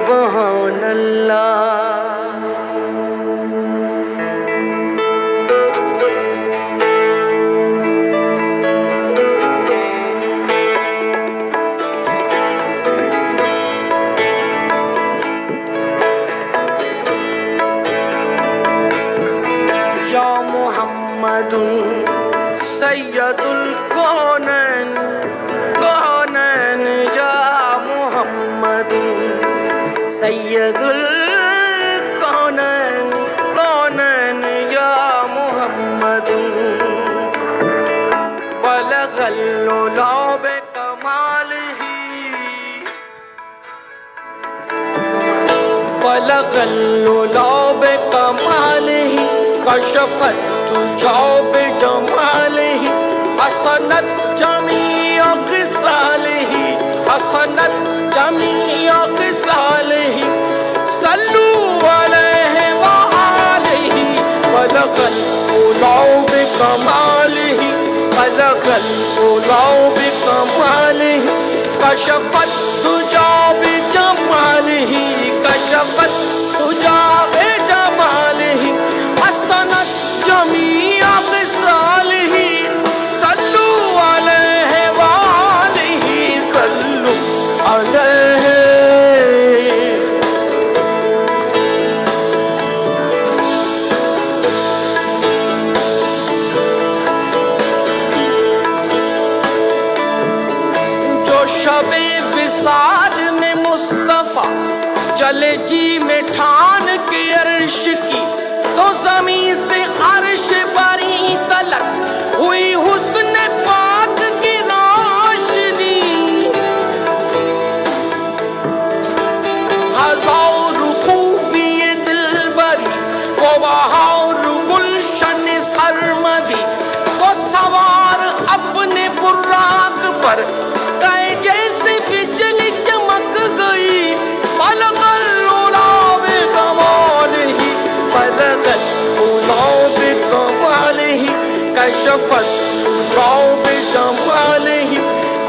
सुबहान अल्लाह। या मुहम्मदुन सय्यदुल कौनैन कौनैन या मुहम्मदुन सय्यदुल कौनैन कौनैन या मुहम्मदुन बलगल उला बिकमालिही बलगल उला बिकमालिही कशफत तुजा बिजमालिही हसनत जमीअ ख़िसालिही हसनत जमीअ ख़िसालिही सल्लू अलैहि व आलिही बलगल उला बिकमालिही बलगल उला बिकमालिही कशफत तुजा बिजमालिही कशफत तुजा बिजमालिही हसनत जमीअ ख़िसालिही सल्लू अलैहि व आलिही सल्लू अलैहि। जो शबे विसाल में मुस्तफा चले जी में ठान के अर्श की तो ज़मीं से अर्श बरी तलक हुई हुस्न पाक की रोशनी हजार खूबी दिलबरी वो बहार गुलशन सरमदी वो सवार अपने बुर्राक पर गए जैसे बिजली चमक गई बलगल उला बिकमालिही बलगल उला बिकमालिही कशफत तुजा बिजमालिही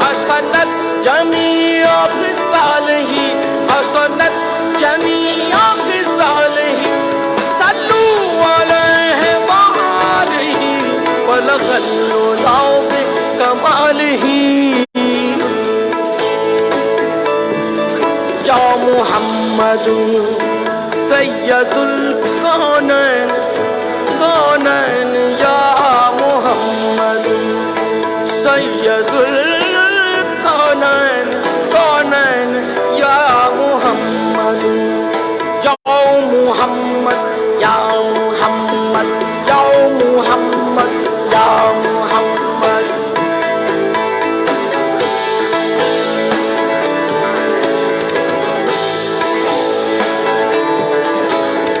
हसनत जमीअ ख़िसालिही हसनत जमीअ ख़िसालिही सल्लू अलैहि व आलिही बलगल उला बिकमालिही। या मुहम्मदुन सय्यदुल कौनैन कौनैन या मुहम्मदुन सय्यदुल कौनैन कौनैन या मुहम्मदुन या मुहम्मद या मुहम्मद या मुहम्मद या मुहम्मद।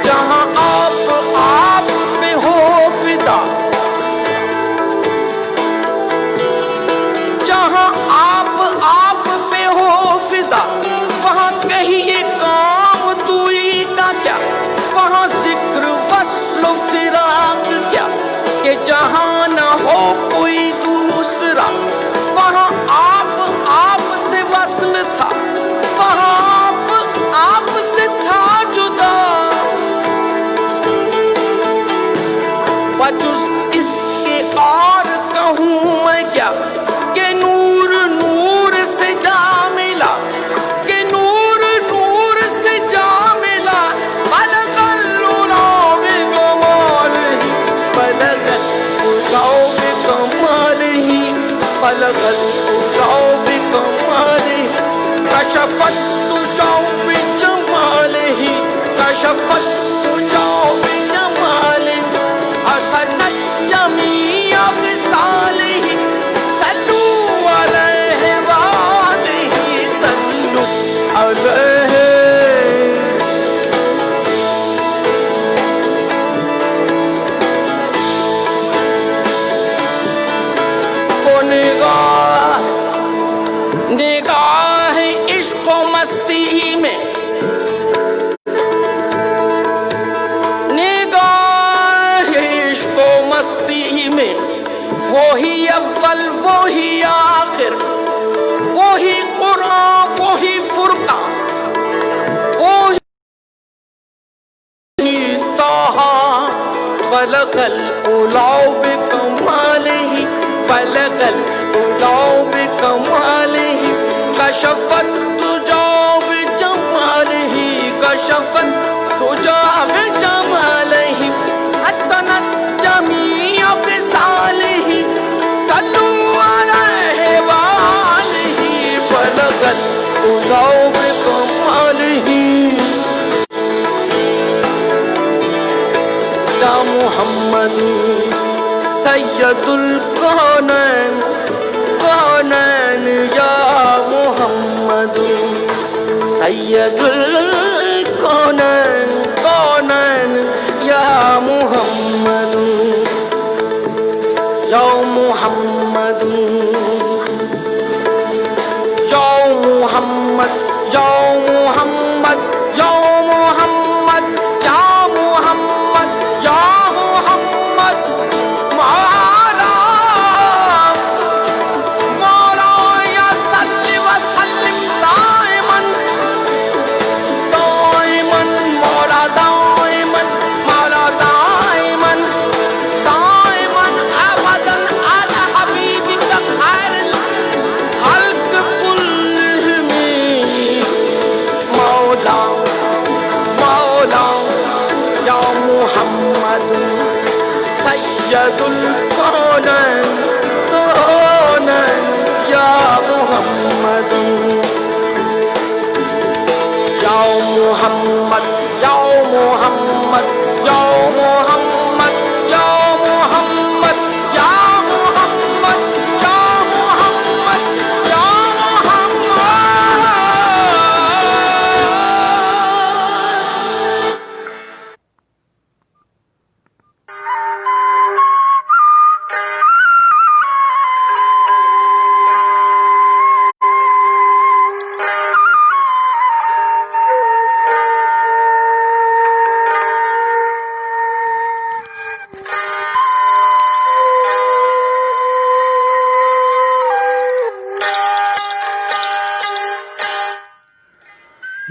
जहाँ आप पे हो फिदा जहाँ आप पे हो फिदा वहाँ कहिए काम दूरी का क्या वहाँ जिक्र वस्ल फिराक क्या कि जहाँ न हो कोई दूसरा वहाँ आप से वस्ल था वहाँ आप से था जुदा वजुज़ इसके और कहूँ मैं क्या कि नूर नूर से जा मिला कि नूर नूर से जा मिला बलगल उला बिकमालिही बलगल उला बिकमालिही बलगल उला बिकमालिही कशफत तुजा बिजमालिही कशफत तुजा बिजमालिही हसनत जमीअ ख़िसालिही सल्लू अलैहि व आलिही सल्लू अलैहि। वो निगाह इश्क़ व मस्ती में बलगल उलाओ बिकमालिही बलगल उलाओ बिकमालिही कशफत तुजा बिजमालिही कशफत तुजा बिजमालिही हसनत जमीअ बिसालिही सल्लू अलैहि वालिही बलगल उलाओ बिकमालिही या मुहम्मद सैयदुल कौनैन कौनैन या मुहम्मद सैयदुल कौनैन कौनैन या मुहम्मद या मुहम्मद या मुहम्मद या मुहम्मद या मुहम्मद या मुहम्मद या मुहम्मद मौला मौला या सल्लि व सल्लिम दाइमन दाइमन मौला दाइमन मौला दाइमन दाइमन अबदन अला हबीबिक खैरिल खल्क कुल्लिहिम मौला मौला या मुहम्मद सैयदुल कौनैन कौनैन या मुहम्मद या मुहम्मद या मुहम्मद या मुहम्मद या मुहम्मद या मुहम्मद या मुहम्मद या मुहम्मद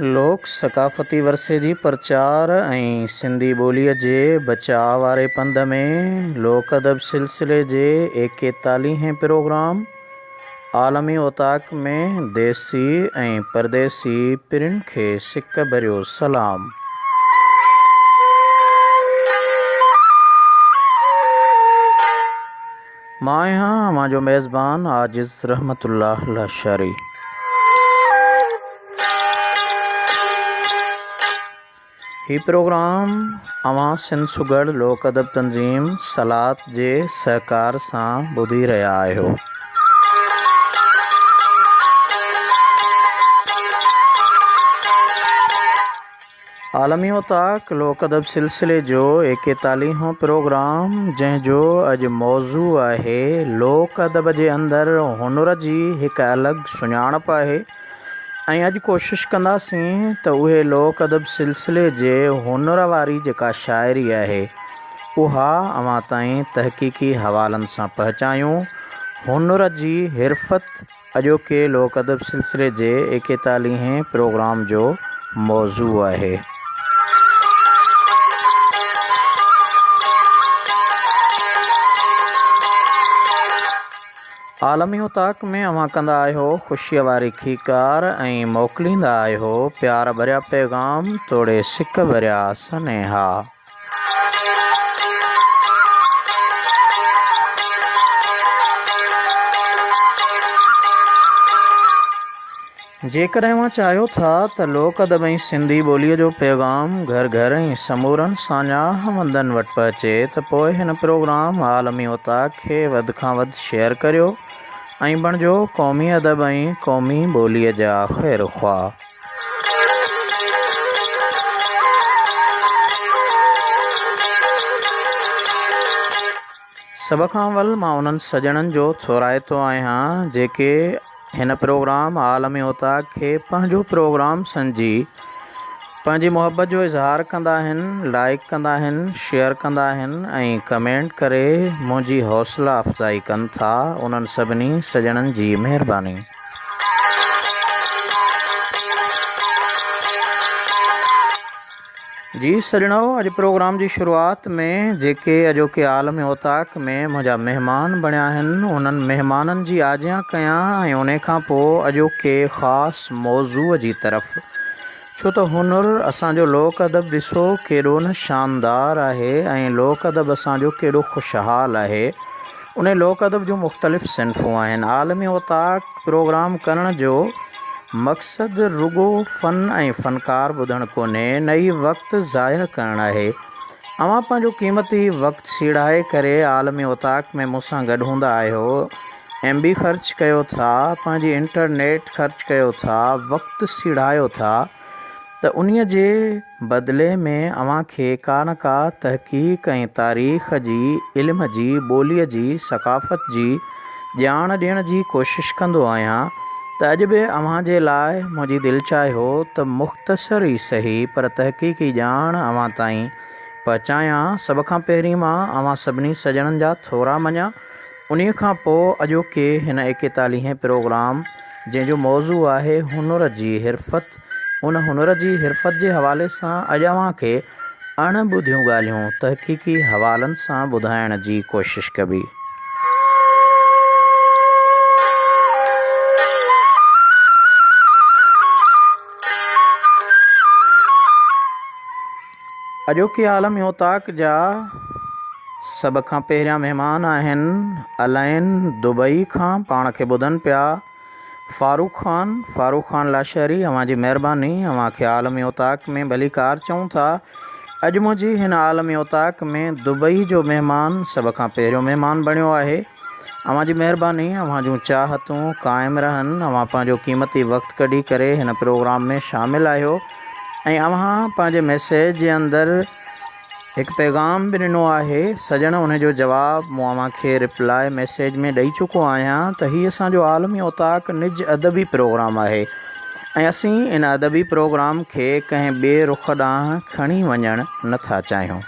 लोक सकाफ़ती वरसे जी प्रचार ऐं सिंधी ॿोलीअ जे बचाव वारे पंध में लोक अदब सिलसिले जे 41हें प्रोग्राम आलमी ओताक में देसी ऐं परदेसी पिरिन खे सिक भरियो सलाम। मां आहियां मां जो मेज़बान आजिज़ रहमतुल्लाह लाशारी। ही प्रोग्राम अवां सिंध सुगढ़ लोक अदब तंज़ीम सलात जे सहकार सां ॿुधी रहिया आहियो। आलमी ओताक लोक अदब सिलसिले जो 41हों प्रोग्राम जंहिंजो अॼु मौज़ू आहे लोक अदब जे अंदरि हुनुर जी हिकु अलॻि सुञाणप आहे ऐं अॼु कोशिशि कंदासीं त उहे लोक अदब सिलसिले जे हुनुर वारी जेका शाइरी आहे उहा अवां ताईं तहक़ीक़ी हवालनि सां पहुचायूं। हुनुर जी हिरफत अॼोके लोक अदब सिलसिले जे 41हें प्रोग्राम जो मौज़ू आहे। आलमी उताक में अवां कंदा आहियो ख़ुशीअ वारी खीकार ऐं मोकिलींदा आहियो प्यार भरिया पैगाम तोड़े सिक भरिया सनेहा। जेकॾहिं अवां चाहियो था त लोक अदब ऐं सिंधी ॿोलीअ जो पैगाम घर घर ऐं समूरनि साञा हंधनि वटि पहुचे त पोइ हिन प्रोग्राम आलमी उताक खे वधि खां वधि शेयर करियो ऐं बणिजो क़ौमी अदब ऐं क़ौमी ॿोलीअ जा ख़ैर ख़्वाह। सभ खां अवल मां उन्हनि सॼणनि जो थोराइतो आहियां जेके हिन प्रोग्राम आलमी उताक खे पंहिंजो प्रोग्राम सम्झी पंहिंजी मुहबत जो इज़हार कंदा आहिनि, लाइक कंदा आहिनि, शेयर कंदा आहिनि ऐं कमेंट करे मुंहिंजी हौसला अफ़ज़ाई कनि था। उन्हनि सभिनी सॼणनि जी महिरबानी। जी सजणो, अॼु प्रोग्राम जी शुरूआत में जेके अॼोके आलम ओताक में मुंहिंजा महिमान बणिया आहिनि उन्हनि महिमाननि जी आजियां कयां ऐं उन खां पोइ अॼोके ख़ासि मौज़ूअ जी तरफ़। छो त हुनुर असांजो लोक अदब ॾिसो केॾो न शानदार आहे ऐं लोक अदब असांजो केॾो ख़ुशहाल आहे। उन लोक अदब जूं मुख़्तलिफ़ सिन्फ़ूं आहिनि। आलमी ओताक प्रोग्राम करण जो मक़सदु रुगो फ़न ऐं फ़नकार ॿुधणु कोन्हे, नई वक़्तु ज़ाया करणु आहे। अवां पंहिंजो क़ीमती वक़्तु सीड़ाए करे आलमी ओताक में मूंसां गॾु हूंदा आहियो, MB ख़र्च कयो था, पंहिंजी इंटरनेट ख़र्च कयो था, वक़्तु सीड़ायो था, त उन्हीअ जे बदिले में अवां खे का न का तहक़ीक़ ऐं तारीख़ जी, इल्म जी, ॿोलीअ जी, सक़ाफ़त जी ॼाण ॾियण जी कोशिशि कंदो आहियां। त अॼु बि अव्हां जे लाइ मुंहिंजी दिलि चाहियो त मुख़्तसर ई सही पर तहक़ीक़ी ॼाण अव्हां ताईं पहुचायां। सभ खां पहिरीं मां अव्हां सभिनी सॼणनि जा थोरा मञा, उन खां पोइ अॼोके हिन 41 प्रोग्राम जंहिंजो मौज़ू आहे हुनुर जी हिरफ़त, उन हुनुर जी हिरफ़त जे हवाले सां अॼु अव्हां खे अणॿुधियूं ॻाल्हियूं तहक़ीक़ी हवालनि सां ॿुधाइण जी कोशिशि कबी। अॼोके आलम ओताक जा सभ खां पहिरियां महिमान आहिनि अलाइन दुबई खां, पाण खे ॿुधनि पिया फ़ारूक ख़ान लाशहरी। अव्हां जी महिरबानी, अव्हां खे आलमी ओताक में भली कार चऊं था। अॼु मुंहिंजी हिन आलमी ओताक में दुबई जो महिमान सभ खां पहिरियों महिमान बणियो आहे। अव्हां जी महिरबानी, अव्हां जूं चाहतूं क़ाइमु रहनि। अव्हां पंहिंजो क़ीमती वक़्तु कढी करे हिन प्रोग्राम में शामिलु आहियो ऐं अव्हां पंहिंजे मैसेज जे अंदरि हिकु पैगाम बि ॾिनो आहे। सजण उन जो जवाबु मूं अव्हां खे रिप्लाई मैसेज में ॾेई चुको आहियां त हीअ असांजो आलमी ओताक निज अदबी प्रोग्राम आहे ऐं असीं इन अदबी प्रोग्राम खे कंहिं ॿिए रुख ॾांहुं खणी वञणु नथा चाहियूं।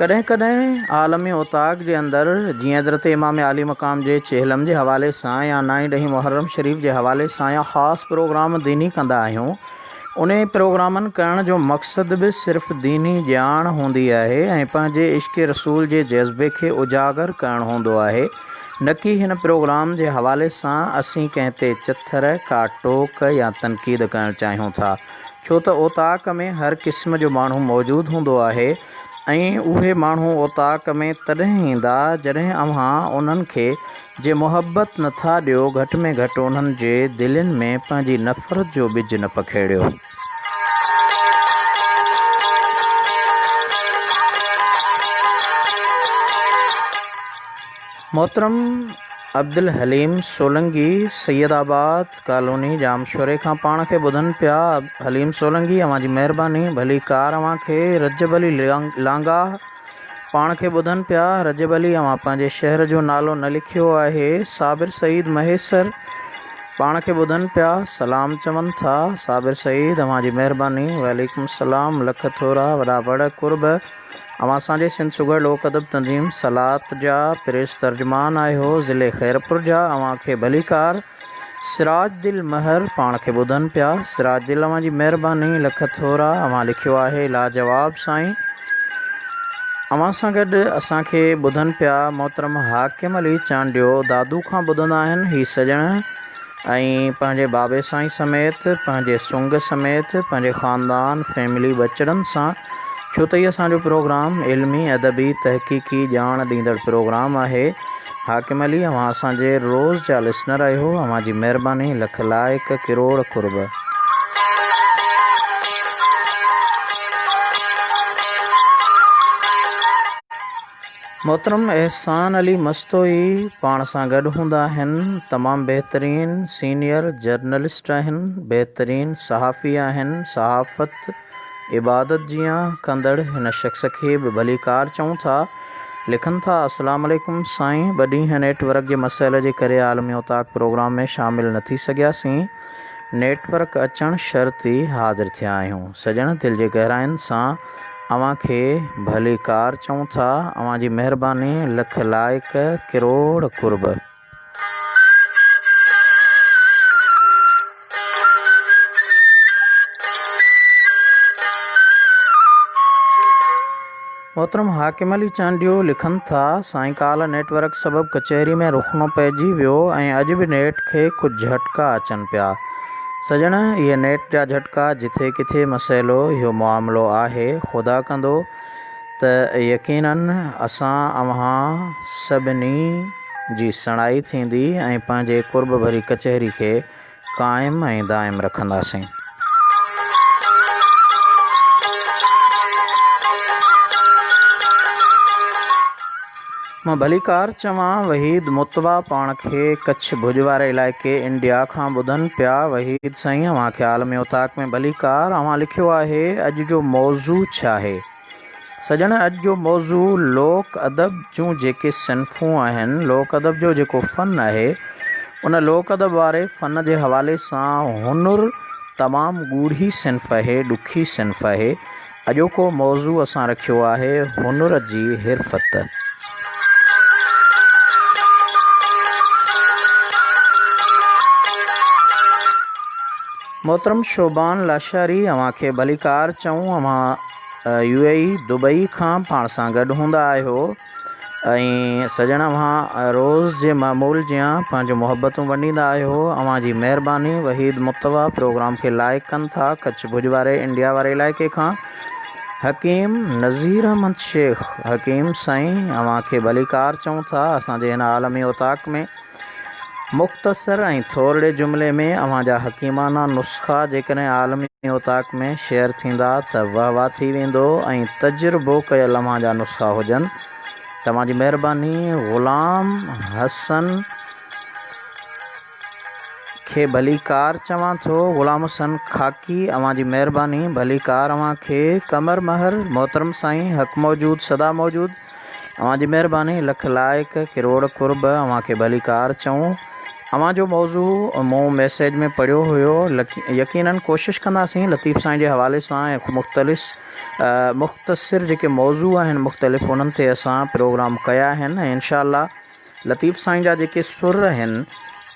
कॾहिं कॾहिं आलमी ओताक जे अंदरि जीअं हज़रत इमाम आली मक़ाम जे चेहलम जे हवाले सां या 9 मुहर्रम शरीफ़ जे हवाले सां या ख़ासि प्रोग्राम दीनी कंदा आहियूं, उन प्रोग्रामनि करण जो मक़सदु बि सिर्फ़ु दीनी ॼाण हूंदी आहे ऐं पंहिंजे इश्क़ रसूल जे जज़्बे खे उजागर करणु हूंदो आहे, न कि हिन प्रोग्राम जे हवाले सां असीं कंहिं ते चिथर का टोक या तनक़ीद करणु चाहियूं था। छो त ओताक में हर क़िस्म जो माण्हू मौजूदु हूंदो आहे ऐं उहे माण्हू ओताक में तॾहिं ईंदा जॾहिं अव्हां उन्हनि खे जे मुहबत नथा ॾियो, घटि में घटि उन्हनि जे दिलनि में पंहिंजी नफ़रत जो ॿिज न पखेड़ियो। मोहतरम अब्दुल हलीम सोलंगी सैयदाबाद कॉलोनी जामशोरे खां पाण खे ॿुधनि पिया। हलीम सोलंगी, अव्हां जी महिरबानी, भली कार। अव्हां खे रजब अली लांगा पाण खे ॿुधनि पिया। रजब अली, अव्हां पंहिंजे शहर जो नालो न लिखियो आहे। साबिर सईद महेसर पाण खे ॿुधनि पिया, सलाम चवनि था। साबिर सईद, अव्हां जी महिरबानी, वालेकुम सलाम, लख थोरा वॾा वड़ कुर्ब। अव्हां असांजे सिंध सुगर लोक अदब तंज़ीम सलात जा प्रेस तर्जुमान आहियो, ज़िले खैरपुर जा। अव्हां खे भली कार। सिराज दिल महर पाण खे ॿुधनि पिया। सिराज दिल, अव्हां जी महिरबानी, लख थोरा। अव्हां लिखियो आहे लाजवाब साईं। अव्हां सां गॾु असांखे ॿुधनि पिया मोहतरम हाकिम अली चांडियो दादू खां ॿुधंदा आहिनि ही सॼण ऐं पंहिंजे बाबे साईं समेत, पंहिंजे सुंग समेत, पंहिंजे ख़ानदान फैमिली बचड़नि सां। छो त इहो असांजो प्रोग्राम इल्मी अदबी तहक़ीक़ी ॼाण ॾींदड़ प्रोग्राम आहे। हाकिम अली, अव्हां असांजे रोज़ जा लिसनर आहियो, अव्हां जी महिरबानी, लख लाइक किरोड़ कुर्ब। मोहतरम एहसान अली मस्तोई पाण सां गॾु हूंदा आहिनि। तमामु बहितरीन सीनियर जर्नलिस्ट आहिनि, बहितरीन सहाफ़ी आहिनि। सहाफ़त इबादत जीअं कंदड़ हिन शख़्स खे बि भली कार चऊं था। लिखनि था, अस्सलाम वालेकुम साईं, ॿ ॾींहं नेटवर्क जे मसइले जे करे आलमी ओताक प्रोग्राम में शामिलु न थी सघियासीं। नेटवर्क अचणु शर्त ई हाज़िर थिया आहियूं। सॼण दिलि जे गहराइनि सां अव्हां खे भली कार चऊं था। अव्हां जी महिरबानी, लख लाइक किरोड़ कुर्ब। मोहतरम हाकिम अली चांडियो लिखनि था, साईं काल नेटवर्क सबबि कचहरी में रुखनो पइजी वियो ऐं अॼु बि नेट खे कुझु झटका अचनि पिया। सजण, इहे नेट जा झटका जिथे किथे मसइलो इहो मामिलो आहे, ख़ुदा कंदो त यकीनन असां अव्हां सभिनी जी सणाई थींदी ऐं पंहिंजे कुर्ब भरी कचहरी खे क़ाइमु ऐं दाइमु रखंदासीं। मां भलीकार चवां, वहीद मुतवा पाण खे कच्छ भुज वारे इलाइक़े इंडिया खां ॿुधनि पिया। वहीद साईं, अव्हांखे आलमी उताक में भलीकार। अव्हां लिखियो आहे, अॼु जो मौज़ू छा आहे? सजण, अॼु जो मौज़ू लोक अदब जूं जेके सिन्फ़ूं आहिनि, लोक अदब जो जेको फ़न आहे, उन लोक अदब वारे फ़न जे हवाले सां हुनुर तमामु ॻूढ़ी सिन्फ़ आहे, ॾुखी सिन्फ़ आहे। अॼोको मौज़ू असां रखियो आहे हुनुर जी हिरफ़त। मोहतरम शोबान लाशारी, अव्हांखे भलीकार चऊं। अव्हां UAE दुबई खां पाण सां गॾु हूंदा आहियो ऐं सजण, अव्हां रोज़ जे मामूल जियां पंहिंजूं मुहबतूं वंडींदा आहियो। अव्हां जी महिरबानी। वहीद मुतवा प्रोग्राम खे लाइक कनि था कच्छ भुज वारे इंडिया वारे इलाइक़े खां। हकीम नज़ीर अहमद शेख, हकीम साईं, अव्हांखे भलीकार चऊं था। असांजे हिन आलमी उताक में मुख़्तसर ऐं थोरे जुमिले में अव्हां जा हकीमाना नुस्ख़ा जेकॾहिं आलमी उताक में शेयर थींदा त वाह वाह थी वेंदो ऐं तजुर्बो कयल अव्हां जा नुस्ख़ा हुजनि। तव्हां जी महिरबानी। ग़ुलाम हसन खे भलीकार चवां थो। ग़ुलाम हसन खाकी, अव्हां जी महिरबानी। भलीकार अव्हांखे। कमर महर, मोहतरम साईं, हक़ मौजूद सदा मौजूद, अव्हां जी महिरबानी। लख लाइक किरोड़ कुर्ब, अव्हांखे भलीकार चऊं। अव्हां जो मौज़ू मूं मैसेज में पढ़ियो हुयो। यकीनन कोशिशि कंदासीं लतीफ़ साईं जे हवाले सां ऐं मुख़्तसिर जेके मौज़ू आहिनि मुख़्तलिफ़, उन्हनि ते असां प्रोग्राम कया आहिनि ऐं इंशाअल्लाह लतीफ़ साईं जा जेके सुर आहिनि,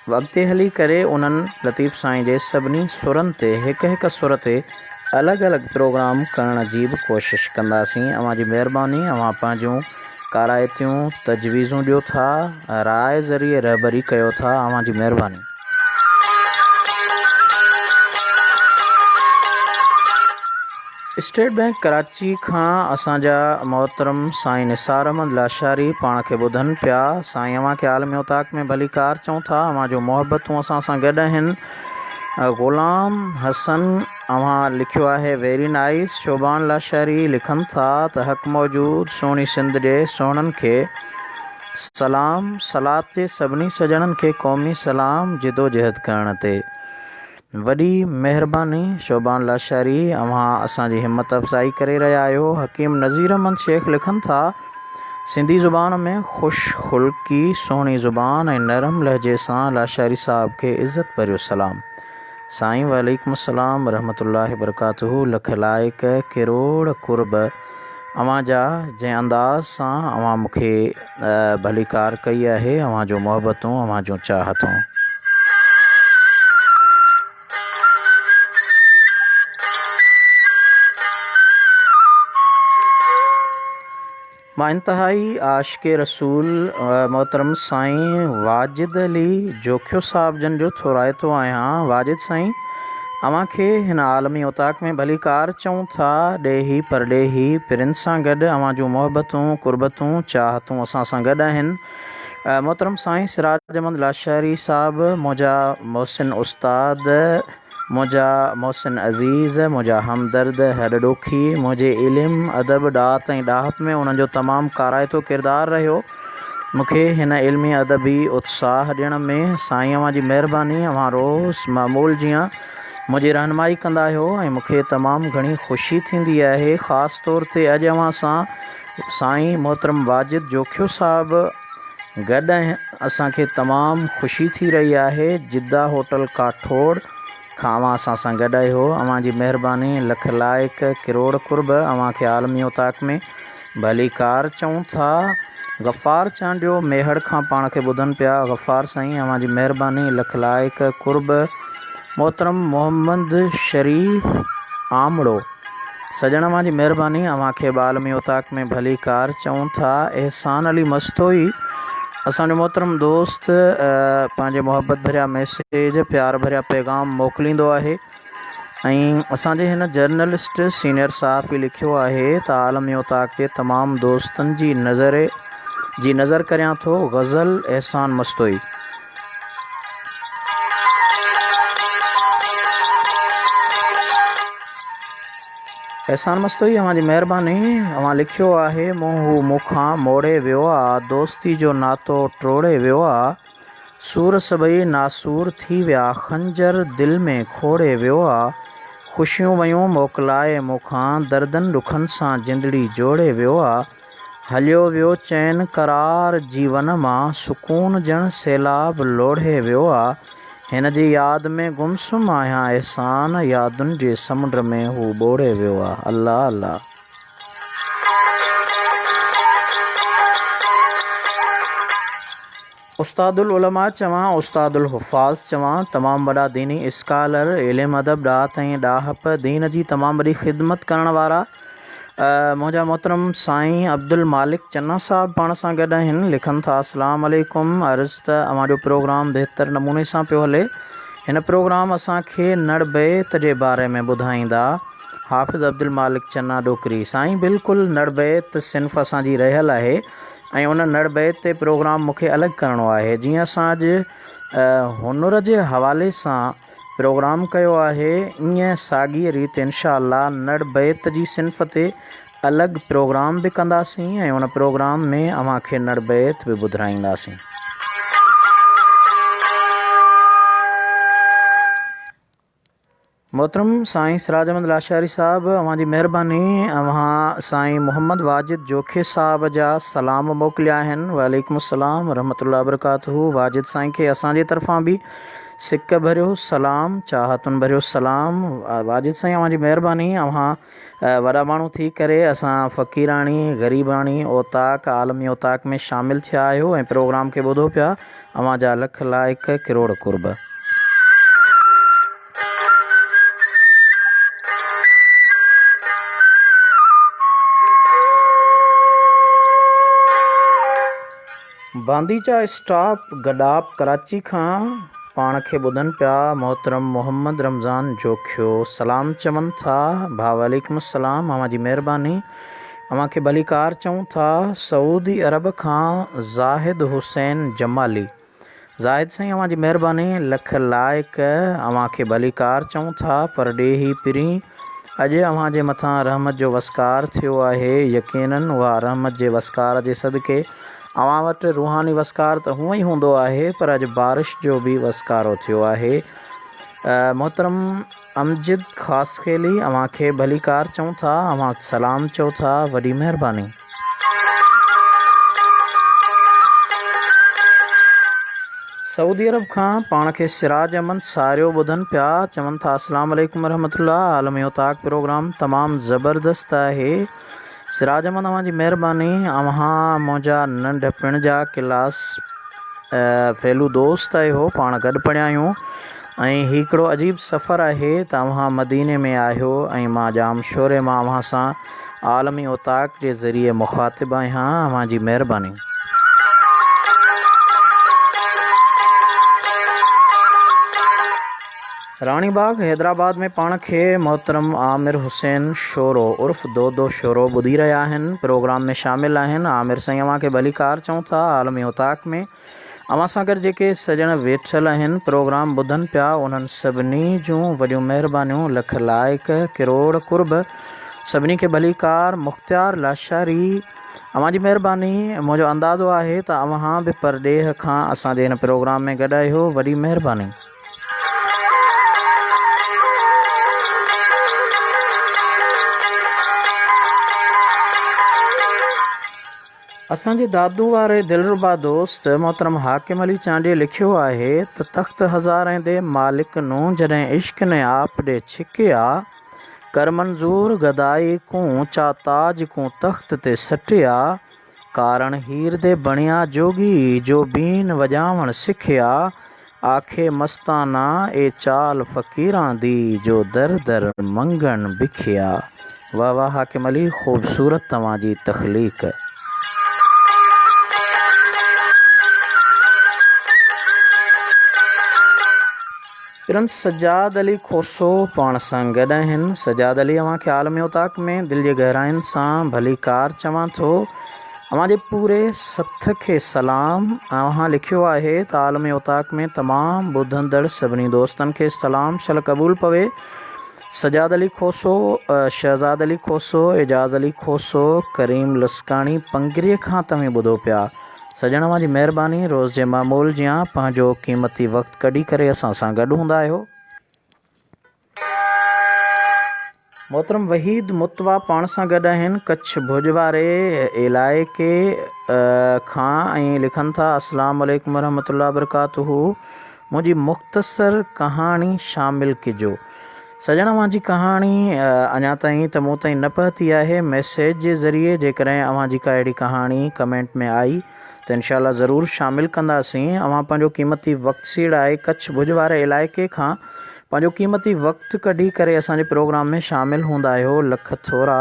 अॻिते हली करे उन्हनि लतीफ़ साईं जे सभिनी सुरनि ते हिकु हिकु सुर ते अलॻि अलॻि प्रोग्राम करण जी बि कोशिशि कंदासीं। अव्हां जी महिरबानी। अव्हां पंहिंजूं काराइतियूं तजवीज़ूं ॾियो था, राय ज़रिए रहबरी कयो था, अव्हां जी महिरबानी। स्टेट बैंक कराची खां असांजा मोहतरम साईं निसार अहमद लाशारी पाण खे ॿुधनि पिया। साईं, अव्हांखे आलमी उताक में भलीकार चऊं था। अव्हां जो मुहबतूं असां सां गॾु आहिनि। ग़ुलाम हसन, अव्हां लिखियो आहे, वेरी नाइस। शोबान लाशारी लिखनि था त हक़ मौजूद सोणी सिंध जे सोणनि खे सलाम। सलात जे सभिनी सजणनि खे क़ौमी सलाम। जिदोजहद करण ते वॾी महिरबानी। शोबान लाशारी, अव्हां असांजी हिम्मत अफ़ज़ाई करे रहिया आहियो। हकीम नज़ीर अहमद शेख लिखनि था, सिंधी ज़ुबान में ख़ुशि ख़ुल्क़ी, सुहिणी ज़ुबान ऐं नरम लहजे सां लाशारी साहब खे इज़त भरियो सलाम। साईं, वालेकुम अस्सलाम रहमतुल्लाहि बरकातहू। लख लाइक किरोड़ कुर्ब अव्हां जा, जंहिं अंदाज़ सां अव्हां मूंखे भलीकार कई आहे, अव्हां जो मुहबतूं, अव्हां जूं चाहतूं। मां इंतहाई आशिक़े रसूल मोहतरम साईं वाजिद अली जोखियो साहब जन जो थोराइतो आहियां। वाजिद साईं, अव्हांखे हिन आलमी उताक में भलीकार चऊं था। ॾेही परॾेही पिरनि सां गॾु अव्हां जूं मुहबतूं, कुर्बतूं, चाहतूं असां सां गॾु आहिनि। मोहतरम साईं सिराज अहमद लाशारी साहब, मुंहिंजा मोहसिन उस्ताद, मुंहिंजा मोहसिन अज़ीज़, मुंहिंजा हमदर्द, हॾॾोखी, मुंहिंजे इल्मु अदब ॾात ऐं ॾाहप में उन्हनि जो तमामु काराइतो किरदारु रहियो। मूंखे हिन इल्मी अदबी उत्साह ॾियण में साईं अव्हां जी महिरबानी। अव्हां रोज़ मामूल जीअं मुंहिंजी रहनुमाई कंदा आहियो ऐं मूंखे तमामु घणी ख़ुशी थींदी आहे। ख़ासि तौर ते अॼु अव्हां सां साईं मोहतरम वाजिद जोखियो साहब गॾु असांखे तमामु ख़ुशी थी रही आहे। जिद्दा होटल काठोड़ खां अव्हां असां सां गॾु आहियो। अव्हां जी महिरबानी। लख लाइक किरोड़ कुर्ब, अव्हांखे आलमी उताक में भलीकार चऊं था। गफ़ार चांडियो मेहड़ खां पाण खे ॿुधनि पिया। गफ़ार साईं, अव्हां जी महिरबानी। लख लाइक कुर्ब। मोहतरम मोहम्मद शरीफ़ आमड़ो, सजण मां जी महिरबानी। अव्हांखे बालमी उताक में भली कार चऊं था। एहसान अली मस्तोई असांजो मोहतरम दोस्त पंहिंजे मुहबत भरिया मैसेज प्यार भरिया पैगाम मोकिलींदो आहे ऐं असांजे हिन जर्नलिस्ट सीनियर सहाफ़ी लिखियो आहे त आलमी उताक जे तमामु दोस्तनि जी नज़र करियां थो ग़ज़ल एहसान मस्तोई। एहसान मस्तोई अव्हां जी महिरबानी। अव्हां लिखियो आहे मूं मूंखां मोड़े वियो आहे, दोस्ती जो नातो टोड़े वियो आहे, सूर सभई नासूर थी विया, खंजर दिलि में खोड़े वियो आहे, ख़ुशियूं वयूं मोकिलाए मूंखां, दर्दनि ॾुखनि सां जिंदड़ी जोड़े वियो आहे, हलियो वियो चैन करार जीवन मां, सुकून ॼण सैलाब लोढ़े वियो आहे, हिन जी यादि में गुमसुम आहियां, एहसान यादुनि जे समुंड में हू ॿोड़े वियो आहे। अल्लाह अल्लाह। उस्तादुल उलमा चवां, उस्तादुल हुफ़ाज़ चवां, तमामु वॾा दीनी स्कॉलर, इल्मु अदब ॾात ऐं ॾाहप दीन जी तमामु वॾी ख़िदमत करण वारा मुंहिंजा मोहतरम साईं अब्दुल मालिक चन्ना साहब पाण सां गॾु आहिनि। लिखनि था अस्सलाम वालेकुम। अर्ज़ु त अव्हांजो प्रोग्राम बहितर नमूने सां पियो हले। हिन प्रोग्राम असांखे नड़ बैत जे बारे में ॿुधाईंदा हाफ़िज़ अब्दुल मालिक चन्ना डोकरी। साईं बिल्कुलु नड़ बैत सिन्फ़ असांजी रहियल आहे ऐं उन नड़ बैत ते प्रोग्राम मूंखे अलॻि करिणो आहे। जीअं असां अॼु हुनुर जे हवाले सां प्रोग्राम कयो आहे, ईअं साॻीअ रीति इंशाअल्लाह नड़ बैत जी सिन्फ़ ते अलॻि प्रोग्राम बि कंदासीं ऐं उन प्रोग्राम में अव्हांखे नड़ बैत बि ॿुधाईंदासीं। मोहतरम साईं सिराज अहमद लाशारी साहब, अव्हां जी महिरबानी। अव्हां साईं मोहम्मद वाजिद जोखे साहब जा सलाम मोकिलिया आहिनि। वालेकुम अस्सलाम रहमतुल्लाह बरकातहू। वाजिद साईं खे असांजे तरफ़ां बि सिक भरियो सलाम, चाहतुनि भरियो सलाम। वाजिद साईं अव्हां जी महिरबानी। अव्हां वॾा माण्हू थी करे असां फ़क़ीराणी ग़रीबाणी ओताक आलमी ओताक में शामिलु थिया आहियो ऐं प्रोग्राम खे ॿुधो पिया। अव्हां जा लख लाइक किरोड़ कुर्ब। बांदीचा स्टॉप गडाप कराची खां पाण खे ॿुधनि पिया मोहतरम मोहम्मद रमज़ान जोखियो। सलाम चवनि था भाउ। वालेकुम अस्सलाम। अव्हां जी महिरबानी। अव्हांखे भली कार चऊं था। सऊदी अरब खां ज़ाहिद हुसैन जमाली। ज़ाहिद साईं अव्हां जी महिरबानी, लख लाइक। अव्हांखे भली कार चऊं था। परॾेही पिरी अॼु अव्हां जे मथां रहमत जो वसकार थियो आहे। यकीनन उहा रहमत जे वसकार जे सदके अव्हां वटि रूहानी वसकार त हूअं ई हूंदो आहे, पर अॼु बारिश जो बि वसकारो थियो आहे। मोहतरम अमजिद ख़ासि खेली अव्हांखे भली कार चऊं था। अव्हां सलाम चओ था, वॾी महिरबानी। सऊदी अरब खां पाण खे सिराज अहमद सारियो ॿुधनि पिया। चवनि था अस्सलाम वालेकुम रहमतुल्लाह। आलमी उताक प्रोग्राम तमामु ज़बरदस्त आहे। सिराज अहमद अव्हां जी महिरबानी। अव्हां मुंहिंजा नंढपिण जा क्लास फेलू दोस्त आहियो, पाण गॾु पढ़िया आहियूं ऐं हिकिड़ो अजीब सफ़र आहे त अव्हां मदीने में आहियो ऐं मां जाम शोरे मां अव्हां सां आलमी उताक जे ज़रिए मुख़ातिब आहियां। अव्हां जी महिरबानी। राणीबाग हैदराबाद में पाण खे मोहतरम आमिर हुसैन शोरो उर्फ़ दो शोरो ॿुधी रहिया आहिनि, प्रोग्राम में शामिलु आहिनि। आमिर साईं अव्हांखे भली कार चऊं था। आलमी उताक में अव्हां सां गॾु जेके सॼण वेठल आहिनि प्रोग्राम ॿुधनि पिया, उन्हनि सभिनी जूं वॾियूं महिरबानियूं, लख लाइक किरोड़ कुर्ब। सभिनी खे भली कार। मुख़्तियार लाशारी अव्हां जी महिरबानी। मुंहिंजो अंदाज़ो आहे त अव्हां बि परॾेह खां असांजे हिन प्रोग्राम में गॾु आहियो, वॾी महिरबानी। असांजे दादू वारे दिलरुबा दोस्त मोहतरम हाकिम अली चांडे लिखियो आहे त तख़्त हज़ारें दे मालिक नूं जॾहिं इश्क ने आप ॾे छिकिया, कर मंज़ूर गदाई कूं चा ताज कूं तख़्त ते सटिया, कारण हीर दे बणिया जोगी जो बीन वॼावण सिखिया, आखे मस्ताना ए चाल फ़क़ीरां दी जो दर दर मंगण बिखिया। वाह वाह हाकिम अली, ख़ूबसूरत तव्हांजी तख़लीक़। प्रिंस सजाद अली खोसो पाण सां गॾु आहिनि। सजाद अली, अव्हांखे आलमी उताक में दिलि जे गहराइनि सां भली कार चवां थो। अव्हांजे पूरे सथ खे सलाम। अव्हां लिखियो आहे त आलमी उताक में तमामु ॿुधंदड़ सभिनी दोस्तनि खे सलाम शल क़बूल पवे। सजाद अली खोसो, शहज़ाद अली खोसो, एजाज़ अली खोसो, करीम लस्काणी पंगरीअ खां तव्हीं ॿुधो पिया। सजण, अव्हांजी महिरबानी। रोज़ जे मामूल जियां पंहिंजो क़ीमती वक़्तु कढी करे असां सां गॾु हूंदा आहियो। मोहतरम वहीद मुतवा पाण सां गॾु आहिनि कच्छ भुज वारे इलाइक़े खां ऐं लिखनि था, अस्सलाम वालेकुम वरहमतुल्लाह वबरकातुहू। मुंहिंजी मुख़्तसर कहाणी शामिलु कजो। सजण, अव्हांजी कहाणी अञा ताईं त मूं ताईं न पहुती आहे। मैसेज जे ज़रिए जेकॾहिं अव्हांजी का अहिड़ी कहाणी कमेंट में आई त इनशाला ज़रूरु शामिलु कंदासीं। अव्हां पंहिंजो क़ीमती वक़्तु सीड़ आहे कच्छ भुज वारे इलाइक़े खां पंहिंजो क़ीमती वक़्तु कढी करे असांजे प्रोग्राम में शामिलु हूंदा आहियो, लख थोरा।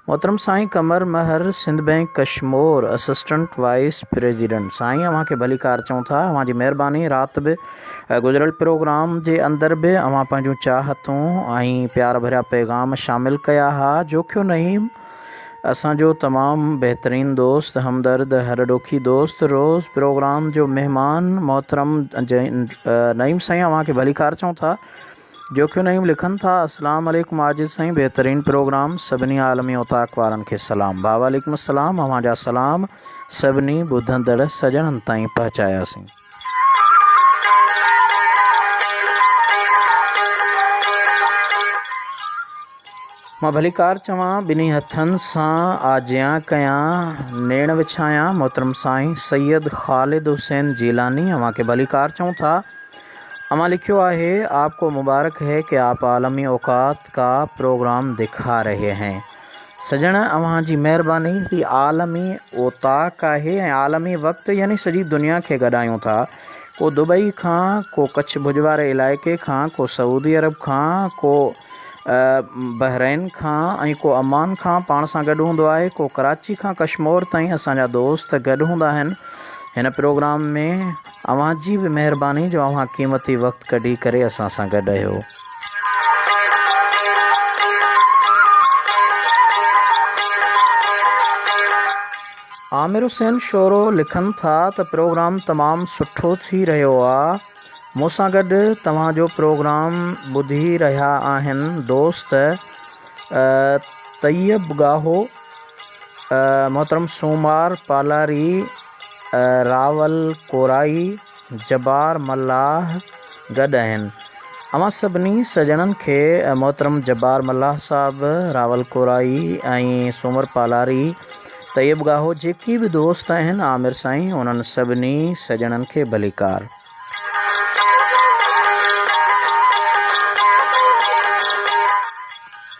मोहतरम साईं Qamar Mahar, Sindh Bank Kashmore, assistant vice president. साईं, अव्हांखे भली कार चऊं था। अव्हांजी महिरबानी। राति बि गुज़िरियल प्रोग्राम जे अंदरि बि अव्हां पंहिंजूं चाहतूं ऐं प्यार भरिया पैगाम शामिलु कया हुआ। जोखियो नईम, असांजो तमामु बहितरीनु दोस्त, हमदर्द, हर ॾोखी दोस्त, रोज़ प्रोग्राम जो महिमान मोहतरम नईम साईं, अव्हांखे भली कार चऊं था। जोखियो नईम लिखनि था, अस्सलाम वालेकुम आजिज़ साईं, बहितरीनु प्रोग्राम, सभिनी आलमी उताक वारनि खे सलाम। भा वालेकुम अस्सलाम। अव्हांजा सलाम सभिनी ॿुधंदड़ सॼणनि ताईं पहुचायासीं। मां भली कार चवां, ॿिन्ही हथनि सां आजियां कयां, नेण विछायां। मोहतरम साईं सैयद ख़ालिद हुसैन जीलानी, अव्हांखे भली कार चऊं था। अव्हां लिखियो आहे, आपको मुबारक है कि आप आलमी औकात का प्रोग्राम दिखा रहे हैं। सजण, अव्हांजी महिरबानी। ही आलमी औताक आहे ऐं आलमी वक़्तु यानी सॼी दुनिया खे गॾायूं था। को दुबई खां, को कच्छ भुज वारे इलाइक़े खां, को सऊदी अरब खां, को बहरैन खां ऐं को अमान खां पाण सां गॾु हूंदो आहे। को कराची खां कश्मोर ताईं असांजा दोस्त गॾु हूंदा आहिनि हिन प्रोग्राम में। अव्हांजी बि महिरबानी जो अव्हां क़ीमती वक़्तु कढी करे असां सां गॾु आहियो। आमिर हुसैन शोरो लिखनि था त प्रोग्राम तमामु सुठो थी रहियो आहे। मूंसां गॾु तव्हांजो प्रोग्राम ॿुधी रहिया आहिनि दोस्त तैयब गाहो, मोहतरम सूमार पालारी, रावल कोराई, जबार मल्लाह गॾु आहिनि। अव्हां सभिनी सजणनि खे मोहतरम जबार मल्लाह साहिबु, रावल कोराई ऐं सूमर पालारी, तैयब गाहो, जेकी बि दोस्त आहिनि आमिर साईं, उन्हनि सभिनी सजणनि खे भली कार।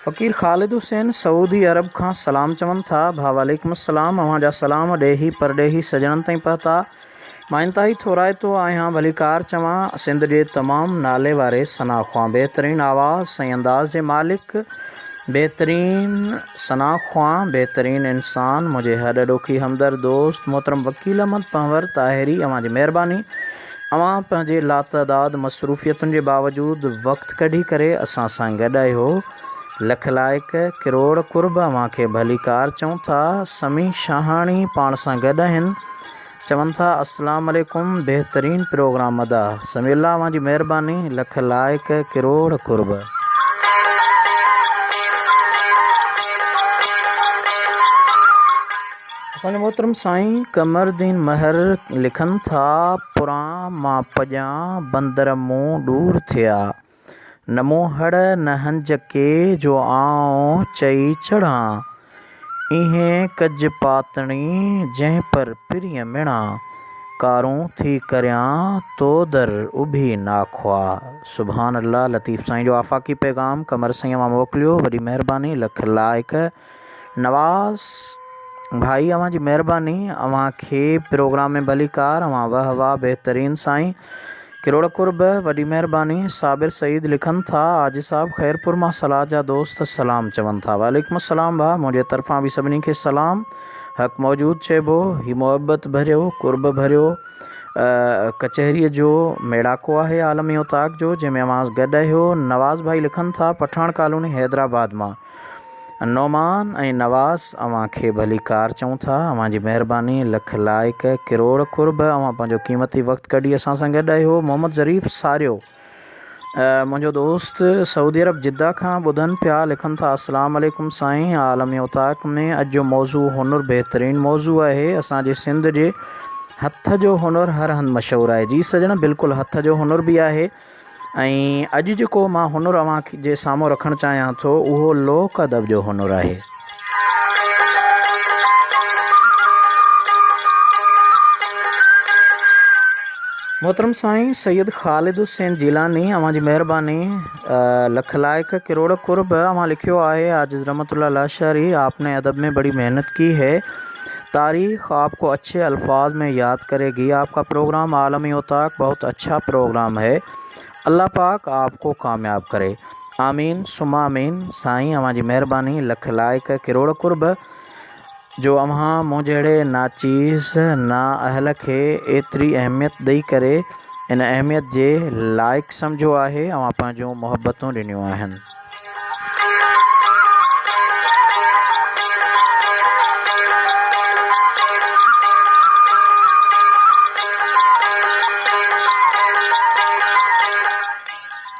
फ़कीर ख़ालिद हुसैन सऊदी अरब खां सलाम चवनि था। भा वालेकुम अस्सलाम। अव्हांजा सलाम ॾेही परॾेही सजणनि ताईं पहुता। मां इंतिहाई थोराइतो आहियां, भली कार चवां। सिंध जे तमामु नाले वारे सना ख़्वां, बहितरीनु आवाज़ ऐं अंदाज़ जे मालिक, बहितरीनु सना ख़्वां, बहितरीनु इंसान, मुंहिंजे हर ॾोखी हमदर्द दोस्त मोहतरम वकील अहमद पंवर ताहिरी, अव्हांजी महिरबानी। अव्हां पंहिंजे लातदाद मसरूफ़ियतुनि जे बावजूदु वक़्तु कढी करे असां सां गॾु आहियो, लख लाइक किरोड़ कुर्ब। अव्हांखे भली कार चऊं था। समी शाहाणी पाण सां गॾु आहिनि, चवनि था, अस्सलाम वालेकुम, बहितरीनु प्रोग्राम अदा। समील्ला, अव्हांजी महिरबानी, लख लाइक किरोड़ कुर्ब। असांजे मोहतरम साईं कमरदीन महर लिखनि था, पुरां मां पॼां बंदर मूं दूर थिया, न मूं हड़ न हंज के जो आऊं चई चढ़ां, इहें कज पातणी जंहिं पर पिरीअ मिणा, कारूं थी करियां तो दर उभी नाख्वा। सुभान अल्लाह। लतीफ़ साईं जो आफ़ाक़ी पैगाम कमर साईं मां मोकिलियो, वॾी महिरबानी, लख लाइक। नवाज़ भाई, अव्हांजी महिरबानी। अव्हांखे प्रोग्राम में भली कार। अव्हां वाह वाह, बहितरीनु साईं। किरोड़ कुर्ब वॾी महिरबानी। साबिर सईद लिखनि था आज साहब ख़ैरपुर मां सलाह जा दोस्त सलाम चवनि था। वालेकुम अस्सलाम भाउ, मुंहिंजे तरफ़ां बि सभिनी खे सलाम। हक़ मौजूदु चइबो, ही मुहबत भरियो कुर्ब भरियो कचहरीअ जो मेड़ाको आहे आलमी उताक जो, जंहिंमें अवां गॾु आहियो। नवाज़ भाई लिखनि था पठान कॉलोनी हैदराबाद मां। नौमान ऐं नवाज़ अवां खे भली कार चऊं था। अवां जी महिरबानी, लख लाइक, किरोड़ कुर्ब। अवां पंहिंजो क़ीमती वक़्तु कढी असां सां गॾु आहियो। मोहम्मद ज़रीफ़ सारियो मुंहिंजो दोस्त सऊदी अरब जिद्दा खां ॿुधनि पिया, लिखनि था अस्सलाम वालेकुम साईं। आलमी उताक में अॼु जो मौज़ू हुनुर बहितरीनु मौज़ू आहे। असांजे सिंध जे हथ जो हुनुर हर हंधि मशहूरु आहे। जी सजण, बिल्कुलु हथ जो हुनुर बि आहे। ऐं अॼु जेको मां हुनुर अवां जे साम्हूं रखणु चाहियां थो उहो लोक अदब जो हुनुर आहे। मोहतरम साईं सैयद ख़ालिद हुसैन जिलानी, अवां जी महिरबानी, लख लाइक, किरोड़ कुर्ब। अवां लिखियो आहे आजिज़ रहमतुल्लाह लाशारी, आपने अदब में बड़ी मेहनत की है, तारीख़ आपको अच्छे अल्फाज में याद करेगी। आपका प्रोग्राम आलमी उताक बहुत अच्छा प्रोग्राम है। अल्लाह पाक आपको कामयाब करे, आमीन सुमा आमीन। साईं अवां जी महिरबानी, लख लाइक, किरोड़ कुर्ब। जो अव्हां मूं जहिड़े नाचीज़ ना अहल खे एतिरी अहमियत ॾेई करे इन अहमियत जे लाइक़ु सम्झो आहे। अवां पंहिंजूं मुहबतूं ॾिनियूं आहिनि।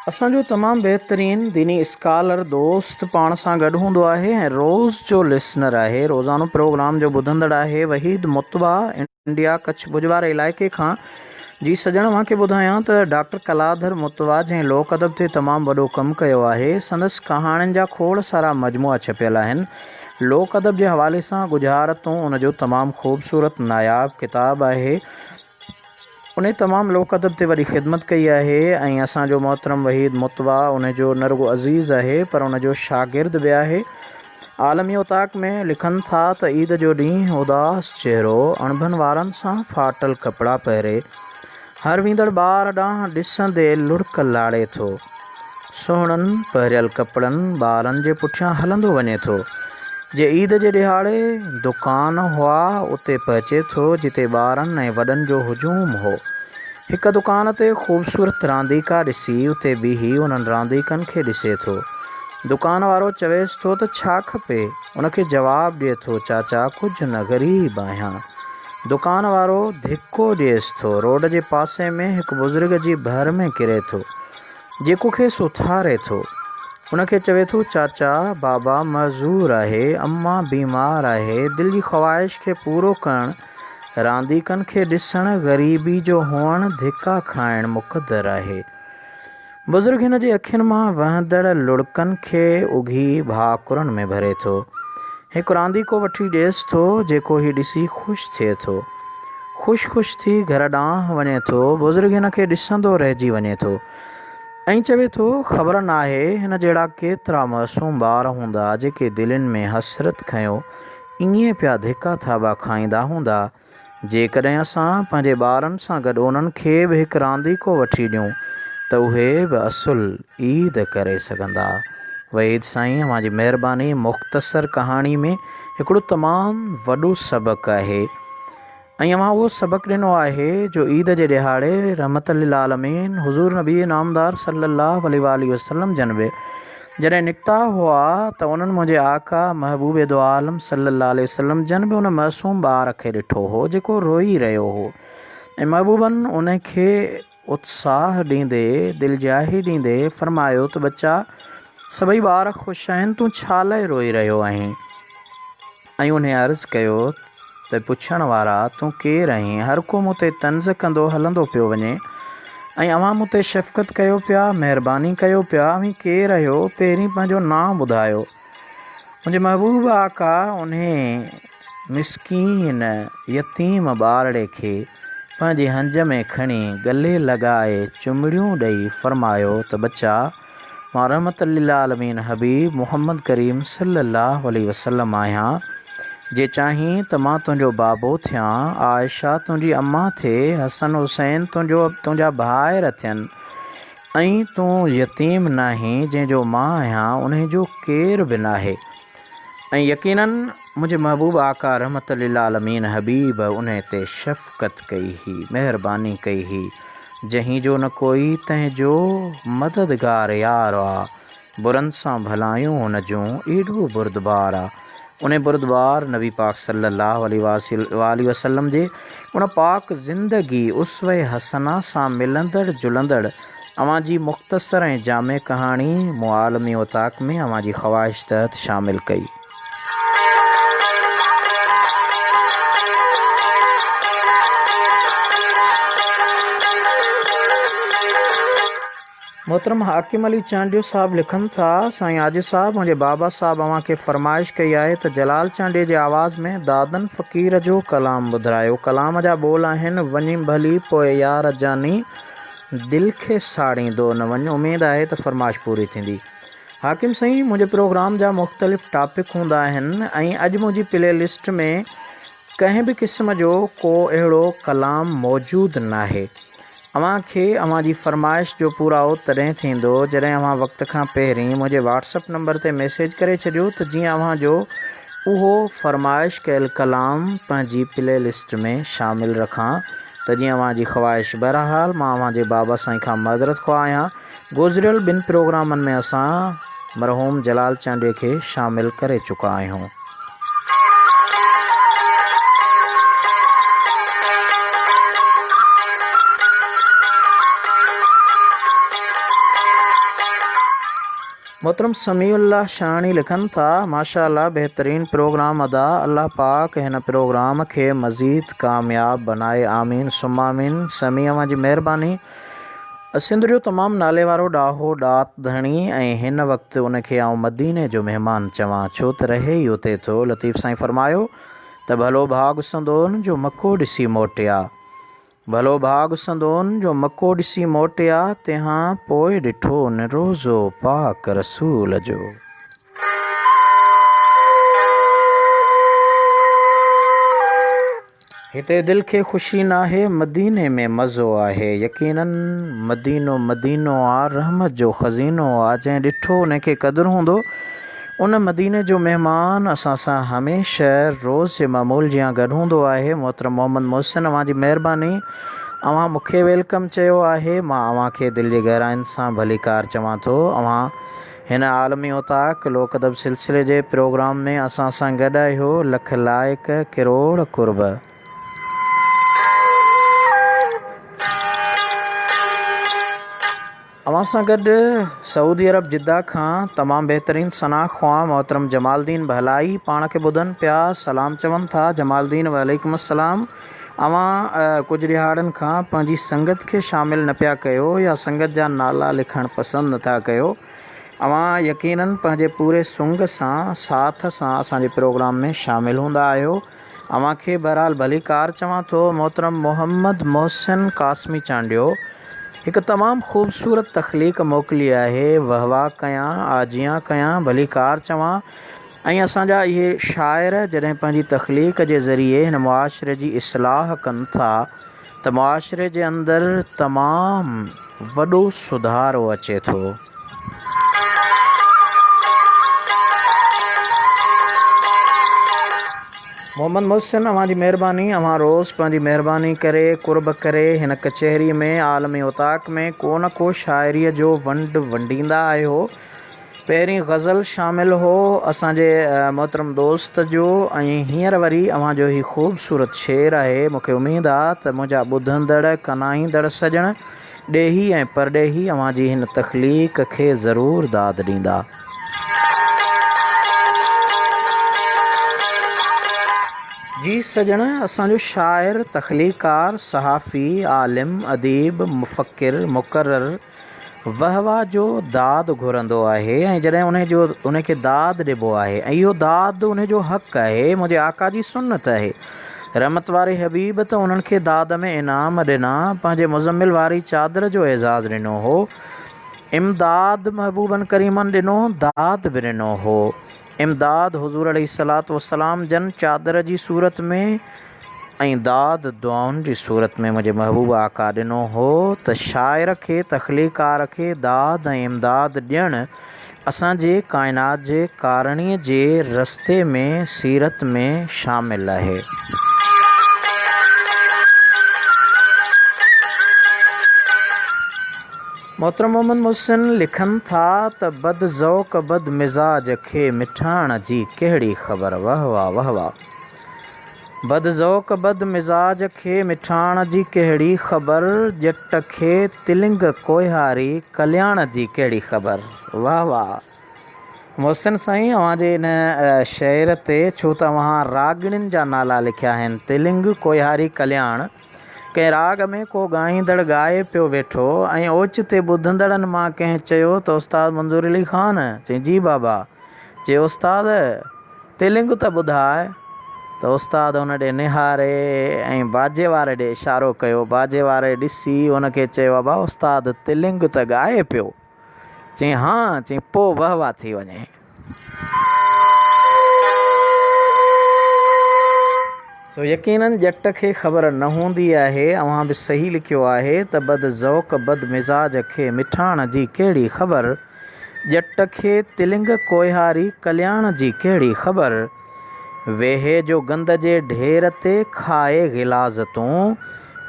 असांजो तमामु बहितरीनु दीनी स्कॉलर दोस्त पाण सां गॾु हूंदो आहे ऐं रोज़ जो लिसनर आहे, रोज़ानो प्रोग्राम जो ॿुधंदड़ आहे। वहीद मुतबा इंडिया कच्छ भुजवारे इलाइक़े खां। जी सजण, मूंखे ॿुधायां त डॉक्टर कलाधर मुतबा जंहिं लोक अदब ते तमामु वॾो कमु कयो आहे, संदसि कहाणियुनि जा खोड़ सारा मजमुआ छपियल आहिनि। लोक अदब जे हवाले सां गुजारतूं उनजो तमामु ख़ूबसूरत नायाब किताबु आहे। उन तमामु लोक अदब ते वॾी ख़िदमत कई आहे ऐं असांजो मोहतरम वहीद मुतबा उनजो न रुगो अज़ीज़ आहे पर उनजो शागिर्द बि आहे। आलमी उताक में लिखनि था त ईद जो ॾींहुं उदास चहिरो अणभनि वारनि सां फाटल कपिड़ा पहिरे हर वींदड़ ॿार ॾांहुं ॾिसंदे लुड़क लाड़े थो। सुहिणनि पहिरियल कपिड़नि ॿारनि जे पुठियां हलंदो वञे थो। जे ईद जे ॾिहाड़े दुकान हुआ उते पहुचे थो जिते ॿारनि ऐं वॾनि जो हुजूम हो। हिकु दुकान ते ख़ूबसूरत रांदीका ॾिसी उते बीही उन्हनि रांदीकनि खे ॾिसे थो। दुकान वारो चवेसि थो त छा खपे? उनखे जवाबु ॾिए थो, चाचा कुझु न, ग़रीब आहियां। दुकान वारो धिको ॾिएसि थो। रोड जे पासे में हिकु बुज़ुर्ग जी भर में किरे थो जेको खेसि उथारे थो। उनखे चवे थो, चाचा बाबा मज़ूर आहे, अम्मा बीमार आहे, दिलि जी ख़्वाहिश खे पूरो करणु, रांदीकनि खे ॾिसणु, ग़रीबी जो हुअणु, धिका खाइणु मुक़दर आहे। बुज़ुर्ग हिन जे अखियुनि मां वहंदड़ लुड़कनि खे उघी भाकुरनि में भरे थो। हिकु रांदीको वठी ॾिएसि थो जेको ही ॾिसी ख़ुशि थिए थो। ख़ुशि थी घर ॾांहुं वञे थो। बुज़ुर्ग हिन खे ॾिसंदो रहिजी वञे थो ऐं चवे थो, ख़बर नाहे हिन जहिड़ा केतिरा मासूम ॿार हूंदा जेके दिलनि में हसरत खयों ईअं पिया धिका थाबा खाईंदा हूंदा। जेकॾहिं असां पंहिंजे ॿारनि सां गॾु उन्हनि खे बि हिकु रांदीको वठी ॾियूं त उहे बि असुल ईद करे सघंदा। वहीद साईं अवां जी महिरबानी। मुख़्तसर कहाणी में हिकिड़ो तमामु वॾो सबक़ु आहे ऐं अवां उहो सबक़ु ॾिनो आहे जो ईद जे ॾिहाड़े रहमत लिल आलमीन हुज़ूर नबी नामदार सल्लल्लाहु अलैहि वसल्लम जन बि जॾहिं निकिता हुआ त उन्हनि मुंहिंजे आका महबूब दो आलम सल्लल्लाहु अलैहि वसल्लम जन बि उन मासूम ॿार खे ॾिठो हो जेको रोई रहियो हो ऐं महबूबनि उनखे उत्साह ॾींदे दिलजाही ॾींदे फ़रमायो त बच्चा सभई ॿार ख़ुशि आहिनि, तूं छा लाइ रोई रहियो आहीं? ऐं उन अर्ज़ु कयो त पुछण वारा तूं केरु आहीं? हर को मूं ते तंज़ कंदो हलंदो पियो वञे ऐं अवां मूं ते शफ़क़त कयो पिया, महिरबानी कयो पिया। अवीं केरु आहियो? पहिरीं पंहिंजो नाम ॿुधायो। मुंहिंजे महबूब आका उन मिसकीन यतीम ॿारड़े खे पंहिंजे हंज में खणी गले लॻाए चुमड़ियूं ॾेई फ़रमायो त बच्चा मां रहमत लिल आलमीन हबीब मुहम्मद करीम सल्लल्लाहु अलैहि वसल्लम आहियां। जे चाहीं त मां तुंहिंजो बाबो थियां, आयशा तुंहिंजी अम्मा थिए, हसन हुसैन तुंहिंजा भाइर थियनि, ऐं तूं यतीम नाहीं जंहिंजो मां आहियां उन जो केर बि नाहे। ऐं यकीनन मुंहिंजे महबूब आका रहमत लिल आलमीन हबीब उन ते शफ़क़त कई हुई, महिरबानी कई हुई, जंहिं जो न कोई तंहिंजो मददगार यार आहे, बुरनि सां भलायूं हुन जूं एॾो बुरदबार आहे। उन बुरदबार नबी पाक सल्लल्लाहु अलैहि वसल्लम जे उन पाक ज़िंदगी उसवे हसना सां मिलंदड़ जुलंदड़ अवां जी मुख़्तसर ऐं जामे कहाणी मूं आलमी उताक में अवां जी ख़्वाहिश तहत शामिल कई। मोहतरम हाकिम अली चांडियो साहब लिखनि था, साईं आजिज़ साहब, मुंहिंजे बाबा साहब अव्हां खे फरमाइश कई आहे त जलाल चांडिये जे आवाज़ में दादन फ़क़ीर जो कलाम ॿुधायो। कलाम जा बोल आहिनि, वञी भली पोइ यार जानी दिलि खे साड़ींदो न वञ। उमेदु आहे त फरमाइश पूरी थींदी। हाकिम साईं, मुंहिंजे प्रोग्राम जा मुख़्तलिफ़ टॉपिक हूंदा आहिनि ऐं अॼु मुंहिंजी प्ले लिस्ट में कंहिं बि क़िस्म जो को अहिड़ो कलाम मौजूदु नाहे। अव्हां खे अव्हां जी फरमाइश जो पूराओ तॾहिं थींदो जॾहिं अव्हां वक़्त खां पहिरीं मुंहिंजे व्हाट्सअप नंबर ते मैसेज करे छॾियो त जीअं अव्हां जो उहो फरमाइश कयल कलाम पंहिंजी प्ले लिस्ट में शामिलु रखां, त जीअं अव्हां जी ख़्वाहिश। बहरहाल मां अव्हां जे बाबा साईं खां माज़रत ख़्वाह आहियां। गुज़िरियल 2 प्रोग्रामनि में असां मरहूम जलाल चांडिये खे शामिलु करे चुका आहियूं। मोहतरम समीउल्लाह शानी लिखनि था, माशाअल्लाह बहितरीन प्रोग्राम अदा, अल्लाह पाक हिन प्रोग्राम खे मज़ीद कामयाब बनाए, आमीन सुम्मा आमीन। समी अव्हां जी महिरबानी। सिंध जो तमामु नाले वारो ॾाहो ॾात धणी ऐं हिन वक़्तु उनखे आउं मदीने जो महिमान चवां, छो त रहे ई उते थो। लतीफ़ साईं फरमायो त भलो भाग संदोन जो मको ॾिसी मोटिया, भलो भाग संदोन जो मको ॾिसी मोटिया, तंहिंखां पोइ ॾिठो न रोज़ो पाक रसूल जो। हिते दिलि खे ख़ुशी नाहे, मदीने में मज़ो आहे। यकीनन मदीनो मदीनो आहे, रहमत जो ख़ज़ीनो आहे। जंहिं ॾिठो उनखे क़दुरु हूंदो। उन मदीने जो महिमान असां सां हमेशह रोज़ जे मामूल जियां गॾु हूंदो आहे। मोहतरम मोहम्मद मोहसिन, अव्हां जी महिरबानी। अव्हां मूंखे वेलकम चयो आहे, मां अव्हां खे दिलि जी गहराइनि सां भलीकार चवां थो। अव्हां हिन आलमी उताक लोक अदब सिलसिले जे प्रोग्राम में असां सां गॾु आहियो। लख लाइक किरोड़ कुर्ब। अव्हां सां गॾु सऊदी अरब जिद्दा खां तमामु बहितरीन सना ख़्वाह मोहतरम जमालदीन भलाई पाण खे ॿुधनि पिया, सलाम चवनि था। जमालदीन वालेकुम अस्सलाम। अव्हां कुझु ॾिहाड़नि खां पंहिंजी संगत खे शामिलु न पिया कयो या संगत जा नाला लिखणु पसंदि नथा कयो। अव्हां यकीनन पंहिंजे पूरे सुंग सां साथ सां असांजे प्रोग्राम में शामिलु हूंदा आहियो। अव्हां खे बहरहाल भलीकार चवां थो। मोहतरम मोहम्मद मोहसिन कासमी चांडियो हिकु तमामु ख़ूबसूरत तख़लीक़ मोकिली आहे। वहवा कयां, आजियां कयां, भलीकार चवां। ऐं असांजा इहे शाइर जॾहिं पंहिंजी तख़लीक़ जे ज़रिए हिन मुआशिरे जी इस्लाह कनि था त मुआशिरे जे अंदरि तमामु वॾो सुधारो अचे थो। मोहम्मद मोहसिन, अव्हां जी महिरबानी। अव्हां रोज़ु पंहिंजी महिरबानी करे कुर्ब करे हिन कचहरी में आलमी उताक में को न को शाइरीअ जो वंडींदा आहियो। पहिरीं गज़ल शामिलु हो असांजे मोहतरम दोस्त जो, ऐं हींअर वरी अव्हां जो ही ख़ूबसूरत शेर आहे। मूंखे उमेदु आहे त मुंहिंजा ॿुधंदड़ कनाईंदड़ सॼण ॾेही ऐं परॾेही अव्हां जी हिन तख़लीक़ खे ज़रूरु दाद ॾींदा। जी सजण, असांजो शाइर, तख़लीकार, सहाफ़ी, आलिम, अदीब, मुफ़क्किर, मुक़र्रर वहवा जो दाद घुरंदो आहे ऐं जॾहिं उनखे दाद ॾिबो आहे ऐं इहो दाद उनजो हक़ु आहे। मुंहिंजे आका जी सुन्नत आहे। रहमत वारे हबीब त उन्हनि खे दाद में इनाम ॾिना, पंहिंजे मुज़म्मिल वारी चादर जो एज़ाज़ ॾिनो हो। इमदाद महबूबन करीमन ॾिनो, दाद बि ॾिनो हो। इमदाद हुज़ूर अलैहिस्सलातु वस्सलाम जन चादर जी सूरत में ऐं दाद दुआउनि जी सूरत में मुंहिंजे महबूब आका ॾिनो हो त शाइर खे तख़लीकार खे दाद ऐं इमदाद ॾियणु असांजे काइनात जे कारणीअ जे रस्ते में सीरत में शामिल आहे। मोहतरम मोहम्मद मुहसिन लिखनि था त बद ज़ौक़ बद मिज़ाज खे मिठाण जी कहिड़ी ख़बर। वाह वाह वाह वाह। बद ज़ौक़ बद मिज़ाज खे मिठाण जी कहिड़ी ख़बर, ॼट खे तिलिंग कोहियारी कल्याण जी कहिड़ी ख़बर। वाह वाह मुहसिन साईं, अव्हांजे इन शेर ते छो त अव्हां रागिणियुनि जा नाला लिखिया आहिनि, तिलिंग कोहियारी कल्याण। कंहिं राग में को ॻाईंदड़ ॻाए पियो वेठो ऐं ओचिते ॿुधंदड़नि मां कंहिं चयो त उस्ताद मंज़ूर अली ख़ान। चई जी बाबा। चयो उस्ताद तिलिंग त ॿुधाए। त उस्ताद हुन ॾे निहारे ऐं बाजे वारे ॾे इशारो कयो। बाजे वारे ॾिसी हुनखे चयो बाबा उस्ताद तिलिंग त ॻाए पियो। चई हा। चई पोइ वाह वाह थी वञे। सो यकीनन ॼट खे ख़बर न हूंदी आहे। अव्हां बि सही लिखियो आहे त बद ज़ौक़ बद मिज़ाज खे मिठाण जी कहिड़ी ख़बर, ॼट खे तिलिंग कोहियारी कल्याण जी कहिड़ी ख़बर। वेहे जो गंद जे ढेर ते खाए गिलाज़ तूं,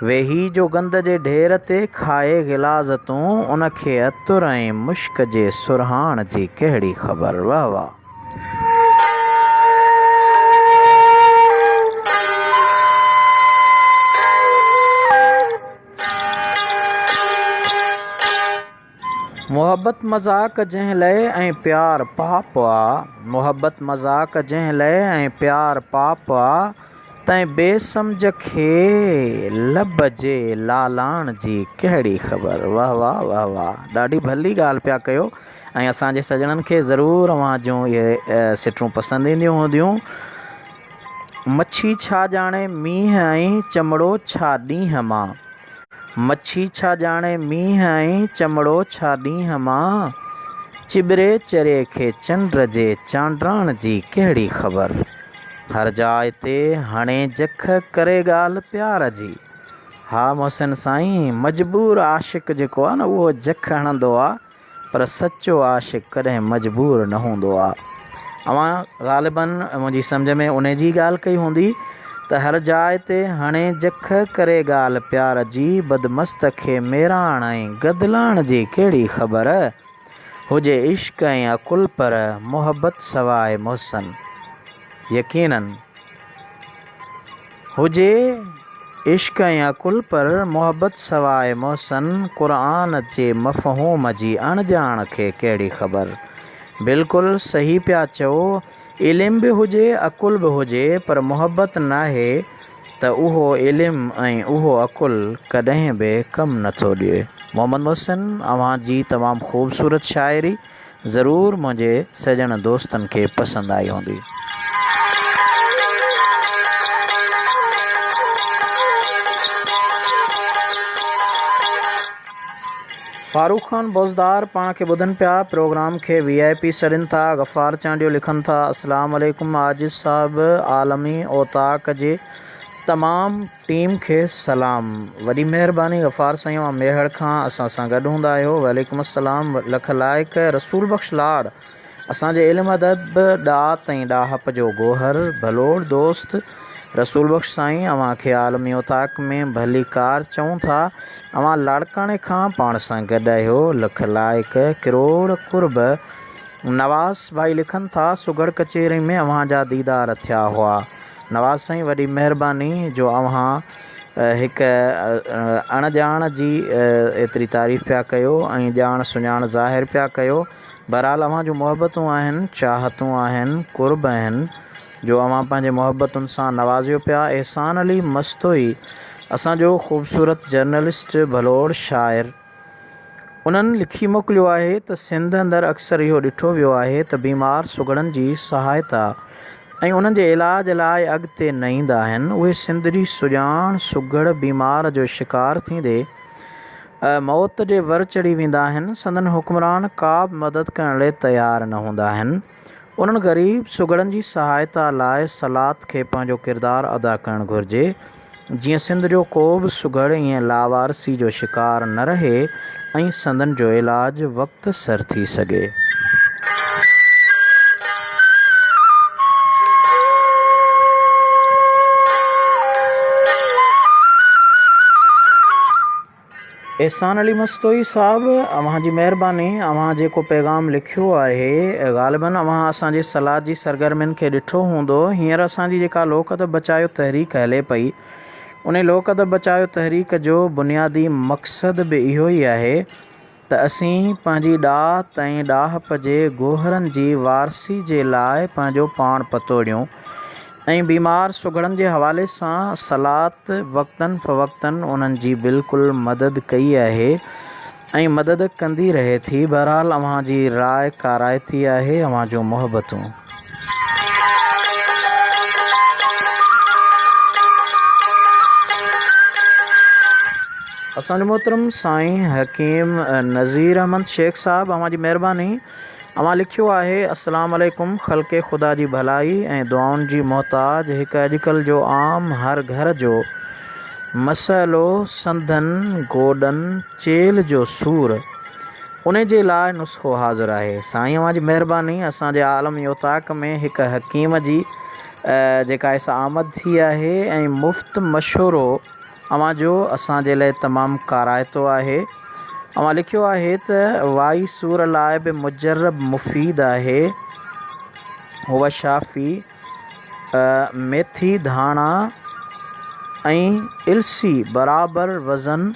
वेही जो गंद जे ढेर ते खाए गिलाज़ तूं, उनखे अतुर ऐं मुश्क जे सुरहाण जी कहिड़ी ख़बर। वाह वाह। मोहब्बत मज़ाक जंहिं लए ऐं प्यार पाप आहे, मोहब्बत मज़ाक जंहिं लए ऐं प्यार पाप आहे, तंहिं बेसमझ खे लब जे लालाण जी कहिड़ी ख़बर। वाह वाह वाह वाह। ॾाढी भली ॻाल्हि पिया कयो ऐं असांजे सजणनि खे ज़रूरु अव्हां जूं इहे सिटूं पसंदि ईंदियूं हूंदियूं। मच्छी छा ॼाणे मींहं ऐं चमड़ो छा ॾींहं मां, मच्छी छा ॼाणे मींहं ऐं चमड़ो छा ॾींहं मां, चिॿरे चरे खे चंड जे चांड्राण जी कहिड़ी ख़बर। हर जाइ ते हणे जख करे ॻाल्हि प्यार जी। हा मोहसिन साईं, मजबूर आशिक़ जेको आहे न उहो जख हणंदो आहे, पर सचो आशिक़ कॾहिं मजबूर न हूंदो आहे। अव्हां ग़ालिबन मुंहिंजी सम्झ में उन जी ॻाल्हि कई हूंदी त हर जाइ ते हणे जख करे ॻाल्हि प्यार जी, बदमस्त खे मेराण ऐं गदलाण जी कहिड़ी ख़बर। हुजे इश्क ऐं अकुल पर मोहब्बत सवाइ मोहसन। यकीनन हुजे इश्क ऐं अकुल पर मोहब्बत सवाइ मोहसन, क़ुरान जे मफ़हूम जी अणॼाण खे कहिड़ी ख़बर। बिल्कुलु सही पिया चओ। इल्मु बि हुजे अकुल बि हुजे पर मोहब्बत नाहे त उहो इल्मु ऐं उहो अकुल कॾहिं बि कमु नथो ॾिए। मोहम्मद मुहसिन, अव्हां जी तमामु ख़ूबसूरत शाइरी ज़रूरु मुंहिंजे सजण दोस्तनि खे पसंदि आई हूंदी। फारूक ख़ान बोज़दार पाण खे ॿुधनि पिया, प्रोग्राम खे VIP सॾनि था। गफ़ार चांडियो लिखनि था अस्सलाम वालेकुम आजिज़ साहिब, आलमी ओताक जे तमामु टीम खे सलाम। वॾी महिरबानी गफ़ार साईं, मां मेहड़ खां असां सां गॾु हूंदा आहियो। वालेकुम अस्सलाम। लख लाइक। रसूल बख़्श लाड़ असांजे इल्मु अदब ॾात ऐं ॾाहप जो गोहर भलोड़ दोस्त रसूल बख़्श साईं, अव्हां खे आलमी ओताक में भली कार चऊं था। अव्हां लाड़काणे खां पाण सां गॾु आहियो। लख लाइक। किरोड़ कुर्ब। नवाज़ भाई लिखनि था सुगड़ कचेरी में अव्हां जा दीदार थिया हुआ। नवाज़ साईं, वॾी महिरबानी जो अव्हां हिकु अणॼाण जी एतिरी तारीफ़ पिया कयो ऐं ॼाण सुञाण ज़ाहिर पिया कयो। बहरहाल अव्हां जूं मोहबतूं आहिनि, चाहतूं आहिनि, कुर्ब आहिनि जो अव्हां पंहिंजे मोहबतुनि सां नवाज़ियो पिया। एहसान अली मस्तोई असांजो ख़ूबसूरत जर्नलिस्ट भलोड़ शाइर, उन्हनि लिखी मोकिलियो आहे त सिंध अंदरि अक्सर इहो ॾिठो वियो आहे त बीमार सुगड़नि जी सहायता ऐं उन्हनि जे इलाज लाइ अॻिते न ईंदा आहिनि। उहे सिंध जी सुञाण सुगड़ बीमार जो शिकार थींदे मौत जे वर चढ़ी वेंदा आहिनि। संदन हुक्मरान का बि मदद करण लाइ तयारु न हूंदा आहिनि। उन्हनि ग़रीब सुगड़नि जी सहायता लाइ सलात खे पंहिंजो किरदारु अदा करणु घुरिजे, जीअं सिंध जो को बि सुगड़ ईअं लावारसी जो शिकार न रहे ऐं संदनि जो इलाज वक़्ति सर थी सघे। एहसान अली मस्तोई साहब, अव्हां जी महिरबानी। अव्हां जेको पैगाम लिखियो आहे ग़ालिबन अव्हां असांजे सलाद जी सरगर्मियुनि खे ॾिठो हूंदो। हींअर असांजी जेका लोक अदब बचायो तहरीक हले पई, उन लोक अदब बचायो तहरीक जो बुनियादी मक़सदु बि इहो ई आहे त असीं पंहिंजी ॾात ऐं ॾाहप जे गोहरनि जी वारसी जे लाइ पंहिंजो पाण पतो ॾियूं ऐं बीमार सुगड़नि जे हवाले सां सलात वक़्तन फ़वक़्तन उन्हनि जी बिल्कुलु मदद कई आहे ऐं मदद कंदी रहे थी। बहरहाल अव्हां जी राय काराइती आहे, अव्हां जो मोहबतूं। असांजो मोहतरम साईं हकीम नज़ीर अहमद शेख साहब, अव्हां जी महिरबानी। अव्हां लिखियो आहे, अस्सलाम वालेकुम, ख़ल्क़े ख़ुदा जी भलाई ऐं दुआउनि जी मोहताज हिकु अॼुकल्ह जो आम हर घर जो मसइलो संदनि गोॾनि चेल जो सूर, उन जे लाइ नुस्ख़ो हाज़िर आहे। साईं अव्हां जी महिरबानी। असांजे आलम योताक में हिकु हकीम जी जेका इस आमद थी आहे ऐं मुफ़्त मशवरो अव्हां जो असांजे लाइ तमामु काराइतो आहे। अव्हां लिखियो आहे त वाई सूर लाइ बि मुजरब मुफ़ीद आहे। हुआ शाफ़ी मेथी धाणा ऐं इल्सी बराबरि वज़न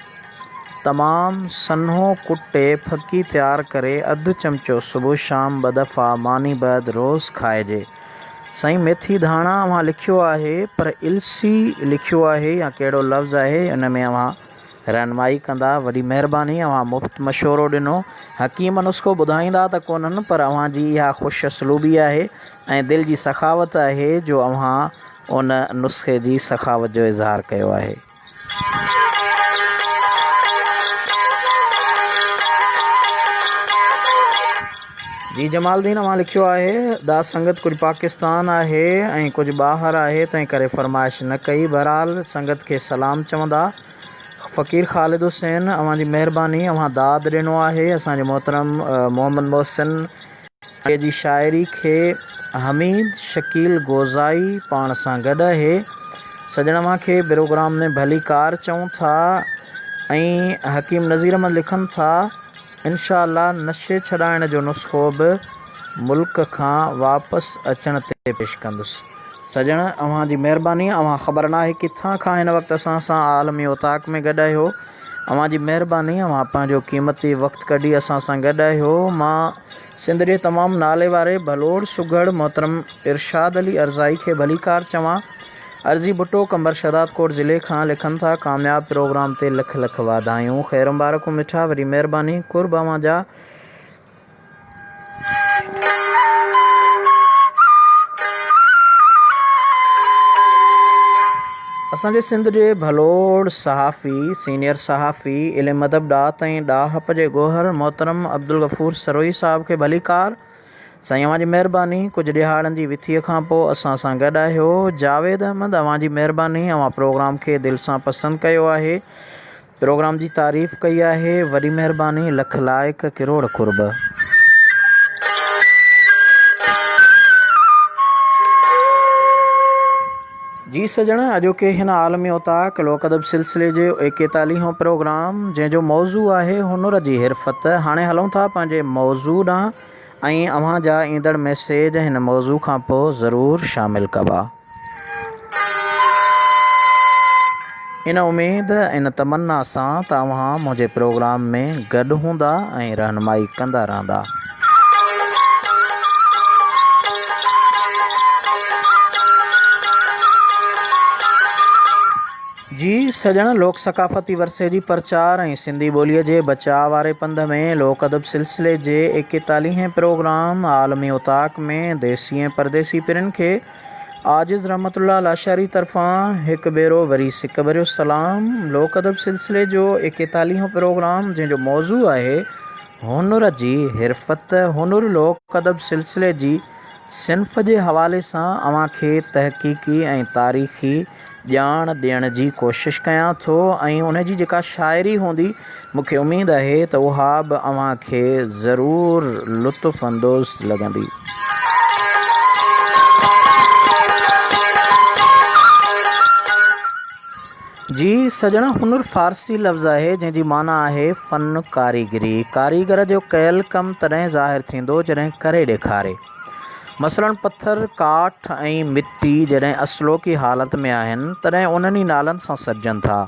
तमामु सन्हो कुटे फकी तयारु करे अधु चमचो सुबुह शाम 2 दफ़ा मानी बैदि रोज़ु खाइजे। साईं मेथी धाणा अव्हां लिखियो आहे, पर इल्सी लिखियो आहे या कहिड़ो लफ़्ज़ आहे, उन में अव्हां रहनुमाई कंदा। वॾी महिरबानी। अव्हां मुफ़्त मशवरो ॾिनो। हकीम नुस्ख़ो ॿुधाईंदा त कोन्हनि, पर अव्हां जी इहा ख़ुशि असलूबी आहे ऐं दिलि जी सखावत आहे जो अव्हां उन नुस्ख़े जी सखावत जो इज़हार कयो आहे। जी जमालदीन, अव्हां लिखियो आहे, दास संगत कुझु पाकिस्तान आहे ऐं कुझु ॿाहिरि आहे, तंहिं करे फरमाइश न कई। बहरहाल संगत खे सलाम चवंदा। फ़कीर ख़ालिद हुसैन, अव्हां जी महिरबानी। अव्हां दाद ॾिनो आहे। असांजे मोहतरम मोहम्मद मोहसिन जी शाइरी खे हमीद शकील गोज़ाई पाण सां गॾु आहे। सजण अव्हां खे प्रोग्राम में भली कार चऊं था ऐं हकीम नज़ीर अहमद लिखनि था, इंशाअल्लाह नशे छॾाइण जो नुस्ख़ो बि मुल्क खां वापसि अचण ते पेश कंदुसि। सजण अव्हां जी महिरबानी। अव्हां ख़बर न आहे किथां खां हिन वक़्तु असां सां आलमी ओताक में गॾु आहियो। अव्हां जी महिरबानी। अव्हां पंहिंजो क़ीमती वक़्तु कढी असां सां गॾु आहियो। मां सिंध जे तमामु नाले वारे भलोड़ सुगड़ मोहतरम इरशाद अली अर्ज़ाई खे भली कार चवां। अर्ज़ी भुट्टो कंबर शहदाद कोट ज़िले खां लिखनि था, कामयाब प्रोग्राम ते लख लख वाधायूं, ख़ैर मुबारकूं मिठा। वरी महिरबानी। कुर्ब अव्हां जा। असांजे सिंध जे भलोड़ सहाफ़ी सीनियर सहाफ़ी इल्म अदब ॾात ऐं ॾाहप जे गोहर मोहतरम अब्दुल गफ़ूर सरोई साहब खे भली कार। साईं अव्हां जी महिरबानी। कुझु ॾिहाड़नि जी विथीअ खां पोइ असां सां गॾु आहियो। जावेद अहमद, अव्हां जी महिरबानी। अव्हां प्रोग्राम खे दिलि सां पसंदि कयो आहे, प्रोग्राम जी तारीफ़ कई आहे। वॾी महिरबानी। लख लाइक किरोड़ कुर्ब। जी सजण, अॼोके हिन आलमी ओताक लोक अदब सिलसिले जे 41हों प्रोग्राम जंहिंजो मौज़ू आहे हुनुर जी हिरफत। हाणे हलूं था पंहिंजे मौज़ू ॾांहुं ऐं अव्हां जा ईंदड़ मैसेज हिन मौज़ू खां पोइ ज़रूरु शामिलु कबा। इन उमेद इन तमन्ना सां त अव्हां मुंहिंजे प्रोग्राम में गॾु हूंदा ऐं रहनुमाई कंदा रहंदा। जी सजण, लोक सकाफ़ती वरसे जी प्रचार ऐं सिंधी ॿोलीअ जे बचाव वारे पंध में लोक अदब सिलसिले जे 41हें प्रोग्राम आलमी ओताक में देसी ऐं परदेसी पिरनि खे आजिज़ रहमतुल्लाह लाशारी तरफ़ां हिकु भेरो वरी सिक भरियो सलाम। लोक अदब सिलसिले जो 41हों प्रोग्राम जंहिंजो मौज़ू आहे हुनुर जी हिरफत। हुनुर लोक अदब सिलसिले जी सिन्फ़ जे हवाले सां अव्हांखे तहक़ीक़ी ऐं तारीख़ी ॼाण ॾियण जी कोशिशि कयां थो ऐं उन जी जेका शाइरी हूंदी मूंखे उमेदु आहे त उहा बि अव्हांखे ज़रूरु लुत्फ़ अंदोज़ लॻंदी। जी सजण, हुनुर फ़ारसी लफ़्ज़ आहे जंहिंजी माना आहे फ़न कारीगरी। कारीगर जो कयल कमु तॾहिं ज़ाहिरु थींदो जॾहिं करे ॾेखारे। मसलन पत्थर, काठ ऐं मिट्टी जॾहिं असलोकी हालत में आहिनि तॾहिं उन्हनि ई नालनि सां सॾिजनि था।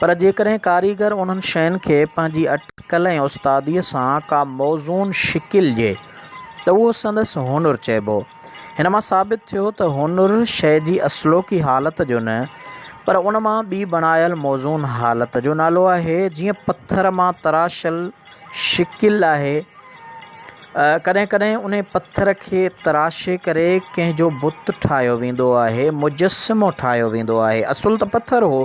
पर जेकॾहिं कारीगर उन्हनि शयुनि खे पंहिंजी अटकल ऐं उस्तादीअ सां का मौज़ून शिकिल ॾिए त उहो संदसि हुनुर चइबो। हिन मां साबित थियो त हुनुर शइ जी असलोकी हालत जो न पर उन मां ॿी बणायल मौज़ून हालत जो नालो आहे। जीअं पत्थर मां तराशल शिकिल आहे, कॾहिं कॾहिं उन पत्थर खे तराशे करे कंहिंजो बुत ठाहियो वेंदो आहे, मुजस्सिमो ठाहियो वेंदो आहे। असुल त पत्थर हो,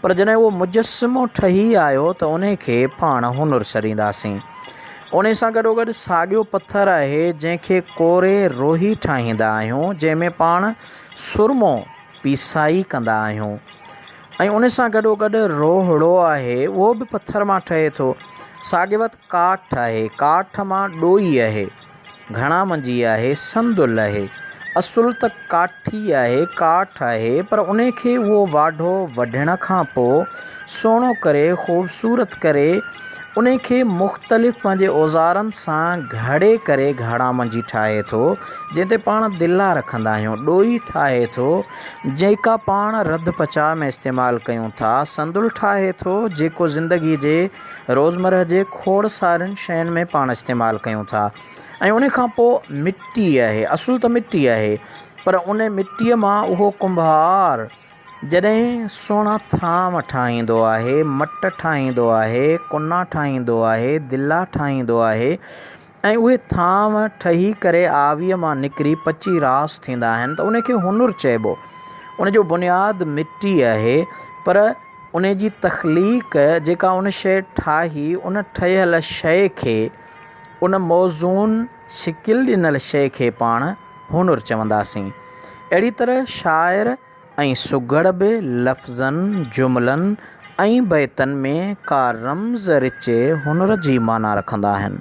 पर जॾहिं उहो मुजस्सिमो ठही आयो त उन खे पाण हुनुर सॾींदासीं। उन सां गॾोगॾु साॻियो पत्थर आहे जंहिंखे कोरे रोही ठाहींदा आहियूं, जंहिंमें पाण सुरमो पीसाई कंदा आहियूं। ऐं उन सां गॾोगॾु रोहड़ो आहे, उहो बि पत्थर मां ठहे थो। साॻिवत काठ आहे, काठ मां ॾोई आहे, घणा मंझी आहे, संदुल आहे। असुल त काठी आहे, काठ आहे, पर उन खे उहो वाढो वढण खां पोइ सुहिणो करे ख़ूबसूरत करे उन खे मुख़्तलिफ़ पंहिंजे औज़ारनि सां घड़े करे घड़ा मंझी ठाहे थो, जंहिं ते पाण दिला रखंदा आहियूं। ॾोई ठाहे थो जेका पाण रध पचाउ में इस्तेमालु कयूं था। संदुल ठाहे थो जेको ज़िंदगीअ जे रोज़मर्रा जे खोड़ सारनि शयुनि में पाण इस्तेमालु कयूं था। ऐं उन खां पोइ मिटी आहे, असुल त मिटी आहे, पर उन मिटीअ मां उहो कुंभार जॾहिं सुहिणा थाम ठाहींदो आहे, मट ठाहींदो आहे, कुना ठाहींदो आहे, दिला ठाहींदो आहे ऐं उहे थाम ठही करे आवीअ मां निकिरी पची रास थींदा आहिनि त उन खे हुनुर चइबो। उन जो बुनियादु मिटी आहे, पर उन जी तख़लीक़ जेका उन शइ ठाही, उन ठहियल शइ खे, उन मौज़ून शिकिल ॾिनल शइ खे पाण हुनुर चवंदासीं। अहिड़ी तरह शाइर ऐं सुघड़ बि लफ़्ज़नि, जुमलनि ऐं बैतनि में का रम्ज़ रिचे हुनुर जी माना रखंदा आहिनि।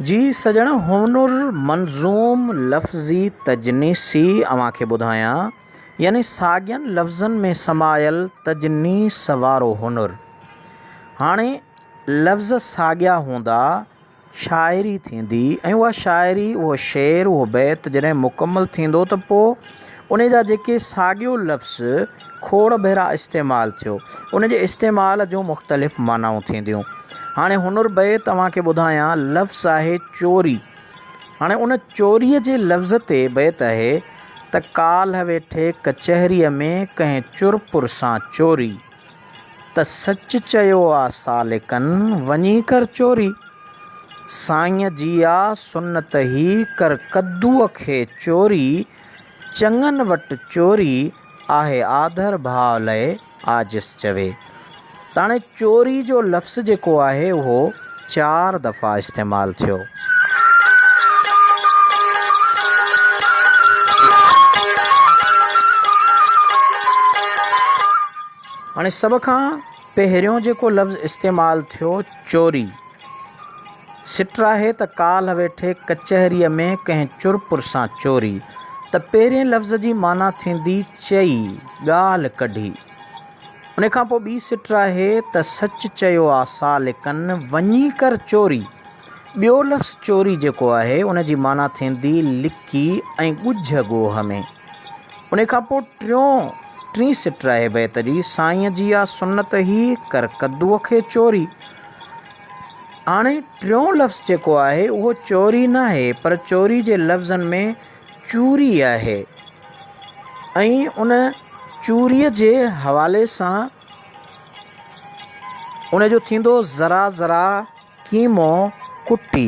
जी सजण, हुनुर मंज़ूम लफ़्ज़ी तजनीसी अव्हांखे ॿुधायां, यानी साॻियनि लफ़्ज़नि में समायल तजनीस वारो हुनुर। हाणे लफ़्ज़ साॻिया हूंदा, शाइरी थींदी ऐं उहा शाइरी, उहो शेर, उहो बैत जॾहिं मुकमल थींदो त पोइ उन जा जेके साॻियो लफ़्ज़ खोड़ भेरा इस्तेमालु थियो, उन जे इस्तेमाल जूं मुख़्तलिफ़ मानाऊं थींदियूं। हाणे हुनुर बैत तव्हांखे ॿुधायां, लफ़्ज़ आहे चोरी। हाणे उन चोरीअ जे लफ़्ज़ ते बैत आहे त काल्ह वेठे कचहरीअ में कंहिं चुरपुर सां चोरी, त सच चयो आहे सालिकनि वञी कर चोरी। साईंअ जी आहे सुन्नत ही कर कद्दूअ खे चोरी, चङनि वटि चोरी आहे आदर भाव लए आजिस चवे। त हाणे चोरी जो लफ़्ज़ जेको आहे उहो 4 दफ़ा इस्तेमालु थियो। हाणे सभ खां पहिरियों जेको लफ़्ज़ इस्तेमालु थियो चोरी, सिट आहे त काल्ह वेठे कचहरीअ में कंहिं चुरपुर सां चोरी, त पहिरें लफ़्ज़ जी माना थींदी चई, ॻाल्हि कढी। उन खां पोइ ॿी सिट आहे त सच चयो आहे सालिकनि वञी कर चोरी। ॿियो लफ़्ज़ चोरी जेको आहे उन जी माना थींदी लिकी ऐं ॻुझ ॻोह में। उन खां पोइ टीं सिट आहे बैत जी, साईंअ जी आहे सुन्नत ही कर कद्दूअ खे चोरी। हाणे टियों लफ़्ज़ जेको आहे उहो चोरी न आहे, पर चोरी जे लफ़्ज़नि में चूरी आहे ऐं उन चूरीअ जे हवाले सां उन जो थींदो ज़रा ज़रा कीमो कुटी।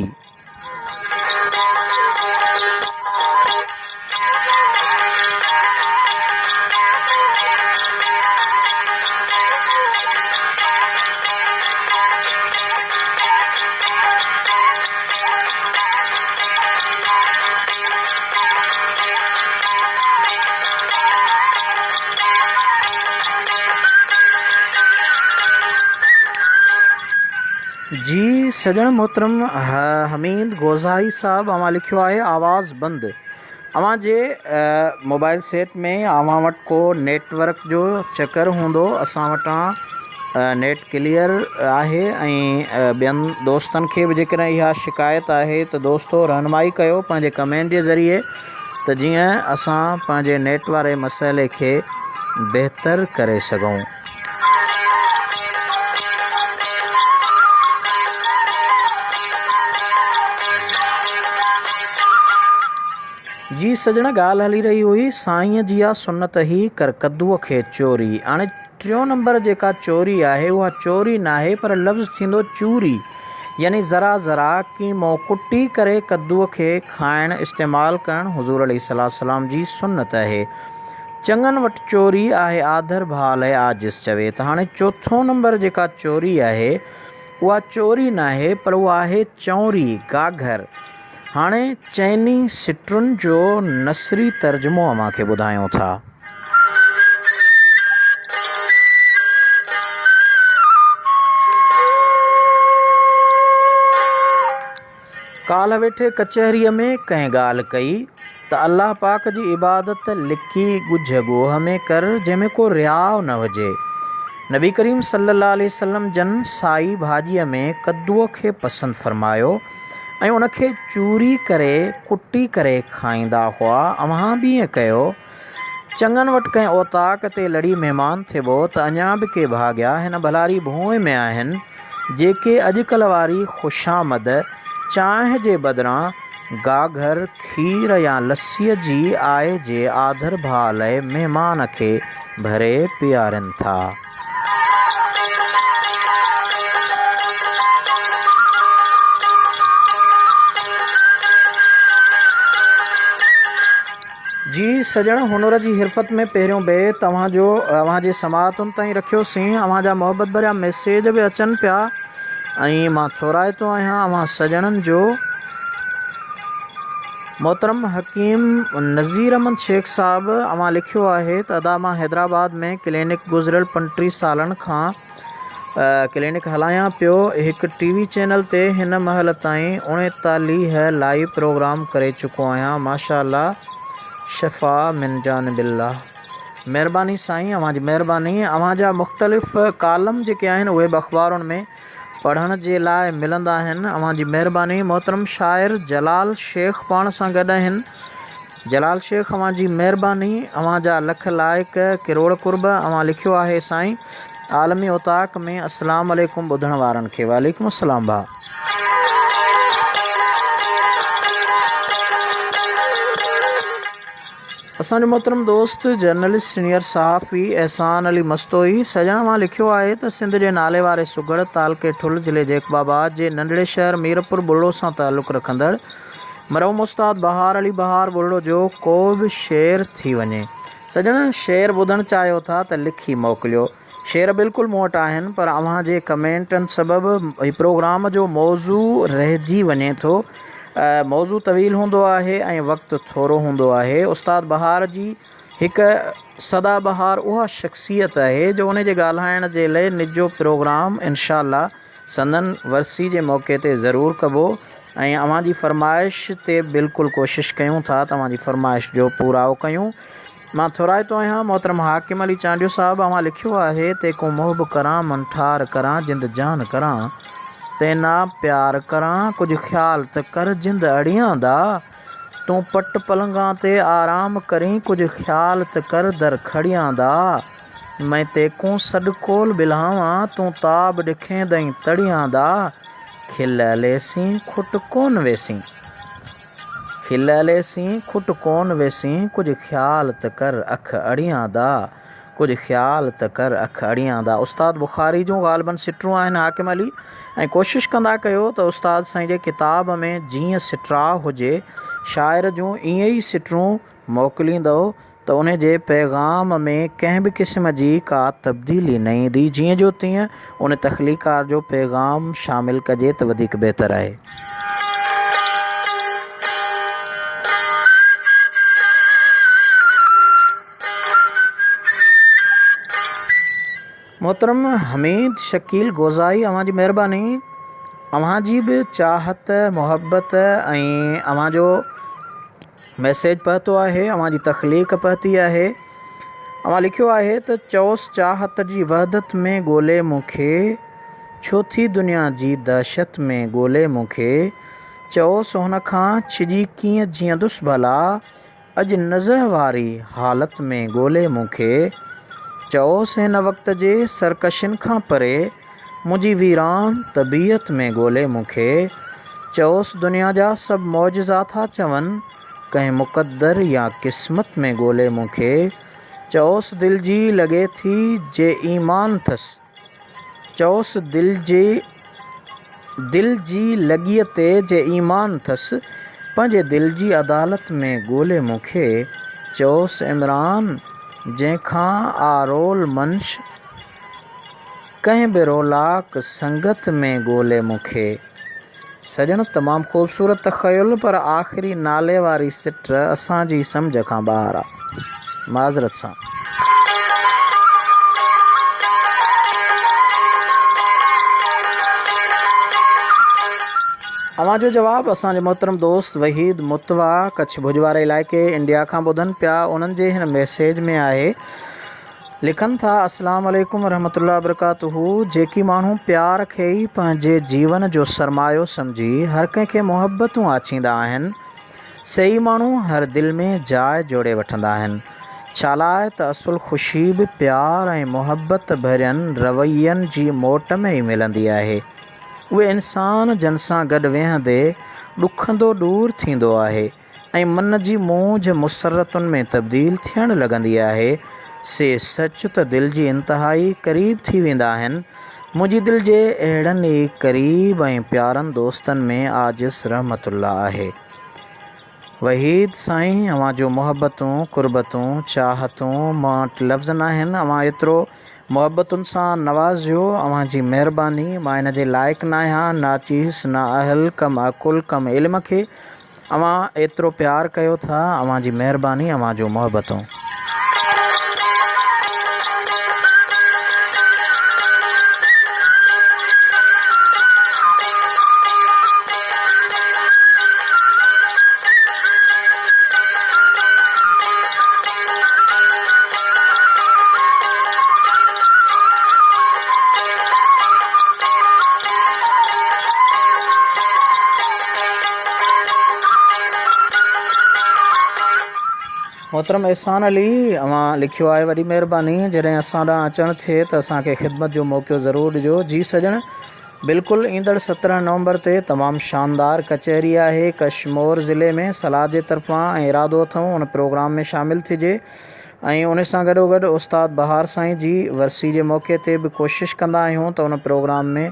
जी सजण मोहतरम हमीद गोज़ाई साहब अवां लिखियो आहे आवाज़ बंदि। अवां जे मोबाइल सेट में अवां वटि को नेटवर्क जो चकर हूंदो। असां वटां नेट क्लियर आहे ऐं ॿियनि दोस्तनि खे बि जेकॾहिं इहा शिकायत आहे त दोस्तो रहनुमाई कयो पंहिंजे कमेंट जे ज़रिए त जीअं असां पंहिंजे नेट वारे मसइले खे बहितर करे सघूं। जी सजण ॻाल्हि हली रही हुई साईंअ जी आहे सुनत ही कर कद्दूअ खे चोरी। हाणे टियों नंबर जेका चोरी आहे उहा चोरी न आहे पर लफ़्ज़ थींदो चूरी, यानी ज़रा ज़रा कीमो कुटी करे कद्दूअ खे खाइणु इस्तेमालु करणु हुज़ूर अलैहिस्सलाम जी सुनत आहे। चङनि वटि चोरी आहे आदर भाल ऐं आजिज़ चवे त। हाणे चोथों नंबर जेका चोरी आहे उहा चोरी न आहे पर उहा आहे चौरी गाघर। हाणे चइनी सिटरुनि जो नसरी तर्जुमो अव्हां खे ॿुधायूं था। काल्ह वेठे कचहरीअ में कंहिं ॻाल्हि कई त अल्लाह पाक जी इबादत लिकी ॻुझ ॻोह में कर जंहिंमें को रियाव न हुजे। नबी करीम सल्लल्लाहु अलैहि वसल्लम जन साई भाॼीअ में कद्दूअ खे पसंदि फरमायो ऐं उनखे चूरी करे कुटी करे खाईंदा हुआ। अव्हां बि ईअं कयो। चङनि वटि कंहिं ओताक ते लड़ी महिमान थिबो त अञा बि के भाॻिया हिन भलारी भूए में आहिनि जेके अॼुकल्ह वारी ख़ुशामद चांहि जे बदिरां गाघर खीर या लस्सीअ जी आय जे आदर भाल महिमान खे भरे पीआरनि था। जी सजण हुनर जी हिरफ़त में पहिरियों बे अव्हां जे समातुनि ताईं रखियोसीं। अव्हां जा मोहबत भरिया मैसेज बि अचनि पिया ऐं मां थोराइतो आहियां अव्हां सजणनि जो। मोहतरम हकीम नज़ीर अहमद शेख साहब अव्हां लिखियो आहे त अदा मां हैदराबाद में क्लिनिक गुज़िरियल 35 सालनि खां क्लिनिक हलायां पियो। हिकु टीवी चैनल ते हिन महल ताईं 39 लाइव प्रोग्राम करे चुको आहियां। माशाअल्लाह शफ़ा मिन जानिबिल्लाह। महिरबानी साईं, अव्हां जी महिरबानी। अव्हां जा मुख़्तलिफ़ कालम जेके आहिनि उहे बि अख़बारुनि में पढ़ण जे लाइ मिलंदा आहिनि। अव्हां जी महिरबानी। मोहतरम शाइर जलाल शेख पाण सां गॾु आहिनि। जलाल शेख अव्हां जी महिरबानी। अव्हां जा लख लाइक किरोड़ कुर्ब। अव्हां लिखियो आहे साईं आलमी ओताक में अस्सलाम वालेकुम ॿुधण वारनि खे। वालेकुम अस्सलाम भाउ। असांजो मोहतरम दोस्त जर्नलिस्ट सीनियर सहाफ़ी एहसान अली मस्तोई सजण मां लिखियो आहे त सिंध जे नाले वारे सुगड़ तालके ठुल ज़िले जैकबाबाद जे नंढड़े शहर मीरपुर बुल्लो सां तालुक़ु रखंदड़ मरहूम उस्ताद बहार अली बहार बुल्लो जो को बि शेर थी वञे। सजण शेर ॿुधणु चाहियो था त लिखी मोकिलियो। शेर बिल्कुलु मूं वटि आहिनि पर अव्हां जे कमेंटनि सबबि प्रोग्राम जो मौज़ू रहिजी वञे थो। मौज़ू तवील हूंदो आहे ऐं वक़्तु थोरो हूंदो आहे। उस्ताद बहार जी हिकु सदाबहार उहा शख़्सियत आहे जो उन जे ॻाल्हाइण जे लाइ निजो प्रोग्राम इनशाअल्लाह संदन वरसी जे मौक़े ते ज़रूरु कबो ऐं अव्हां जी फरमाइश ते बिल्कुलु कोशिशि कयूं था त अव्हां जी फरमाइश जो पूराओ कयूं। मां थोराइतो आहियां। मोहतरम हाकिम अली चांडियो साहब अव्हां लिखियो आहे तेको मोहब करां मन ठार करां जिंद जान करां तेना प्यार करां कुछ ख्याल त कर जिंद अड़ियां दा तूं पट पलंगां ते आराम करीं कुछ ख्याल त कर दर खड़ियां दा मैं तेकूं सॾकोल बिल्हावां तूं ताब ॾिखें दई तड़ियां दा खिल लेसीं खुट कोन वेसीं खिल लेसीं खुट कोन वेसीं कुछ ख्याल त कर अख अड़ियां दा कुछ ख्याल त कर अख अड़ियां दा। उस्ताद बुखारी जूं ग़ालिबन सिटरूं आहिनि हाकिम अली ऐं कोशिशि कंदा कयो त उस्ताद साईं जे किताब में जीअं सिटरा हुजे शाइर जूं ईअं ई सिटरूं मोकिलींदव त उन जे पैगाम में कंहिं बि क़िस्म जी का तब्दीली न ईंदी। जीअं जो तीअं उन तख़लीकार जो पैगाम शामिलु कजे त वधीक बहितर आहे। मोहतरम हमीद शकील गोज़ाई अव्हां जी महिरबानी। अव्हां जी बि चाहत मोहब्बत ऐं अव्हां जो मैसेज पहुतो आहे, अव्हां जी तख़लीक़ पहुती आहे। अव्हां लिखियो आहे त चओसि चाहत जी वहदत में ॻोल्हे मूंखे, छो थी दुनिया जी दहशत में ॻोल्हे मूंखे। चओसि हुन खां छिॼी कीअं जीअंदुसि भला, अॼु नज़र वारी हालत में ॻोल्हे मूंखे। चओसि हिन वक़्त जे सरकशनि खां परे, मुंहिंजी वीरान तबीयत में ॻोल्हे मूंखे। चओसि दुनिया जा सभु मौजज़ा था चवनि, कंहिं मुक़दर या क़िस्मत में ॻोल्हे मूंखे। चओसि दिलि जी लॻे थी जे ईमान अथसि, चओसि दिलि जी लॻीअ ते जे ईमान अथसि, पंहिंजे दिलि जी अदालत में ॻोल्हे मूंखे। चओसि इमरान जंहिंखां आरोल मंश, कंहिं बि रोलाक संगत में ॻोल्हे मूंखे। सजण तमामु ख़ूबसूरत तख़युल, पर आख़िरी नाले वारी सिट असांजी सम्झ खां ॿाहिरि आहे, माज़रत सां। अव्हां जो जवाबु असांजे मोहतरम दोस्त वहीद मुतवा कच्छ भुज वारे इलाइक़े इंडिया खां ॿुधनि पिया। उन्हनि जे हिन मैसेज में आहे, लिखनि था अस्सलाम वालेकुम रहमतुल्लाह वबरकातुहू। जेकी माण्हू प्यार खे ई पंहिंजे जीवन जो सरमायो सम्झी हर कंहिंखे मुहबतूं आचींदा आहिनि, सही माण्हू हर दिलि में जाइ जोड़े वठंदा आहिनि। छालाए त असुल ख़ुशी बि प्यार ऐं मुहबत भरियनि रवैयनि जी मोट में ई मिलंदी आहे। उहे इंसान जन सां गॾु वेहंदे ॾुखंदो दूरि थींदो आहे ऐं मन जी मौज मुसरतुनि में तब्दील थियणु लॻंदी आहे। से सच त दिलि जी इंतिहाई क़रीब थी वेंदा आहिनि। मुंहिंजी दिलि जे अहिड़नि ई क़रीब ऐं प्यारनि दोस्तनि में आजिज़ रहमतुल्लाह आहे। वहीद साईं, अव्हां जो मुहबतूं कुर्बतूं चाहतूं मां वटि लफ़्ज़ न आहिनि। अव्हां एतिरो मुहबतुनि सां नवाज़ियो, अव्हां जी महिरबानी। मां इन जे लाइक़ु न आहियां, ना चीज़ ना अहल कम अकुल कम इल्म खे। अव्हां एतिरो प्यारु कयो था, अव्हां जी महिरबानी, अव्हां जो मुहबतूं। मोहतरम एहसान अली, अव्हां लिखियो आहे, वॾी महिरबानी। जॾहिं असां ॾांहुं अचणु थिए त असांखे ख़िदमत जो मौक़ो ज़रूरु ॾिजो। जी सजण, बिल्कुलु ईंदड़ 17 नवंबर ते तमामु शानदार कचहरी आहे कशमोर ज़िले में। सलाह जे तरफ़ां ऐं इरादो अथऊं उन प्रोग्राम में शामिलु थिजे ऐं उन सां गॾोगॾु उस्ताद बहार साईं जी वरसी जे मौक़े ते बि कोशिशि कंदा आहियूं त उन प्रोग्राम में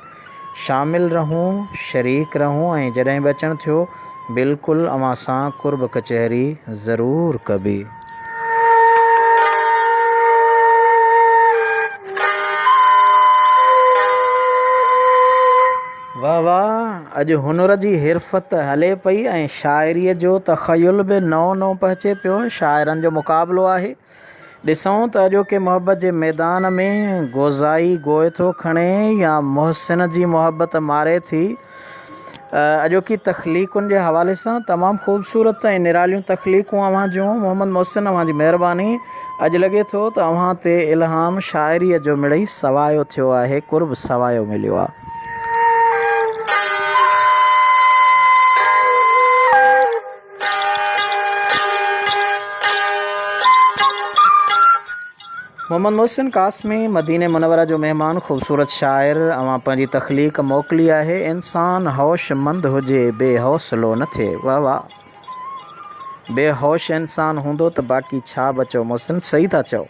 शामिलु रहूं, शरीक रहूं ऐं जॾहिं बि अचणु थियो बिल्कुलु अव्हां सां कुर्ब कचहरी ज़रूरु कबी। वाह वाह, अॼु हुनुर जी हिरफ़त हले पई ऐं शाइरीअ जो तख़युल बि नओं नओं पहुचे पियो। शाइरनि जो मुक़ाबिलो आहे। ॾिसूं त अॼोके मुहबत जे मैदान में गोज़ाई गोए थो खणे या मुहसिन जी मुहबत मारे थी। अॼोकी तख़लीक़ुनि जे हवाले सां तमामु ख़ूबसूरत ऐं निरालियूं तख़लीक़ूं अव्हां जूं। मोहम्मद मोहसिन, अव्हां जी महिरबानी। अॼु लॻे थो त अव्हां ते इल्हाम शाइरीअ जो मिड़ई सवायो थियो आहे, कुर्ब सवायो मिलियो आहे। मोहम्मद मोहसिन कासमी, मदीने मुनव्वरा जो महिमान, ख़ूबसूरत शाइर। अव्हां पंहिंजी तख़लीक़ मोकिली आहे। इंसान होशमंद हुजे, बेहौसलो न थिए। वाह वाह, बेहोश इंसान हूंदो त बाक़ी छा बचो। मोहसिन, सही था चओ।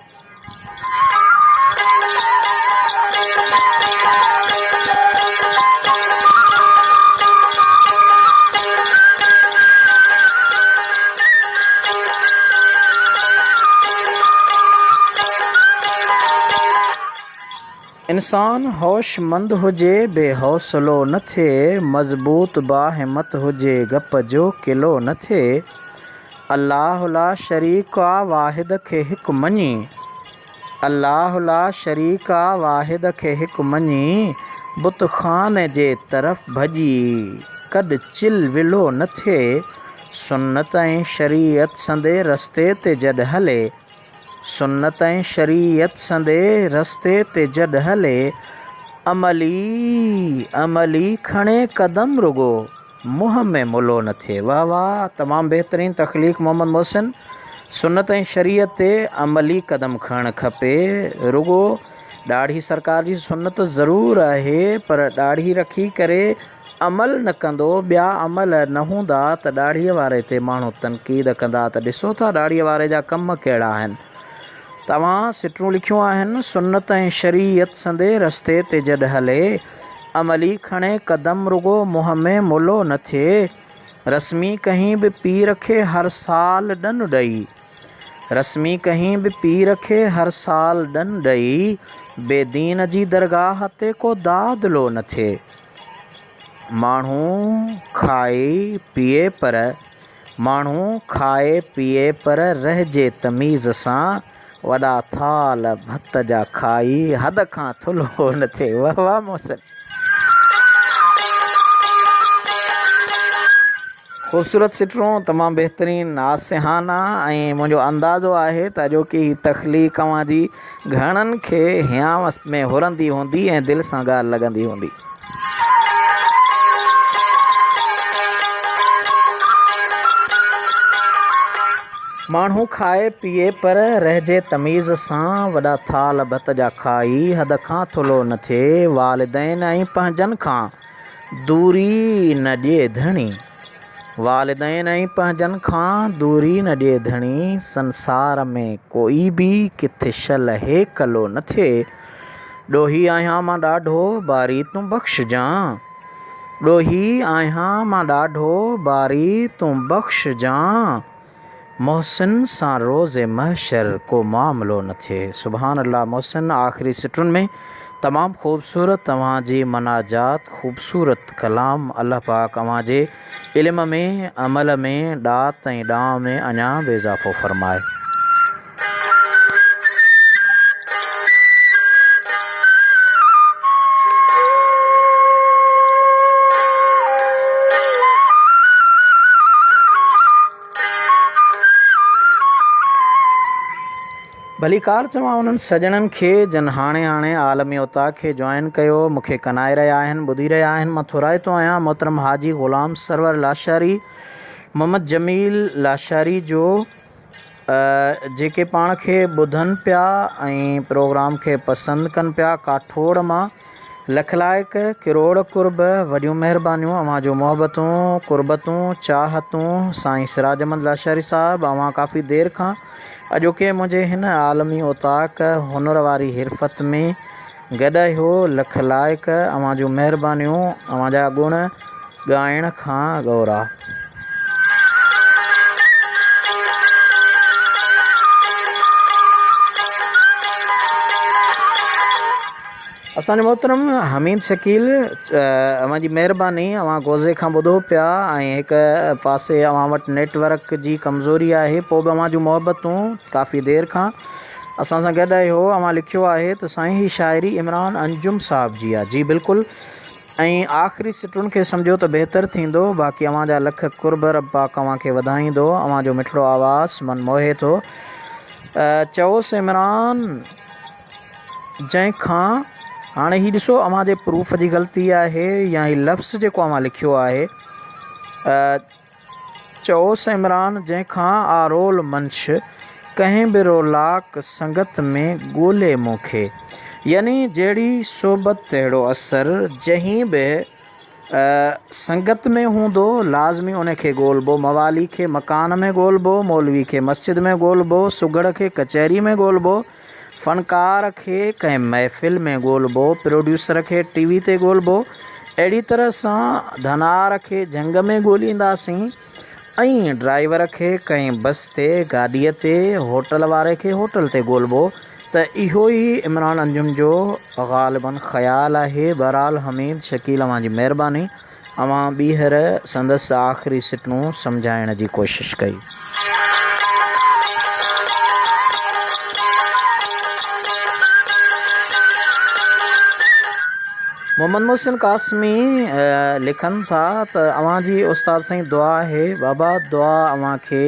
इंसान होशमंद हुजे, बेहौसलो न थिए, मज़बूत बाहिमत हुजे, गप जो किलो न थिए। अल्लाह ला शरीक आ वाहिद खे हिकु मञी, अल्लाह ला शरीक आ वाहिद खे हिकु मञी, बुतखाने जे तरफ़ भॼी कॾ चिल विलो न थिए, सुन्नत ऐं शरीयत संदे रस्ते ते जॾ हले, सुन्नत ऐं शरीयत संदे रस्ते ते जॾ हले, अमली खणे कदम रुगो मुंहं में मुलो न थिए। वाह वाह, तमामु बहितरीन तख़लीक़ मोहम्मद मोहसिन। सुन्नत ऐं शरीयत ते अमली कदम खणणु खपे। रुगो ॾाढ़ी सरकार जी सुन्नत ज़रूरु आहे, पर ॾाढ़ी रखी करे अमल न कंदो, ॿिया अमल न हूंदा त ॾाढ़ीअ वारे ते माण्हू तनक़ीद कंदा त ॾिसो था ॾाढ़ीअ वारे जा कम कहिड़ा आहिनि। तव्हां सिटरूं लिखियूं आहिनि, सुन्नत ऐं शरीयत संदे रस्ते ते जॾ हले, अमली खणे कदम रुगो मुंहं में मुलो न थिए, रस्मी कहीं बि पीर खे हर साल ॾनु ॾई, रस्मी कहीं बि पीर खे हर साल ॾनु ॾई, बेदीन जी दरगाह ते को दादलो न थिए। माण्हू खाए पीए पर रहिजे तमीज़ सां, वॾा थाल भत जा खाई हद खां थुल्हो न थिए। वाह वाह मोहसिन, ख़ूबसूरत सिटरूं, तमामु बहितरीन आसिहाना। ऐं मुंहिंजो अंदाज़ो आहे त अॼोकी तख़लीक़ जी घणनि खे हियांव में हुरंदी हूंदी ऐं दिलि सां ॻाल्हि लॻंदी हूंदी। माण्हू खाए पीए पर रहिजे तमीज़ सां, वॾा थाल भत जा खाई हद खां थुल्हो न थिए, वालिदैन ऐं पंहिंजनि खां दूरी न ॾिए धणी, वालिदैन ऐं पंहिंजनि खां दूरी न ॾिए धणी, संसार में कोई बि किथे शल हेकलो न थिए, ॾोही आहियां मां ॾाढो बारी तूं बख़्शजांइ, ॾोही आहियां मां ॾाढो बारी तूं बख़्शजांइ, मोहसिन सां रोज़े महशर को मामिलो न थिए। सुभान अल्लाह मोहसिन, आख़िरी सिटरुनि में तमामु ख़ूबसूरत तव्हांजी मनाजात, ख़ूबसूरत कलाम। अल्लाह पाक अव्हांजे इल्म में, अमल में, ॾात ऐं ॾांव में अञा बि इज़ाफ़ो फ़रमाए। भली कार चवां उन्हनि सॼणनि खे जन हाणे आलमी उता खे जॉइन कयो, मूंखे कनाए रहिया आहिनि, ॿुधी रहिया आहिनि। मां थोराइतो आहियां मोहतरम हाजी ग़ुलाम सरवर लाशारी, मोहम्मद जमील लाशारी जो, जेके पाण खे ॿुधनि पिया ऐं प्रोग्राम खे पसंदि कनि पिया, काठोड़ मां लख लाइक किरोड़ कुर्ब, वॾियूं महिरबानियूं, अव्हां जो मोहबतूं, कुर्बतूं, चाहतूं। साईं सिराज अहमद लाशारी साहिबु, अव्हां काफ़ी देरि खां अॼोके मुंहिंजे हिन आलमी उताक हुनर वारी हिरफ़त में गॾु आहियो। लख लाइक, अव्हां जूं महिरबानियूं, अव्हां जा गुण ॻाइण खां ग़ौरा। असांजो मोहतरम हमीद शकील, अव्हां जी महिरबानी, अव्हां गोज़े खां ॿुधो पिया ऐं हिकु पासे अव्हां वटि नेटवर्क जी कमज़ोरी आहे, पोइ बि अव्हां जूं मोहबतूं काफ़ी देरि खां असां सां गॾु आहियो। अव्हां लिखियो आहे त साईं ही शाइरी इमरान अंजुम साहिब जी आहे। जी बिल्कुलु, ऐं आख़िरी सिटरुनि खे सम्झो त बहितरु थींदो। बाक़ी अव्हां जा लख कुर्ब, रब पाक अव्हां खे वधाईंदो। अव्हां जो मिठड़ो आवाज़ मन मोहे थो। चओसि इमरान जंहिंखां, हाणे ही ॾिसो अव्हां जे प्रूफ जी ग़लती आहे या ही लफ़्ज़ जेको अव्हां लिखियो आहे, चओसि इमरान जंहिंखां आरोल मंश कंहिं बि रोलाक संगत में ॻोल्हे मूंखे, यानी जहिड़ी सोबत तहिड़ो असरु, जहीं बि संगत में हूंदो लाज़मी उन खे ॻोल्हबो। मवाली खे मकान में ॻोल्हबो, मौलवी खे मस्जिद में ॻोल्हबो, सुगड़ खे कचहरी में ॻोल्हबो, फ़नकार खे कंहिं महफ़िल में ॻोल्हबो, प्रोड्यूसर खे टीवी ते ॻोल्हबो। अहिड़ी तरह सां धनार खे जंग में ॻोल्हींदासीं ऐं ड्राइवर खे कंहिं बस ते, गाॾीअ ते, होटल वारे खे होटल ते ॻोल्हबो। त इहो ई इमरान अंजुम जो ग़ालिबन ख़्यालु आहे। बहरहाल हमीद शकील, अव्हां जी महिरबानी, अव्हां ॿीहर संदसि आख़िरी सिटरूं सम्झाइण जी कोशिशि कई। मोहम्मद मोहसिन कासमी लिखनि था त अव्हां जी उस्ताद साईं दुआ आहे बाबा दुआ अव्हां खे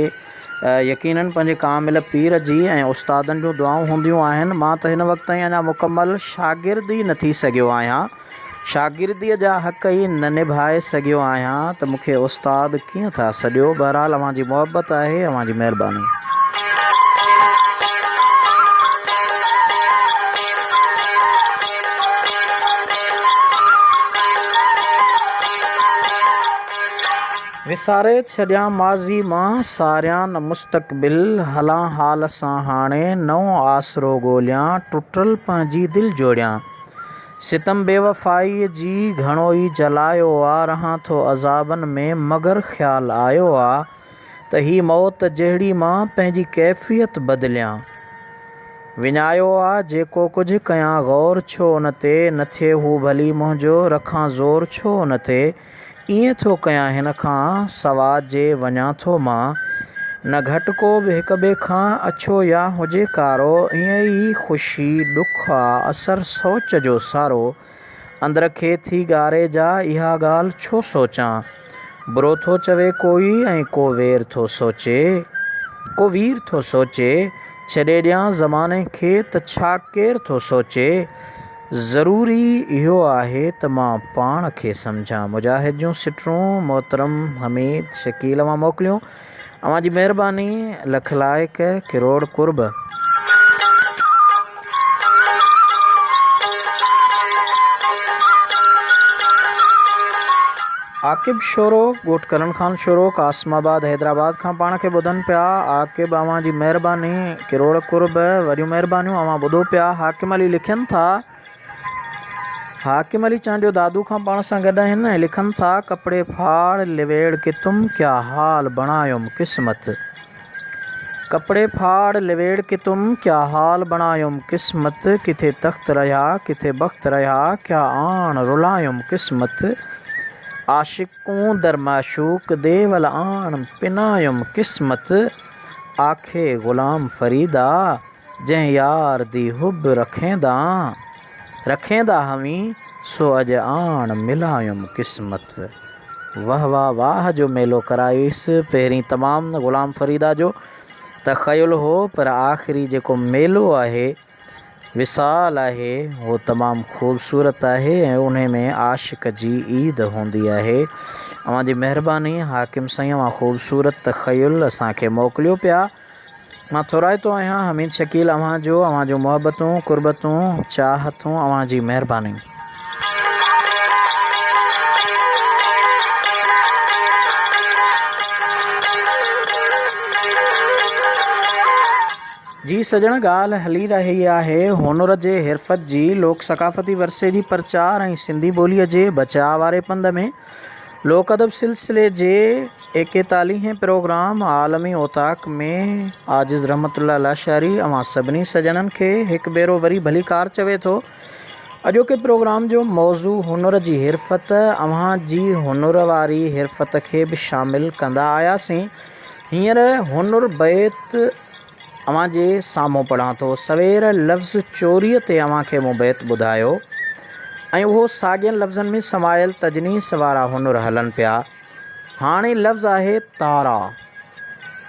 यकीनन पंहिंजे कामिल पीर जी ऐं उस्तादनि जूं दुआऊं हूंदियूं आहिनि। मां त हिन वक़्त ताईं अञा मुकमल शागिर्द ई न थी सघियो आहियां, शागिर्दीअ जा हक़ ई न निभाए सघियो आहियां त मूंखे उस्ताद कीअं था सॼो। बहरहाल अव्हां जी मुहबत आहे, अव्हां जी महिरबानी। विसारे छॾियां माज़ी मां सारियां न मुस्तक़बिल, हलां हाल सां हाणे नओं आसरो ॻोल्हियां, टुटल पंहिंजी दिलि जोड़ियां। सितम बेवफ़ाईअ जी घणो ई जलायो आहे, रहां थो अज़ाबनि में मगर ख़्यालु आयो आहे त ही मौत जहिड़ी मां पंहिंजी कैफ़ियत बदिलियां। विञायो आहे जेको कुझु कयां ग़ौर छो उन ते, न थिए हू भली मुंहिंजो रखां ज़ोर छो उन ते। ईअं थो कयां हिन खां सवाइ जे वञां थो मां, न घटि को बि हिक ॿिए खां अछो या हुजे कारो। ईअं ई ख़ुशी ॾुख आहे असर सोच जो सारो, अंदर खे थी ॻारे जा इहा ॻाल्हि छो सोचां। बुरो थो चवे कोई ऐं को वीर थो सोचे, छॾे ॾियां ज़माने खे त छा केरु थो सोचे। ज़रूरी इहो आहे त मां पाण खे सम्झां। मुजाहिद जूं सिटरूं मोहतरम हमीद शकील मां मोकिलियूं। अव्हां जी महिरबानी, लख लाइक, किरोड़ कुर्ब। आकिब शोरो ॻोठ करण खान शोरो कासमाबाद हैदराबाद खां पाण खे ॿुधनि पिया। आकिब अव्हां जी महिरबानी, किरोड़ कुर्ब, वॾियूं महिरबानियूं। अव्हां ॿुधो पिया। हाकिम अली लिखनि था, हाकिम अली चांडियो दादू खां पाण सां गॾु आहिनि ऐं लिखनि था, कपिड़े फाड़ लिवेड़ के तुम क्या हाल बणायुम क़िस्मत। कपिड़े फाड़ लिवेड़ के तुम क्या हाल बणायुम क़िस्मत। किथे तख़्त रहिया किथे बख़्त रहिया, क्या आण रुलायुम क़िस्मत। आशिक़ूं दर माशूक देवल आण पिनायुम क़िस्मत। आखे ग़ुलाम फरीदा जंहिं यार दी हुब रखेंदा हमी, सो अॼु आण मिलायुम क़िस्मत। वाह वाह वाह जो मेलो करायुसि। पहिरीं तमामु ग़ुलाम फरीदा जो तख़युल हो, पर आख़िरी जेको मेलो आहे, विसाल आहे, उहो तमामु ख़ूबसूरत आहे ऐं उन में आशिक़ जी ईद हूंदी आहे। अव्हां जी महिरबानी हाकिम साईं, अव्हां ख़ूबसूरत तख़युल असांखे मोकिलियो पिया। मां थोराइतो आहियां हमीद शकील अव्हां जो मुहबतूं, कुर्बतूं, चाहतूं, अव्हां जी महिरबानी। जी सजण, ॻाल्हि हली रही आहे हुनुर जे हिरफ़त जी, लोक सकाफ़ती वरसे जी प्रचार ऐं सिंधी ॿोलीअ जे बचाव वारे पंध में लोक अदब सिलसिले जे 41हें प्रोग्राम आलमी ओताक में आजिज़ रहमतुल्लाह लाशारी अव्हां सभिनी सजणनि खे हिकु भेरो वरी भली कार चवे थो। अॼोके प्रोग्राम जो मौज़ू हुनुर जी हिरफ़त, अव्हां जी हुनुर वारी हिरफ़त खे बि शामिलु कंदा आयासीं। हींअर हुनुर बैत अव्हां जे साम्हूं पढ़ां थो। सवेर लफ़्ज़ चोरीअ ते अव्हां खे मूं बैत ॿुधायो ऐं उहो साॻियनि लफ़्ज़नि में समायल तजनीस वारा हुनुर हलनि पिया। हाणे लफ़्ज़ आहे तारा।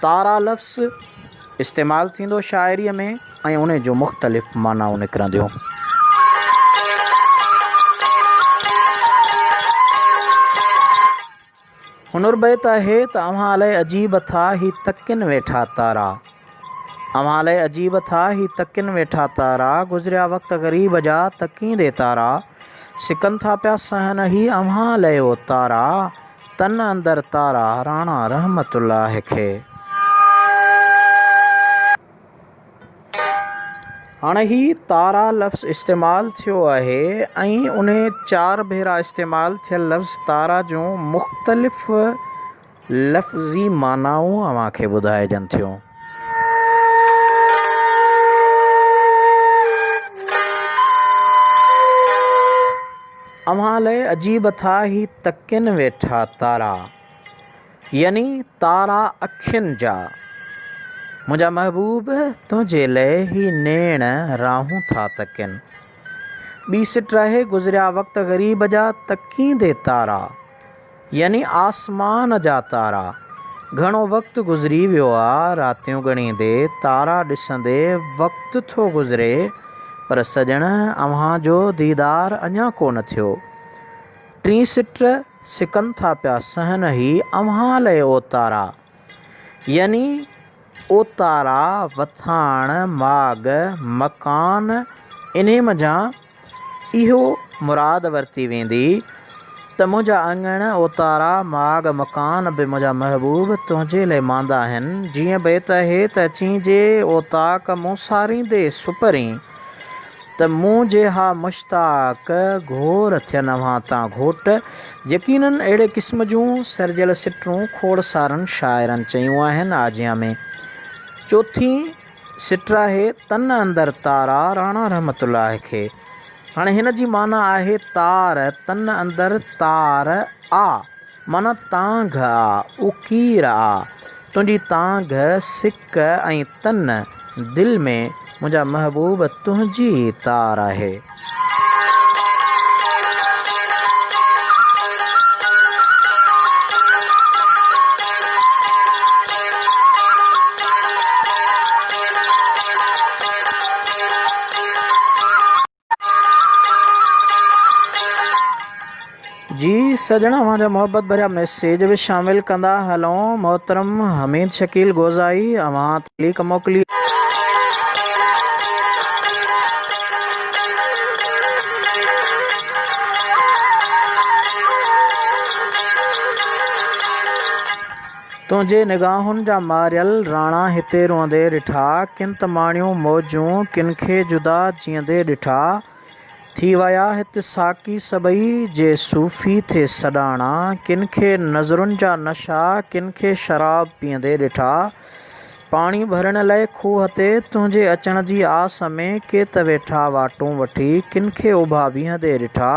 तारा लफ़्ज़ इस्तेमालु थींदो शाइरीअ में ऐं उन जो मुख़्तलिफ़ मानाऊं निकिरंदियूं। हुनुर बैत आहे त अव्हां अलाए अजीब था ही तकिन वेठा तारा। अव्हां अलाए अजीब था ही तकिन वेठा तारा, गुज़रिया वक़्त ग़रीब जा तकींदे तारा। सिकनि था पिया सहन ही अव्हां अलाए ओ तारा, तन अंदर तारा राणा रहमतुल्लाह खे। हाणे ही तारा लफ़्ज़ इस्तेमालु थियो आहे ऐं उन 4 भेरा इस्तेमालु थियल लफ़्ज़ तारा जूं मुख़्तलिफ़ लफ़्ज़ी मानाऊं अव्हां खे ॿुधाइजनि थियूं। अव्हां अलाए अजीब था ही तकिन वेठा तारा, यानी तारा अखियुनि जा। मुंहिंजा महबूब तुंहिंजे लाइ ही नेण राहूं था तकिन। ॿी सिट आहे गुज़रिया वक़्त ग़रीब जा तकींदे तारा, यानी आसमान जा तारा। घणो वक़्तु गुज़री वियो आहे, रातियूं ॻणींदे तारा ॾिसंदे वक़्तु थो गुज़रे, पर सॼण अव्हां जो दीदार अञा कोन थियो। टीं सिट सिकनि था पिया सहन ही अव्हां लाइ ओ तारा, यानी ओ तारा वथाण माग मकान इन्हे मझां इहो मुराद वरिती वेंदी त मुंहिंजा अङण ओ तारा माग मकान बि मुंहिंजा महबूब तुंहिंजे लाइ मांदा आहिनि। जीअं बेत आहे त चींजे ओ ताक मूं सारींदे सुपरीं, त मूं जे हा मुश्ताक घोर थियनि अव्हां तां घोट। यकीनन अहिड़े क़िस्म जूं सरजियल सिटूं खोड़सारनि शाइरनि चयूं आहिनि आजिया में। चौथीं सिट आहे तन अंदर तारा, राणा रहमतुल्लाह खे। हाणे हिन जी माना आहे तार, तन अंदर तार आ, माना तांघ आ, उकीर आ। तुंहिंजी तांघ सिक ऐं तन दिलि में मुंहिंजा महबूब तुंहिंजी तार आहे। जी सजण, अव्हांजा मोहब्बत भरिया मैसेज बि शामिल कंदा हलूं। मोहतरम हमीद शकील गोज़ाई, अव्हां तहलीक मोकिली। तुंहिंजे निगाहुनि जा मारियल राणा हिते रोंदे ॾिठा, किन त माणियूं मौजूं किन खे जुदा जीअंदे ॾिठा। थी विया हिते साकी सभई जे सूफ़ी थे सॾाणा, किन खे नज़रुनि जा नशा किन खे शराब पीअंदे ॾिठा। पाणी भरण लाइ खूह ते तुंहिंजे अचण जी आस में के त वेठा वाटूं वठी, किन खे उभा बीहंदे ॾिठा।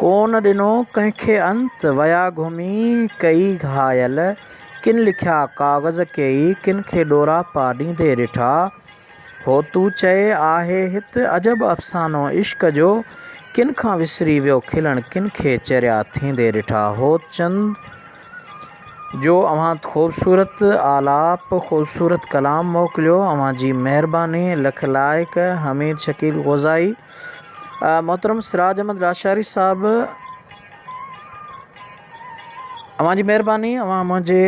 कोन ॾिनो कंहिंखे अंत वया घुमी कई घायल, किन लिखिया काग़ज़ कई किन खे ॾोरा पा ॾींदे ॾिठा। हो तू चए आहे हित अजब अफ़सानो इश्क जो, किन खां विसरी वियो खिलण किन खे चरिया थींदे ॾिठा। हो चंद जो अव्हां ख़ूबसूरत आलाप ख़ूबसूरत कलाम मोकिलियो, अव्हां जी महिरबानी लख लाइक। हमीद शकील गोज़ाई। मोहतरम सिराज अहमद राशारी साहब, अव्हां जी महिरबानी, अव्हां मुंहिंजे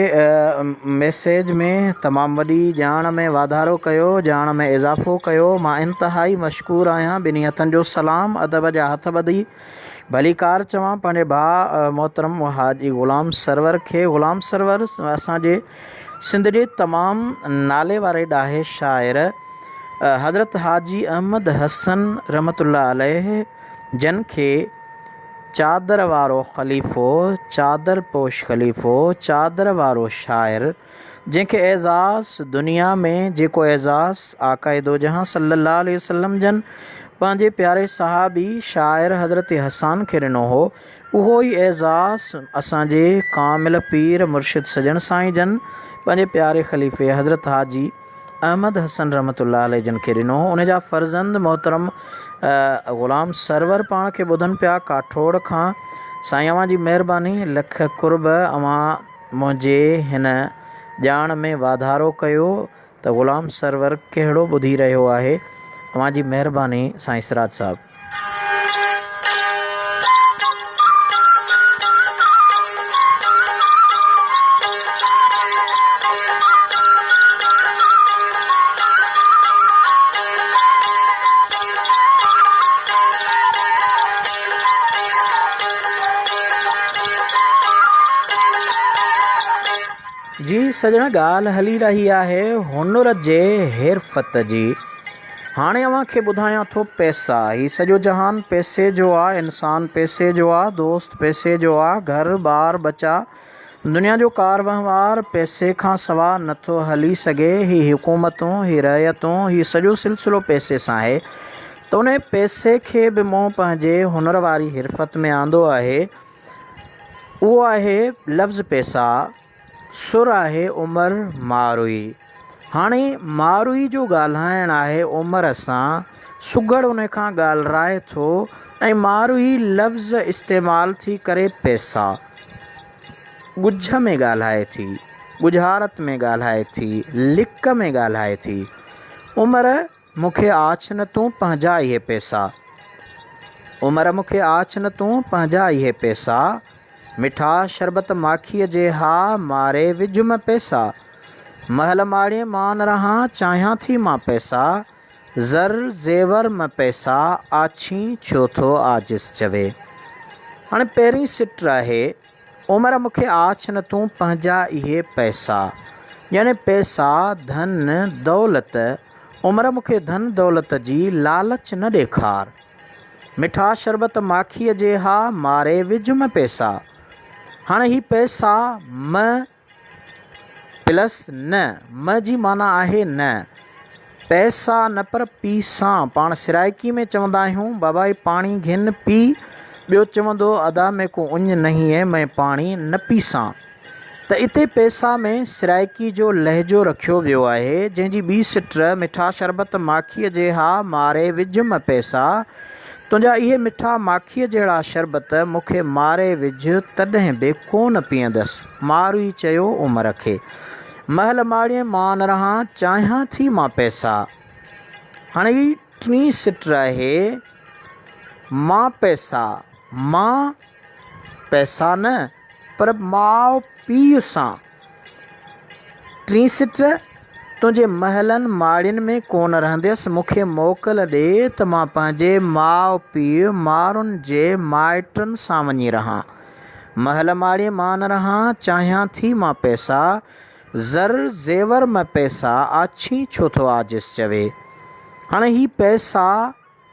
मैसेज में तमामु वॾी ॼाण में वाधारो कयो, ॼाण में इज़ाफ़ो कयो। मां इंतिहाई मशकूर आहियां। ॿिन्ही हथनि जो सलाम, अदब जा हथ ॿधी भलीकार चवां पंहिंजे भाउ मोहतरम हाजी ग़ुलाम सरवर खे। ग़ुलाम सरवर असांजे सिंध जे तमामु नाले वारे ॾाहे शाइर हज़रत हाजी अहमद हसन रहमतुल्लाह अलैह, जन खे चादर वारो ख़लीफ़ो, चादर पोश ख़लीफ़ो, चादर वारो शाइर, जंहिंखे एज़ाज़ दुनिया में जेको एज़ाज़ आक़ाए दो जहां सल्लल्लाहु अलैहि वसल्लम जन पंहिंजे प्यारे सहाबी शाइर हज़रत हसन खे ॾिनो हो, उहो ई एज़ाज़ असांजे कामिल पीर मुर्शिद सजण साईं जन पंहिंजे प्यारे ख़लीफ़े हज़रत हाजी अहमद हसन रहमतुल्लाह अलैह जन खे ॾिनो। उन जा फ़र्ज़ंद मोहतरम ग़ुलाम सरवर पाण खे ॿुधनि पिया काठोड़ खां। साईं अव्हां जी महिरबानी लख कुर्ब, अव्हां मुंहिंजे हिन ॼाण में वाधारो कयो त ग़ुलाम सरवर कहिड़ो ॿुधी रहियो आहे। अव्हां जी महिरबानी साईं सिराज साहब। जी सजण, ॻाल्हि हली रही आहे हुनुर जे हिरफ़त जी। हाणे अव्हां खे ॿुधायां थो पैसा। ही सॼो जहान पैसे जो आहे, इंसान पैसे जो आहे, दोस्त पैसे जो आहे, घर ॿार बचा, दुनिया जो कार वहिंवार पैसे खां सवाइ नथो हली सघे। ही हुकूमतूं, ही रयतूं, ही सॼो सिलसिलो पैसे सां आहे। त उन पैसे खे बि मूं पंहिंजे हुनुर वारी हिरफ़त में आंदो आहे। उहो आहे लफ़्ज़ पैसा, सुर आहे उमर मारुई। हाणे मारुई जो ॻाल्हाइणु आहे उमिरि सां, सुगड़ उन खां ॻाल्हाए थो ऐं मारुई लफ़्ज़ इस्तेमालु थी करे पैसा, ॻुझ में ॻाल्हाए थी, ॻुझारत में ॻाल्हाए थी, लिक में ॻाल्हाए थी। उमिरि मूंखे आछ न तूं पंहिंजा इहे पैसा, उमिरि मूंखे आछ न तूं पंहिंजा इहे पैसा, मिठा शरबत माखीअ जे हा मारे विझ में पैसा, महल माड़े मान रहां चाहियां थी मां पैसा, ज़र ज़ेवर में पैसा, आछी छो थो आजिज़ चवे। हाणे पहिरीं सिट आहे, उमिरि मूंखे आछ न तूं पंहिंजा इहे पैसा, यानी पैसा धन दौलत। उमिरि मूंखे धन दौलत जी लालच न ॾेखार, मिठा शरबत माखीअ जे हा मारे विझ में पैसा। हाणे ही पैसा म प्लस न, म जी माना आहे न, पैसा न पर पीसां। पाण सिराइकी में चवंदा आहियूं बाबा ही पाणी घिन पी, ॿियो चवंदो अदा में को उञ नहीं है मैं पाणी न पीसां। त इते पैसा में सिराइकी जो लहजो रखियो वियो आहे, जंहिंजी ॿी सिट मिठा शरबत माखीअ जे हा मारे विझ में पैसा, तुंहिंजा इहे मिठा माखीअ जहिड़ा शरबत मूंखे मारे विझ तॾहिं बि कोन पीअंदसि। मारुई चयो उमिरि खे, महल माड़ीअ मान रहां चाहियां थी मां पैसा। हाणे ही टीं सिट आहे, मां पैसा, मां पैसा न पर माउ पीउ सां। टीं सिट, तुंहिंजे महलनि माड़ियुनि में कोन रहंदसि, मूंखे मोकल ॾे त मां पंहिंजे माउ पीउ मारुनि जे माइटनि सां वञी रहां। महल माड़ीअ मान रहां चाहियां थी मां पैसा, ज़र ज़ेवर में पैसा, आछी छो थो आजिज़ चवे। हाणे ही पैसा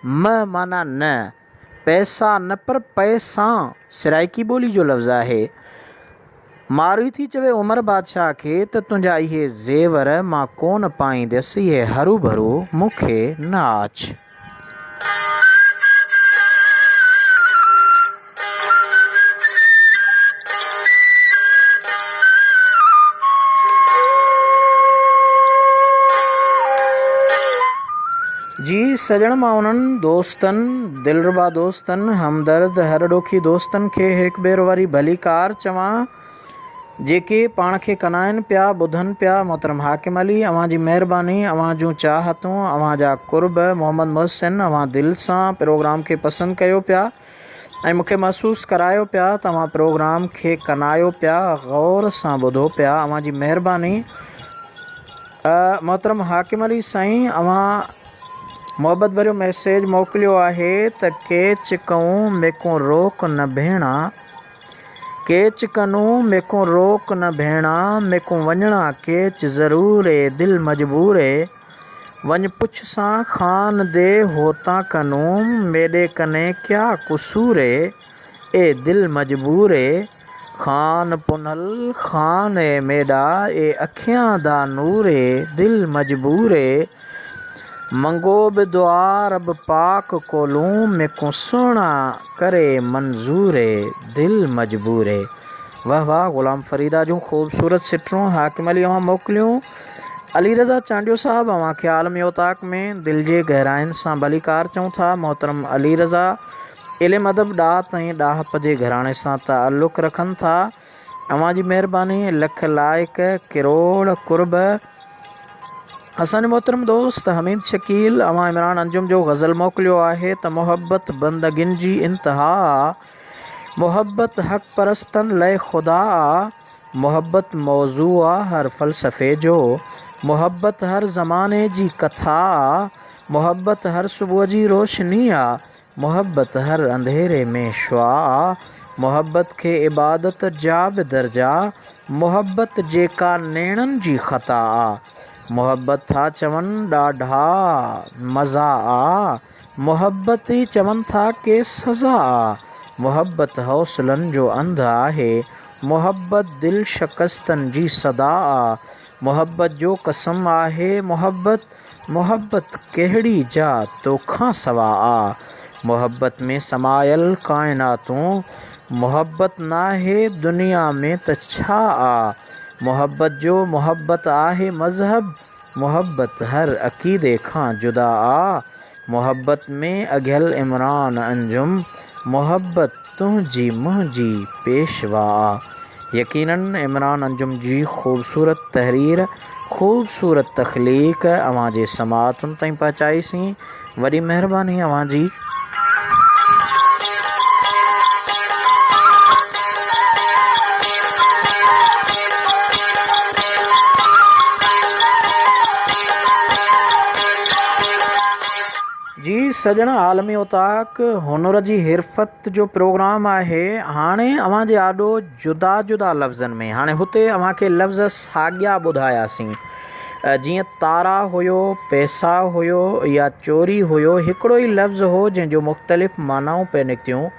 म माना न, पैसा न पर पैसा सिराइकी ॿोली जो लफ़्ज़ आहे। मारुई थी चवे उमिरि बादशाह खे त तुंहिंजा इहे ज़ेवर मां कोन पाईंदसि, इहे हरू भरू मूंखे न आछ। जी सजण, मां उन्हनि दोस्तनि, दिलरुबा दोस्तनि, हमदर्द हर ॾोखी दोस्तनि खे हिकु भेरो वरी भली कार चवां, जेके पाण खे कनाइनि पिया, ॿुधनि पिया। मोहतरम हाकिम अली, अव्हां जी महिरबानी, अव्हां जूं चाहतूं, अव्हां जा कुर्ब। मोहम्मद मोहसिन, अव्हां दिलि सां प्रोग्राम खे पसंदि कयो पिया ऐं मूंखे महसूसु करायो पिया त अव्हां प्रोग्राम खे कनायो पिया, ग़ौर सां ॿुधो पिया। अव्हां जी महिरबानी। मोहतरम हाकिम अली साईं, अव्हां मोहब्बत भरियो मैसेज मोकिलियो आहे त केच कऊं मेको रोक न भेणा, केच कनूं मेको रोक न भेणा, मेको वञणा केच ज़रूर ए दिल मजबूर ए, वञ पुछ सां खान दे होता कनूं, मेरे कने क्या कसूर ए दिल मजबूर ए, खान पुनल खान ए मेरा ए अखियां दा नूर ए दिल मजबूर ए, मंगो बि दुआ रब पाक कोलूं, मेको सुहिणा करे मंज़ूर ए दिल मजबूर ए। वाह वाह, ग़ुलाम फरीदा जूं ख़ूबसूरत सिटरूं हाकिम अली अव्हां मोकिलियूं। अली रज़ा चांडियो साहब, अव्हां खे आलमी ओताक में दिलि जे गहराइनि सां भलीकार चऊं था। मोहतरम अली रज़ा इल्म अदब ॾात ऐं ॾाहप जे घराणे सां ताल्लुक़ रखनि था। अव्हां जी महिरबानी, लख लाइक, किरोड़ कुर्ब। असांजो मोहतरम दोस्त हमीद शकील, अव्हां इमरान अंजुम जो गज़ल मोकिलियो आहे त मोहब्बत बंदगिन जी इंतहा, मोहब्बत हक़ परस्तन लय ख़ुदा, मोहब्बत मौज़ू आहे हर फ़लसफ़े जो, मोहब्बत हर ज़माने जी कथा, मोहब्बत हर सुबुह जी रोशनी आहे, मोहब्बत हर अंधेरे में शुआ, मोहब्बत खे इबादत जा बि दर्जा, मोहब्बत जेका नेणनि जी ख़ता आहे, मोहब्बत था चवनि ॾाढा मज़ा आ, मोहब्बत ई चवनि था के सज़ा आ, मोहब्बत हौसलनि जो अंध आहे, मोहब्बत दिल शकस्तनि जी सदा आ, मोहब्बत जो कसम आहे मोहब्बत, मोहब्बत कहिड़ी जा तोखां सवा आ, मोहब्बत में समायल काइनातूं, मोहब्बत नाहे दुनिया में त छा आ, मोहब्बत जो मोहब्बत आहे मज़हब, मोहब्बत हर अक़ीदे खां जुदा आ, मोहब्बत में अघियल इमरान अंजुम, मोहब्बत तुंहिंजी मुंहिंजी पेशवा। यकीनन इमरान अंजुम जी ख़ूबसूरत तहरीर, ख़ूबसूरत तख़लीक़ अवां जे समातुनि ताईं पहुचाईसीं। वॾी महिरबानी अवां जी। जी सजण, आलमी उताक हुनुर जी हिरफत जो प्रोग्राम आहे। हाणे अवां जे आॾो जुदा जुदा लफ़्ज़नि में, हाणे हुते अवां खे लफ़्ज़ साॻिया ॿुधायासीं। जीअं तारा हुयो, पैसा हुयो या चोरी हुयो, हिकिड़ो ई लफ़्ज़ हो जंहिंजो मुख़्तलिफ़ मानाऊं पे निकितियूं।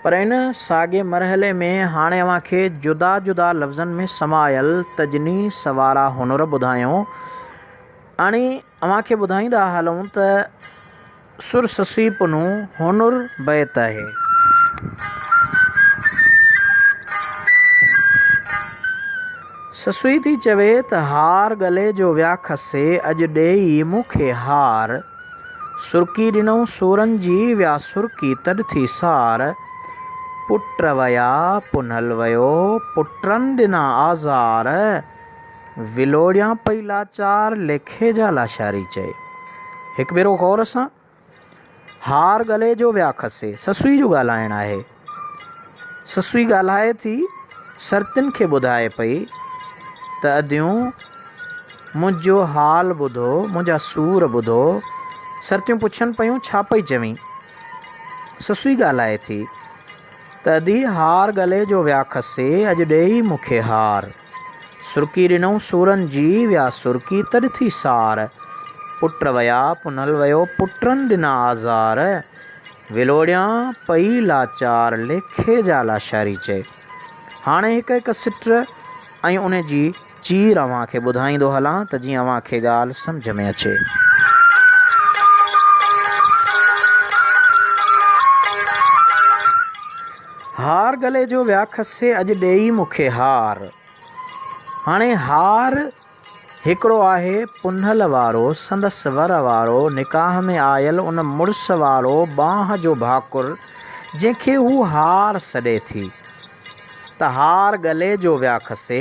पर इन साॻे मरहले में हाणे अवां खे जुदा जुदा लफ़्ज़नि में समायल तजनीस वारा हुनुर ॿुधायूं। हाणे अवां खे ॿुधाईंदा हलूं त सुर ससी पुनू हुनुर बैत आहे। ससुई थी चवे त हार गले जो विया खसे, अॼु ॾेई मूंखे हार। सुरकी ॾिनऊं सूरनि जी, विया सुरकी तॾ थी सार। पुट वया पुनल वयो, पुटनि ॾिना आज़ार। विलोड़ियां पई लाचार, लेखे जा लाशारी चए। हिकु भेरो गौर सां, हार गले जो विया खसे, ससुई जो ॻाल्हाइणु आहे। ससुई ॻाल्हाए थी, सर्तिन खे ॿुधाए पई त अदियूं मुंहिंजो हाल ॿुधो, मुंहिंजा सूर ॿुधो। सर्तियूं पुछनि पयूं छा पई चवीं। ससुई ॻाल्हाए थी त अदी हार गले जो विया खसे, अॼु ॾेई मूंखे हार। सुरकी ॾिनऊं सूरनि जी, विया सुरकी तॾ थी सार। पुट वया पुनल वयो, पुटनि ॾिना आज़ार। विलोड़ियां पई लाचार, लेखे जा लाशारी चए। हाणे हिकु हिकु सिट ऐं उन जी चीर अव्हां खे ॿुधाईंदो हलां त जीअं अव्हां खे ॻाल्हि सम्झ में अचे। हार गले जो विया खसे, अॼु ॾेई मूंखे हार। हाणे हार हिकिड़ो आहे पुनल वारो, संदसि वर वारो, निकाह में आयल उन मुड़ुस वारो बांह जो भाकुर, जंहिंखे हू हार सॾे थी। त हार गले जो विया खसे,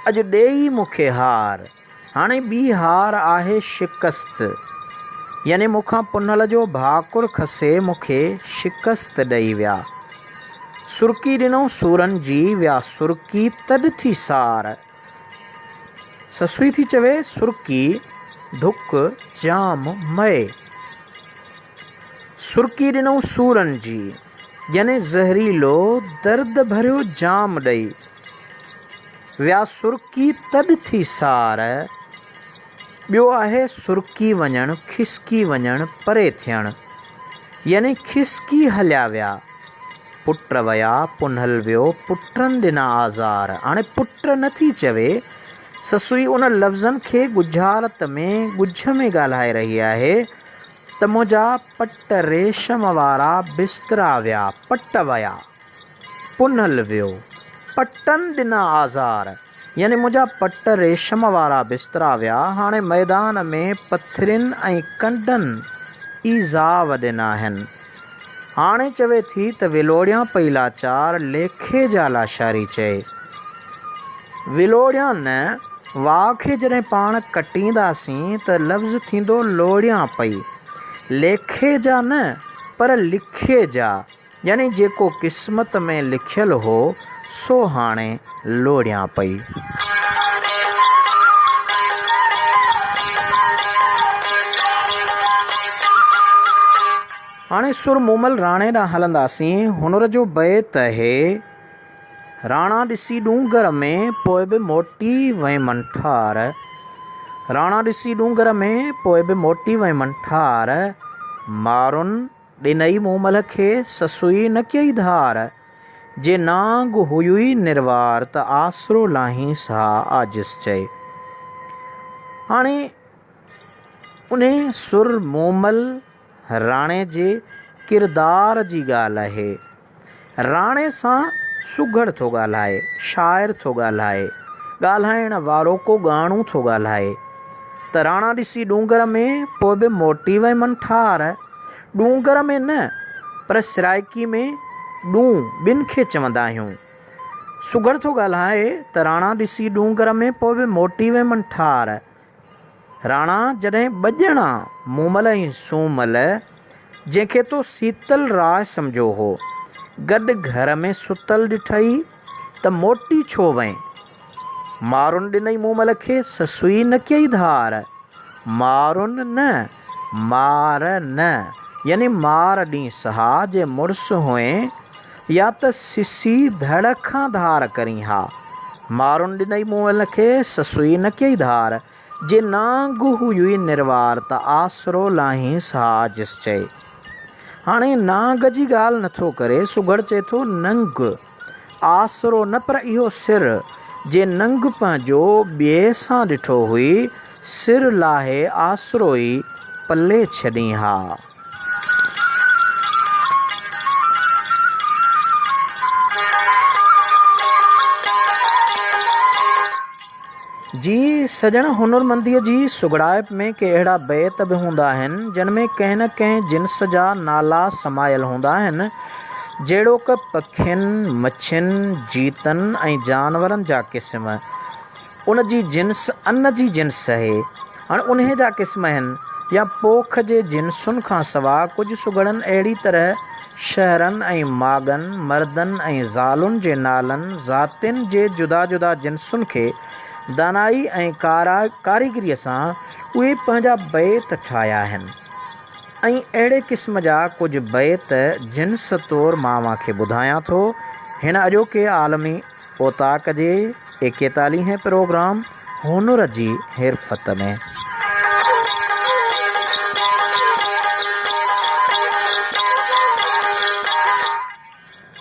अॼु ॾेई मूंखे हार। हाणे ॿी हार आहे शिकस्त, यानी मूंखां पुनल जो भाकुर खसे, मूंखे शिकस्त ॾेई विया। सुरकी ॾिनऊं सूरनि जी, विया सुरकी तॾ थी सार। ससुई थी चवे सुरकी ढुक जाम मए। सुरकी ॾिनऊं सूरनि जी, यानी ज़हरीलो दर्द भरियो जाम ॾेई। विया सुरकी तॾ थी सार। ॿियो आहे सुरकी वञणु, खिसकी वञणु, परे थियणु, यानी खिसकी हलिया विया। पुट वया पुनल वियो, पुटनि ॾिना आज़ार। हाणे पुट नथी चवे, ससुई उन लफ़्ज़नि खे गुझारत में ॻुझ में ॻाल्हाए रही आहे त मुंहिंजा पट रेशम वारा बिस्तरा विया, पट वया पुनल वियो, पटनि ॾिना आज़ार, यानी मुंहिंजा पट रेशम वारा बिस्तरा विया। हाणे मैदान में पथरियुनि ऐं कंडनि ईज़ाव ॾिना आहिनि। हाणे चवे थी त विलोड़ियां पई लाचार, लेखे जा लाशारी चए। विलोड़ियां न, वाह खे जॾहिं पाण कटींदासीं त लफ़्ज़ थींदो लोड़ियां पई। लेखे जा न, पर लिखे जा, यानी जेको क़िस्मत में लिखियल हो सो हाणे लोड़ियां पई। हाणे सुर मूमल राणे ॾांहुं हलंदासीं। हुनुर जो बैत आहे, राणा ॾिसी डूंगर में पोइ बि मोटी वई मंठार। राणा ॾिसी डूंगर में पोइ बि मोटी वई मंठार। मारुनि ॾिनई मूमल खे, ससुई न कई धार। जे नांग हुई निर्वार, त आसरो लाहीं सा आजिस चए। हाणे उन सुर मूमल राणे जे किरदार जी ॻाल्हि आहे। राणे सां सुघड़ थो ॻाल्हाए, शाइर थो ॻाल्हाए, ॻाल्हाइण वारो को ॻाणू थो ॻाल्हाए। त राणा ॾिसी डूंगर में पोइ बि मोटी वई मंठार, ॾूंगर में न पर सराइकी में ॾूं ॿिनि खे चवंदा आहियूं। सुगड़ थो ॻाल्हाए त राणा ॾिसी ॾूंगर में पोइ बि मोटी वेमन ठार। राणा जॾहिं ॿॼणा मूमल ऐं सूमल जंहिंखे तो सीतल राय सम्झो हो, गॾु घर में सुतल ॾिठई त मोटी छो वएं। मारुनि ॾिनई मूमल खे ससुई न कई धार। मारुनि न मार न यानी मार ॾींहुं सहा जे मुड़ुसु हुए या त सिसी धड़ खां धार करी हा। मारुनि ॾिनई मूमल खे ससुई न कई धार। जे नांग हुई निर्वार त आसरो लाही साजिस चए। हाणे नांग जी ॻाल्हि नथो करे, सुगड़ चए थो नंग आसरो न पर इहो सिर। जे नंग पंहिंजो ॿिए सां ॾिठो हुई, सिर लाहे आसरो ई पले छॾी हा। जी सजण हुनरमंदीअ जी सुगड़ाइप में के अहिड़ा बैत बि हूंदा आहिनि जिन में कंहिं न कंहिं जिन्स जा नाला समायल हूंदा आहिनि, जहिड़ो क पखियुनि, मच्छियुनि, जीतनि ऐं जानवरनि जा क़िस्म। उन जी जिन्स अन्न जी जिन्स आहे। हाणे उन जा क़िस्म आहिनि या पोख जे जिन्सुनि खां सवाइ कुझु सुगड़नि अहिड़ी तरह शहरनि ऐं मागनि, मर्दनि ऐं ज़ालुनि जे नालनि, ज़ातियुनि जे जुदा जुदा जिन्सुनि खे दानाई ऐं कारीगरीअ सां उहे पंहिंजा बैत ठाहिया आहिनि। ऐं अहिड़े क़िस्म जा कुझु बैत जिन्स तौरु मां खे ॿुधायां थो हिन अॼोके आलमी ओताक जे 41हें प्रोग्राम हुनुर जी हिरफ़त में।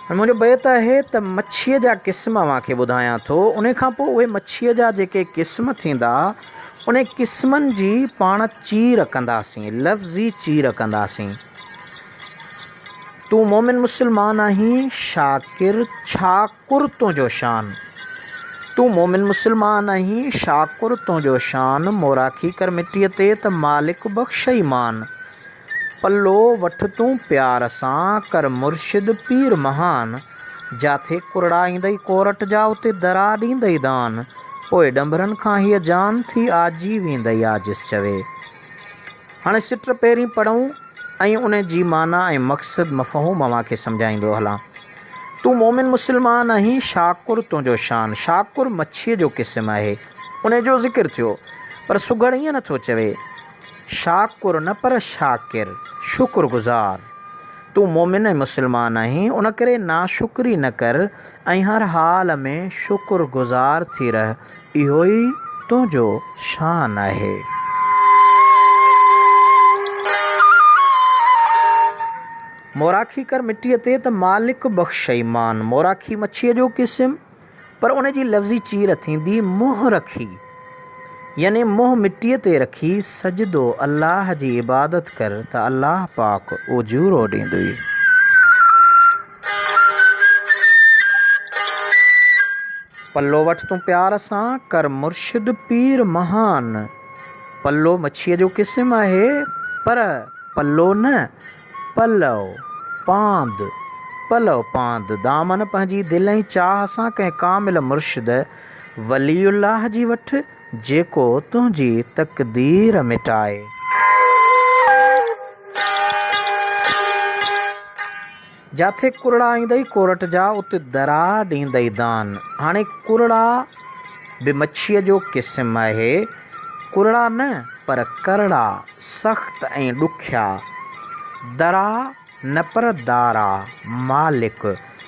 मुंहिंजो बैत आहे त मच्छीअ जा क़िस्म खे ॿुधायां थो। उन खां पोइ उहे मच्छीअ जा जेके क़िस्म थींदा उन क़िस्मनि जी पाण चीर कंदासीं, लफ़्ज़ी चीर कंदासीं। तूं मोमिन मुस्लमान आहीं, शाकिर छाकुर तुंहिंजो शान। तूं मोमिन मुस्लमान आहीं, शाकुर तुंहिंजो शान। मोराखी कर मिटीअ ते त मालिक बख़्श ईमान। पल्लो वठ तूं प्यार सां, कर मुर्शिद पीर महान। जाथे कुरड़ा ईंदई कोरट जा उते दरा ॾींदई दान। पोइ डंबरनि खां हीअ जान थी आजी वेंदई आजिस चवे। हाणे सिट पहिरीं पढ़ूं ऐं उन जी माना ऐं मक़सदु मफ़हूम खे सम्झाईंदो हलां। तूं मोमिन मुस्लमान आहीं, शाकुर तुंहिंजो शान। शाकुर मच्छीअ जो क़िस्म आहे, उन जो ज़िक्र थियो, पर सुगड़ ईअं नथो चवे। शाकुर न पर शाकिर, शुक्रगुज़ार। तूं मोमिन ऐं मुस्लमान आहीं, उन करे नाशुक्री न कर ऐं हर हाल में शुक्रगुज़ार थी रह। इहो ई तुंहिंजो शान आहे। मोराखी कर मिटीअ ते त मालिक बख़्श ईमान। मोराखी मच्छीअ जो क़िस्म, पर उन जी लफ़्ज़ी चीर थींदी मुंहुं रखी, यानी मुंहुं मिटीअ ते रखी सजदो अल्लाह जी इबादत कर त अल्लाह पाक उजूरो ॾींदुई। पल्लो वठ तूं प्यार सां, कर मुर्शिद पीर महान। पल्लो मच्छीअ जो क़िस्म आहे, पर पल्लो न पलव, पांद। पलव पांद दामन पंहिंजी दिलि ऐं चाह सां कंहिं कामिल मुर्शिद वलीउल्लाह जी वठ, जेको तुंहिंजी तक़दीर मिटाए। जाथे कुरड़ा ईंदई कोरट जा उते दरा ॾींदई दान। हाणे कुरड़ा बि मच्छीअ जो क़िस्म आहे। कुरड़ा न पर करड़ा, सख़्त ऐं ॾुखिया। दरा न पर दारा, मालिक।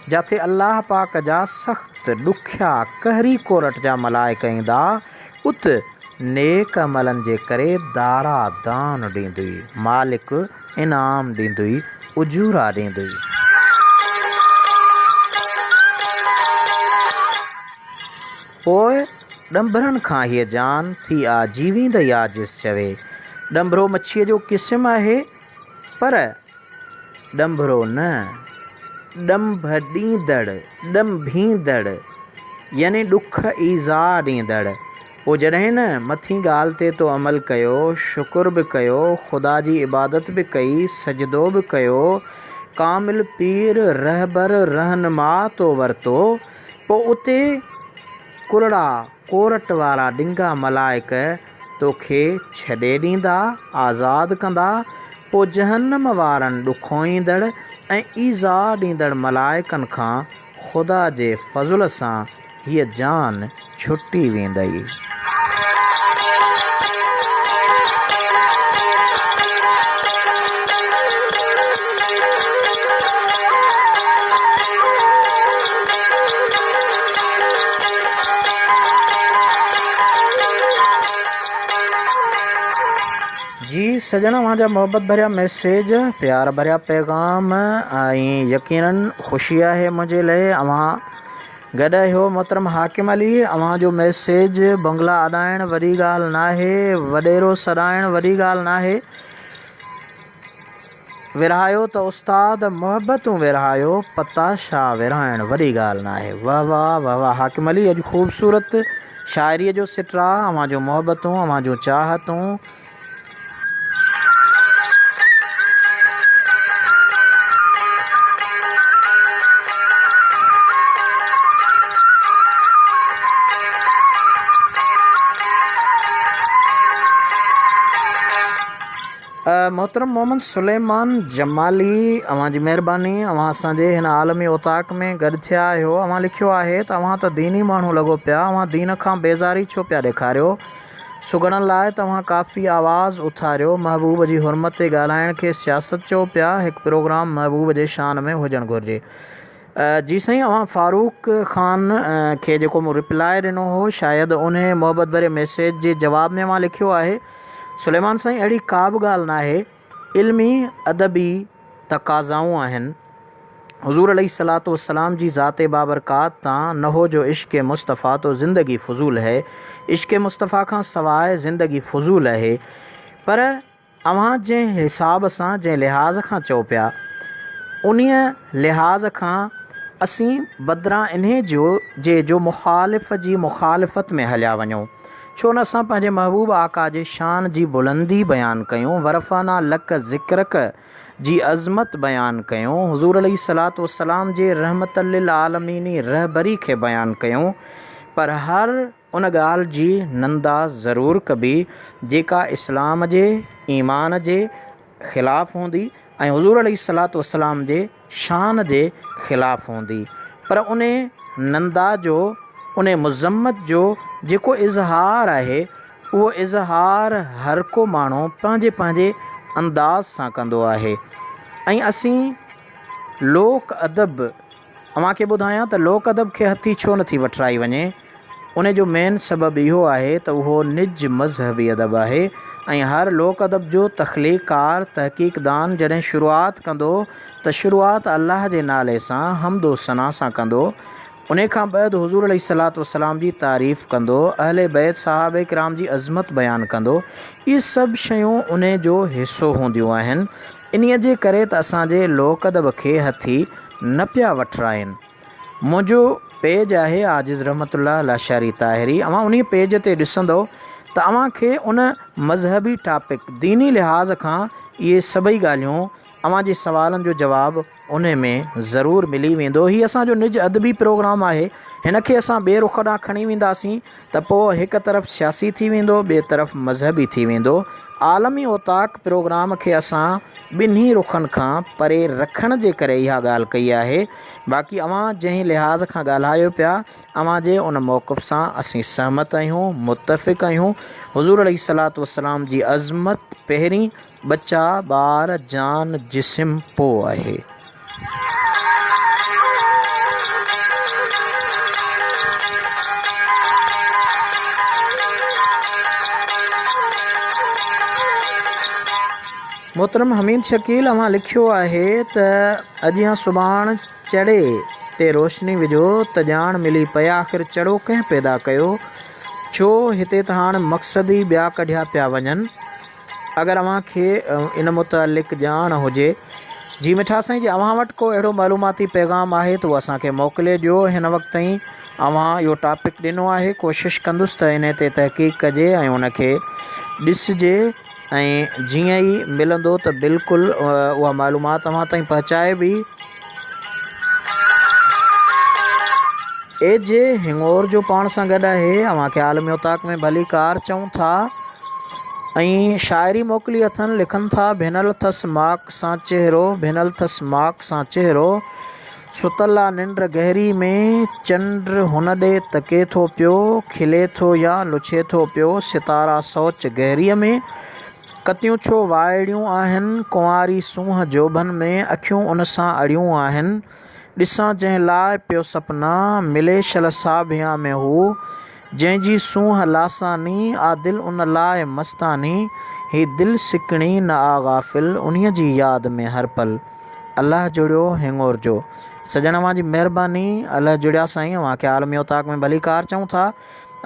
जाथे अल्लाह पाक जा सख़्त ॾुखिया कहरी कोरट जा मलाइक ईंदा, उत नेक अमलनि जे करे दारा दान ॾींदुई। मालिक इनाम ॾींदुई, उजूरा ॾींदुई। पोइ डंबरनि खां हीअ जान थी आजी वेंदई आजिस चवे। डंबरो मच्छीअ जो क़िस्म आहे, पर डंबरो न, डंभ ॾींदड़, ॾंभींदड़, यानी ॾुख ईज़ा ॾींदड़। पोइ जॾहिं न मथीं ॻाल्हि ते तो अमल कयो, शुकुर बि कयो, ख़ुदा जी इबादत बि कई, सजदो बि कयो, कामिल पीर रहबर रहनुमा तो वरितो, पोइ उते कुरड़ा कोरट वारा ॾिंगा मलाइक तोखे छॾे ॾींदा, आज़ादु कंदा। पोइ जहन्नम वारनि ॾुखोईंदड़ ऐं ईज़ा ॾींदड़ मलाइकनि खां ख़ुदा जे फज़ुल सां हीअ जान छुटी वेंदई। जी सजण, मुंहिंजा मोहबत भरिया मैसेज, प्यार भरिया पैगाम ऐं यकीनन ख़ुशी आहे मुंहिंजे लाइ अव्हां गॾु आहियो। मोहतरम हाकिम अली, अव्हांजो मैसेज बंगला अॾाइण वॾी ॻाल्हि नाहे, वॾेरो सॾाइण वॾी ॻाल्हि नाहे। विरहायो त उस्ताद मोहबतूं विरहायो, पताशा विरहाइण वॾी ॻाल्हि नाहे। वाह वाह वाह वाह हाकिम अली, अॼु ख़ूबसूरत शाइरीअ जो सिटरा, अव्हांजो मोहबतूं, अव्हांजूं चाहतूं। मोहतरम मोहम्मद सुलेमान जमाली, अव्हांजी महिरबानी, अव्हां असांजे हिन आलमी ओताक में गॾु थिया आहियो। अव्हां लिखियो आहे त अव्हां त दीनी माण्हू लॻो पिया, अव्हां दीन खां बेज़ारी छो पिया ॾेखारियो? सुगड़न लाइ तव्हां काफ़ी आवाज़ उथारियो, महबूब जी हुरमत ते ॻाल्हाइण खे सियासत चओ पिया, हिकु प्रोग्राम महबूब जे शान में हुजणु घुरिजे। जी साईं, अव्हां फारूक ख़ान खे जेको मूं रिप्लाए ॾिनो हो, शायदि उन मोहबत भरे मैसेज जे जवाब में मां लिखियो आहे, सुलेमान साईं अहिड़ी का बि ॻाल्हि नाहे, इल्मी अदबी तक़ाज़ाऊं आहिनि। हुज़ूर अलैहिस्सलातु वस्सलाम जी ज़ाते बाबरकात तां न हो जो इश्क़ मुस्तफ़ा तो ज़िंदगी फ़ुज़ूल है, इश्क़ मुस्तफ़ा खां सवाइ ज़िंदगी फ़ुज़ूल आहे। पर अव्हां जंहिं हिसाब सां, जंहिं लिहाज़ खां चओ पिया, उन्हीअ लिहाज़ खां असीं बदिरां इन्हे जो मुख़ालिफ़ जी मुख़ालिफ़त में हलिया वञूं। छो न असां पंहिंजे महबूब आका जे शान जी बुलंदी बयानु कयूं, वरफ़ाना लक ज़िक्रक जी अज़मत बयानु कयूं, हुज़ूर अलैहिस्सलातु वस्सलाम जे रहमत लिल आलमीनी रहबरी खे बयानु कयूं। पर हर उन ॻाल्हि जी नंदा ज़रूर कबी जेका इस्लाम जे, ईमान जे ख़िलाफ़ु हूंदी ऐं हुज़ूर अलैहिस्सलातु वस्सलाम जे शान जे ख़िलाफ़ु हूंदी। पर उन नंदा जो, उन मुज़म्मत जो जेको इज़हार आहे, उहो इज़हार हर को माण्हू पंहिंजे पंहिंजे अंदाज़ सां कंदो आहे। ऐं असीं लोक अदब, अव्हांखे ॿुधायां त लोक अदब खे हथी छो नथी वठराई वञे, उन जो मेन सबबु इहो आहे त उहो निज मज़हबी अदब आहे। ऐं हर लोक अदब जो तख़लीक़कार, तहक़ीक़दान जॾहिं शुरूआति कंदो त शुरूआति अल्लाह जे नाले सां, हम्दो सना सां कंदो। उन खां बैदि हुज़ूर अलैहिस्सलातु वस्सलाम जी तारीफ़ कंदो, अहले बैत सहाबा किराम जी अज़मत बयानु कंदो। इहे सभु शयूं उन जो हिसो हूंदियूं आहिनि। इन्हीअ जे करे त असांजे लोक अदब खे हथी न पिया वठराइनि। मुंहिंजो पेज आहे आजिज़ रहमतुल्लाह लाशारी ताहिरी, अव्हां उन पेज ते ॾिसंदो त अव्हांखे उन मज़हबी टॉपिक, दीनी लिहाज़ खां इहे सभई ॻाल्हियूं, अव्हां जे सवालनि जो जवाबु उन में ज़रूरु मिली वेंदो। हीअ असांजो निज अदबी प्रोग्राम आहे, हिन खे असां ॿिए रुख ॾांहुं खणी वेंदासीं त पोइ हिकु तरफ़ सियासी थी वेंदो, ॿिए तरफ़ मज़हबी थी वेंदो। आलमी ओताक प्रोग्राम खे असां ॿिन्ही रुखनि खां परे रखण जे करे इहा ॻाल्हि कई आहे। बाक़ी अव्हां जंहिं लिहाज़ खां ॻाल्हायो पिया, अव्हां जे उन मौक़िफ़ सां असीं सहमत आहियूं, मुतफ़िक़ आहियूं। हुज़ूर अलैहिस्सलातु वस्सलाम जी अज़मत पहिरीं, बच्चा, ॿार, जान, जिस्म पोइ आहे। मोहतरम हमीद शकील, अव्हां लिखियो आहे त अॼु या सुभाणे चढ़े ते रोशनी विझो त ॼाण मिली पए, आख़िर चढ़ो कंहिं पैदा कयो, छो हिते त हाणे मक़सद ई ॿिया कढिया पिया वञनि। अगरि अव्हांखे इन मुतालिक़ ॼाण हुजे, जी मिठा साईं जी, अव्हां वटि को अहिड़ो मालूमाती पैगाम आहे त उहो असांखे मोकिले ॾियो। हिन वक़्त ताईं अवां इहो टॉपिक ॾिनो आहे, कोशिशि कंदुसि त इन ते तहक़ीक़ कजे ऐं उनखे ॾिसिजे ऐं जीअं ई मिलंदो त बिल्कुलु उहा मालूमात तव्हां ताईं पहुचाए बि। एजे हिंगोर जो पाण सां गॾु आहे, अव्हांखे आलमी उताक में भली कार चऊं था ऐं शाइरी मोकिली अथनि, लिखनि था भिनल अथसि माक सां चहिरो, भिनल अथसि माक सां चहिरो, सुतल आहे निंड गहरी में, चंड हुन ॾे तके थो पियो, खिले थो या लुछे थो पियो, सितारा सोच गहरीअ में, कतियूं छो वाइड़ियूं आहिनि कुंवारी सूंहं जोबन में, अखियूं उन सां अड़ियूं आहिनि, ॾिसां जंहिं लाइ पियो सपना, मिले शल साभिया में हू, जंहिंजी सूंहं लासानी आ दिलि उन लाइ मस्तानी, ही दिलि सिकणी न आ गाफ़िल उन्हीअ जी यादि में हर पल। अलाह जुड़ियो हिंगोर जो सजण अव्हां जी महिरबानी। अलाह जुड़िया साईं, अव्हांखे आलमी उताक में भली कार चऊं था।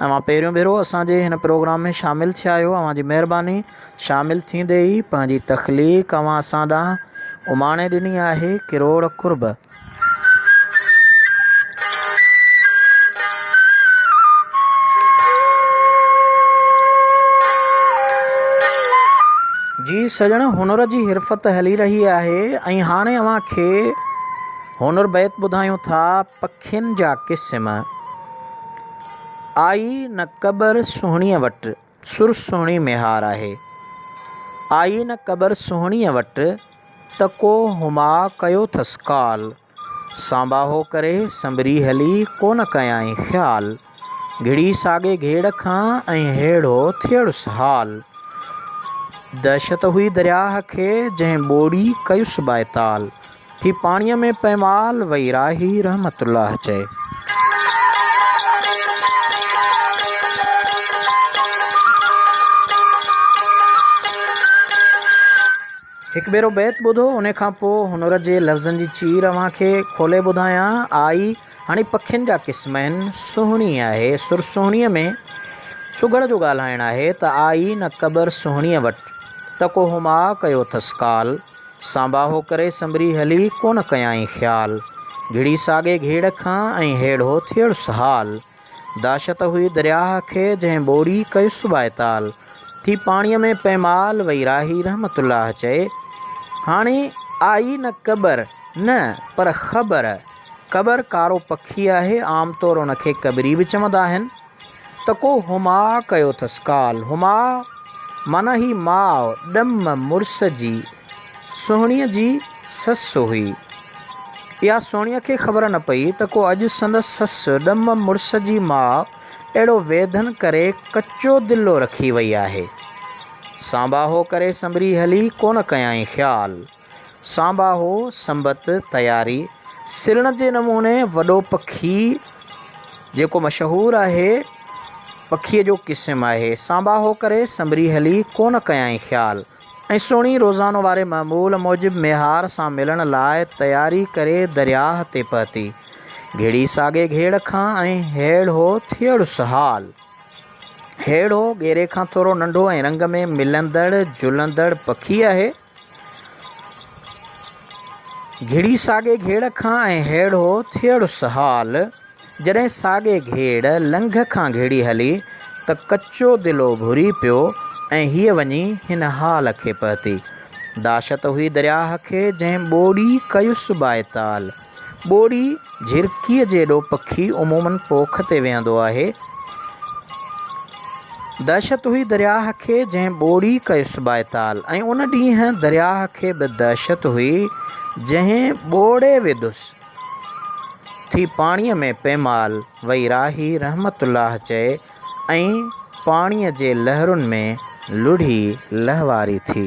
अव्हां पहिरियों भेरो असांजे हिन प्रोग्राम में शामिलु थिया आहियो, अव्हां जी महिरबानी। शामिलु थींदे ई पंहिंजी तख़लीक़ अव्हां असां ॾांहुं उमाणे ॾिनी आहे, किरोड़ कुर्ब। जी सजण, हुनर जी हिरफ़त हली रही आहे ऐं हाणे अव्हांखे हुनर बैत ॿुधायूं था पखियुनि जा क़िस्म। आई न क़बर सुहिणीअ वटि सुर सुहिणी मेहार आहे, आई न क़बर सुहिणीअ वटि त को हुमा कयो अथसि काल, सांबाहो करे संभरी हली कोन कयाई ख़्याल, घिड़ी साॻे घेड़ खां ऐं हेड़ो थियड़ुसि हाल, दहशत हुई दरियाह खे जंहिं ॿोड़ी कयुसि बाएताल, थी पाणीअ में पैमाल वई राही रहमतुल्लाह चए। हिकु भेरो बैत ॿुधो, उन खां पोइ हुनर जे लफ़्ज़नि जी चीर अव्हांखे खोले ॿुधायां। आई हाणे पखियुनि जा क़िस्म आहिनि, सुहिणी आहे, सुर सुहिणीअ में सुगड़ जो ॻाल्हाइणु आहे त आई न क़बर सुहिणीअ वटि त को हुमा कयो अथसि काल, सांबाहो करे संभरी हली कोन कयाई ख़्याल, घिड़ी साॻे घेड़ खां ऐं हेड़ो थियड़ुसि हाल, दहशत हुई दरियाह खे जंहिं ॿोड़ी कयुसि बाएताल, थी पाणीअ में पैमाल वई राही रहमतुल्लाह चए। हाणे आई न क़बर न पर ख़बर, क़बर कारो पखी आहे, आमतौर उनखे क़बरी बि चवंदा आहिनि, त को हुमा कयो अथसि काल, हुमा माना ही माउ ॾम मुड़ुस जी सुहिणीअ जी ससु हुई। इहा सुहिणीअ खे ख़बर न पई त को अॼु संदसि ससु ॾम मुड़ुस जी माउ अहिड़ो वेधन करे कचो दिलो रखी वई आहे, सांबाहो करे संभरी हली कोन कयाई ख़्याल, सांबाहो संबत तयारी, सिरण जे नमूने वॾो पखी जेको मशहूरु आहे पखीअ जो क़िस्म आहे, सांबाहो करे संभरी हली कोन कयाई ख़्याल, ऐं सुहिणी रोज़ानो वारे मामूल मूजिबि मेहार सां मिलण लाइ तयारी करे दरियाह ते पहुती, घिड़ी साॻे घेड़ खां ऐं हेड़ो थियड़ुसि हाल, हेड़ो ॻेरे खां थोरो नंढो ऐं रंग में मिलंदड़ जुलंदड़ पखी आहे, घिड़ी साॻे घेड़ खां ऐं हेड़ो थियड़ुसि हाल, जॾहिं साॻे घेड़ लंघ खां घिड़ी हली त कचो दिलो भुरी पियो ऐं हीअ वञी हिन हाल खे पहुती, दहशत हुई दरियाह खे जंहिं ॿोड़ी कयुसि बाएताल, ॿोड़ी झिरकीअ जेॾो पखी उमूमन पोख ते वेहंदो आहे, दहशत हुई दरियाह खे जंहिं ॿोड़ी कयुसि बाएताल, ऐं उन ॾींहुं दरियाह खे बि दहशत हुई जंहिं ॿोड़े विधुसि, थी पाणीअ में पैमाल वई राही रहमतुल्लाह चए, ऐं पाणीअ जे लहरुनि में लुढ़ी लहवारी थी।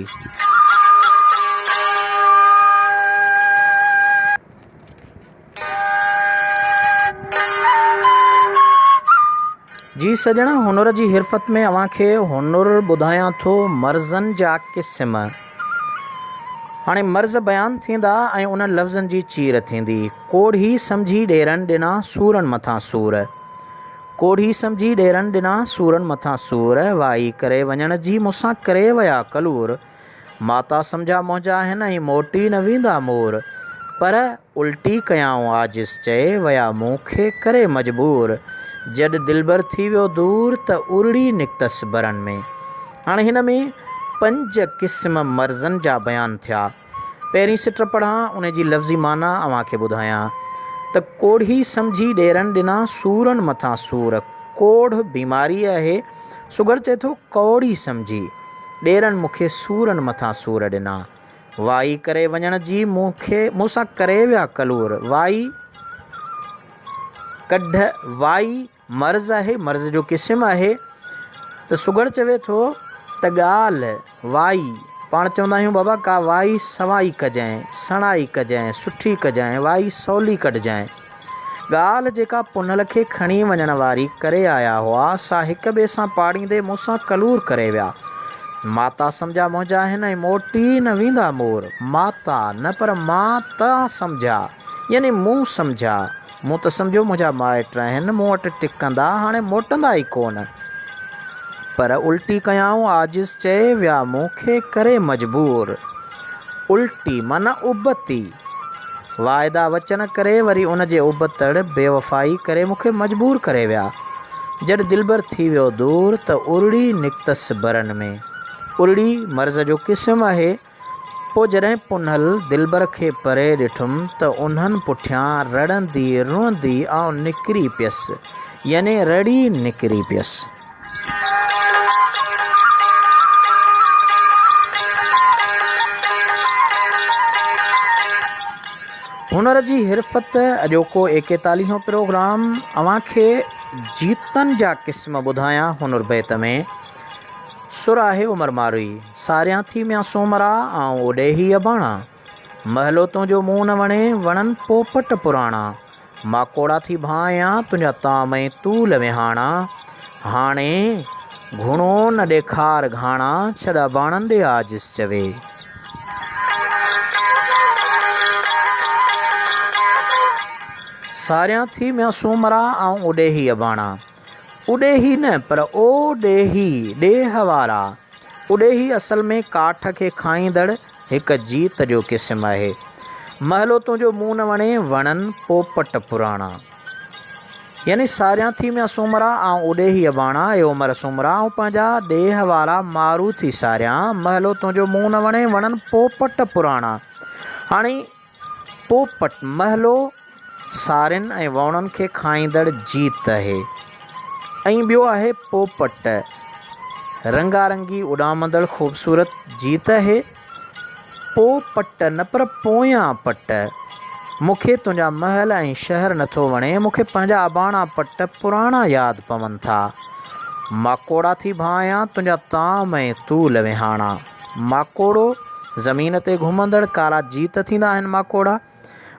जी सजण, हुनर जी हिरफ़त में अव्हांखे हुनुर ॿुधायां थो मर्ज़नि जा क़िस्म। हाणे मर्ज़ बयानु थींदा ऐं उन लफ़्ज़नि जी चीर थींदी। कोढ़ी सम्झी ॾेरनि ॾिना सूरनि मथां सूर, कोढ़ी सम्झी ॾेरनि ॾिना सूरनि मथां सूर, वाई करे वञण जी मूंसां करे विया कलूर, माता सम्झा मुंहिंजा आहिनि ऐं मोटी न वेंदा मोर, पर उल्टी कयाऊं आजिज़ चए वया मूंखे करे मजबूर। जॾ दिलबर थी वियो दूर त उरड़ी निकतसि बरनि में। हाणे हिन में 5 क़िस्म मर्ज़नि जा बयान थिया। पहिरीं सिट पढ़ां उन जी लफ़्ज़ी माना अव्हांखे ॿुधायां त कोढ़ी सम्झी ॾेरनि ॾिना सूरनि मथां सूर। कोढ़ बीमारी आहे। सुगर चए थो कौड़ी सम्झी ॾेरनि मूंखे सूरनि मथां सूर ॾिना। वाई करे वञण जी मूंसां करे विया कलूर। वाई मर्ज़ आहे, मर्ज़ जो क़िस्म आहे। त सुगर चवे थो त ॻाल्हि वाई, पाण चवंदा आहियूं बाबा का वाई सवाई कजांइ, सणाई कजांइ, सुठी कजांइ, वाई सवली कढजांइ। ॻाल्हि जेका पुनल खे खणी वञण वारी करे आया हुआ सा हिक ॿिए सां पाड़ींदे मूंसां कलूर करे विया। माता सम्झा मुंहिंजा आहिनि ऐं मोटी न वेंदा मोर। माता न पर मां त सम्झा यानी मूं सम्झा। मूं त सम्झो मुंहिंजा माइट आहिनि, मूं वटि टिकंदा, हाणे मोटंदा ई कोन। पर उल्टी कयाऊं आजिज़ चए विया मूंखे करे मजबूर। उल्टी माना उबती, वाइदा वचन करे वरी उन जे उबतड़ बेवफ़ाई करे मूंखे मजबूर करे विया। जॾ दिलबर थी वियो दूर त उरड़ी निकतसि बरनि में। उरड़ी मर्ज़ जो क़िस्म आहे। पोइ जॾहिं पुनल दिलबर खे परे ॾिठुमि त उन्हनि पुठियां रड़ंदी रुअंदी आउं निकिरी पियसि, यानी रड़ी निकिरी पियसि। हुनर जी हिरफ़त अॼोको 41 प्रोग्राम अव्हांखे जीतनि जा क़िस्म ॿुधायां। हुनुर बैत में सुर आहे उमर मारुई। सारियां थी म्या सोमरा ऐं ओॾे ही अबाणा। महलो तुंहिंजो मुंहुं न वणे वणनि पोपट पुराणा। माकोड़ा थी भायां तुंहिंजा ताम ऐं तूल विहाणा। हाणे घुणो न ॾेखार घाणा छॾा बाणनि ॾे आजिज़ चवे। सारियां थी म्या सूमरा ऐं ओॾे ही अबाणा। उॾे ही न पर ओॾे ही, ॾेह वारा। उॾे ही असल में काठ खे खाईंदड़ हिक जीत जो क़िस्म आहे। महलो तुंहिंजो मुंहुं न वणे वणनि पोपट पुराणा, यानी सारियां थी म्या सूमरा ऐं ओॾे ही अबाणा। ए उमर सूमरा ऐं पंहिंजा ॾेह वारा मारू थी सारियां। महलो तुंहिंजो मुंहुं न वणे वणनि पोपट पुराणा। हाणे पोपट महलो सारियुनि ऐं वणनि खे खाईंदड़ जीत आहे। ऐं ॿियो आहे पोपट, रंगारंगी उॾामंदड़ ख़ूबसूरत जीत आहे। पोपट न पर पोयां पट। मूंखे तुंहिंजा महल ऐं शहर नथो वणे, मूंखे पंहिंजा अबाणा पट पुराणा यादि पवनि था। माकोड़ा थी भायां तुंहिंजा ताम ऐं तूल विहाणा। माकोड़ो ज़मीन ते घुमंदड़ कारा जीत थींदा आहिनि माकोड़ा।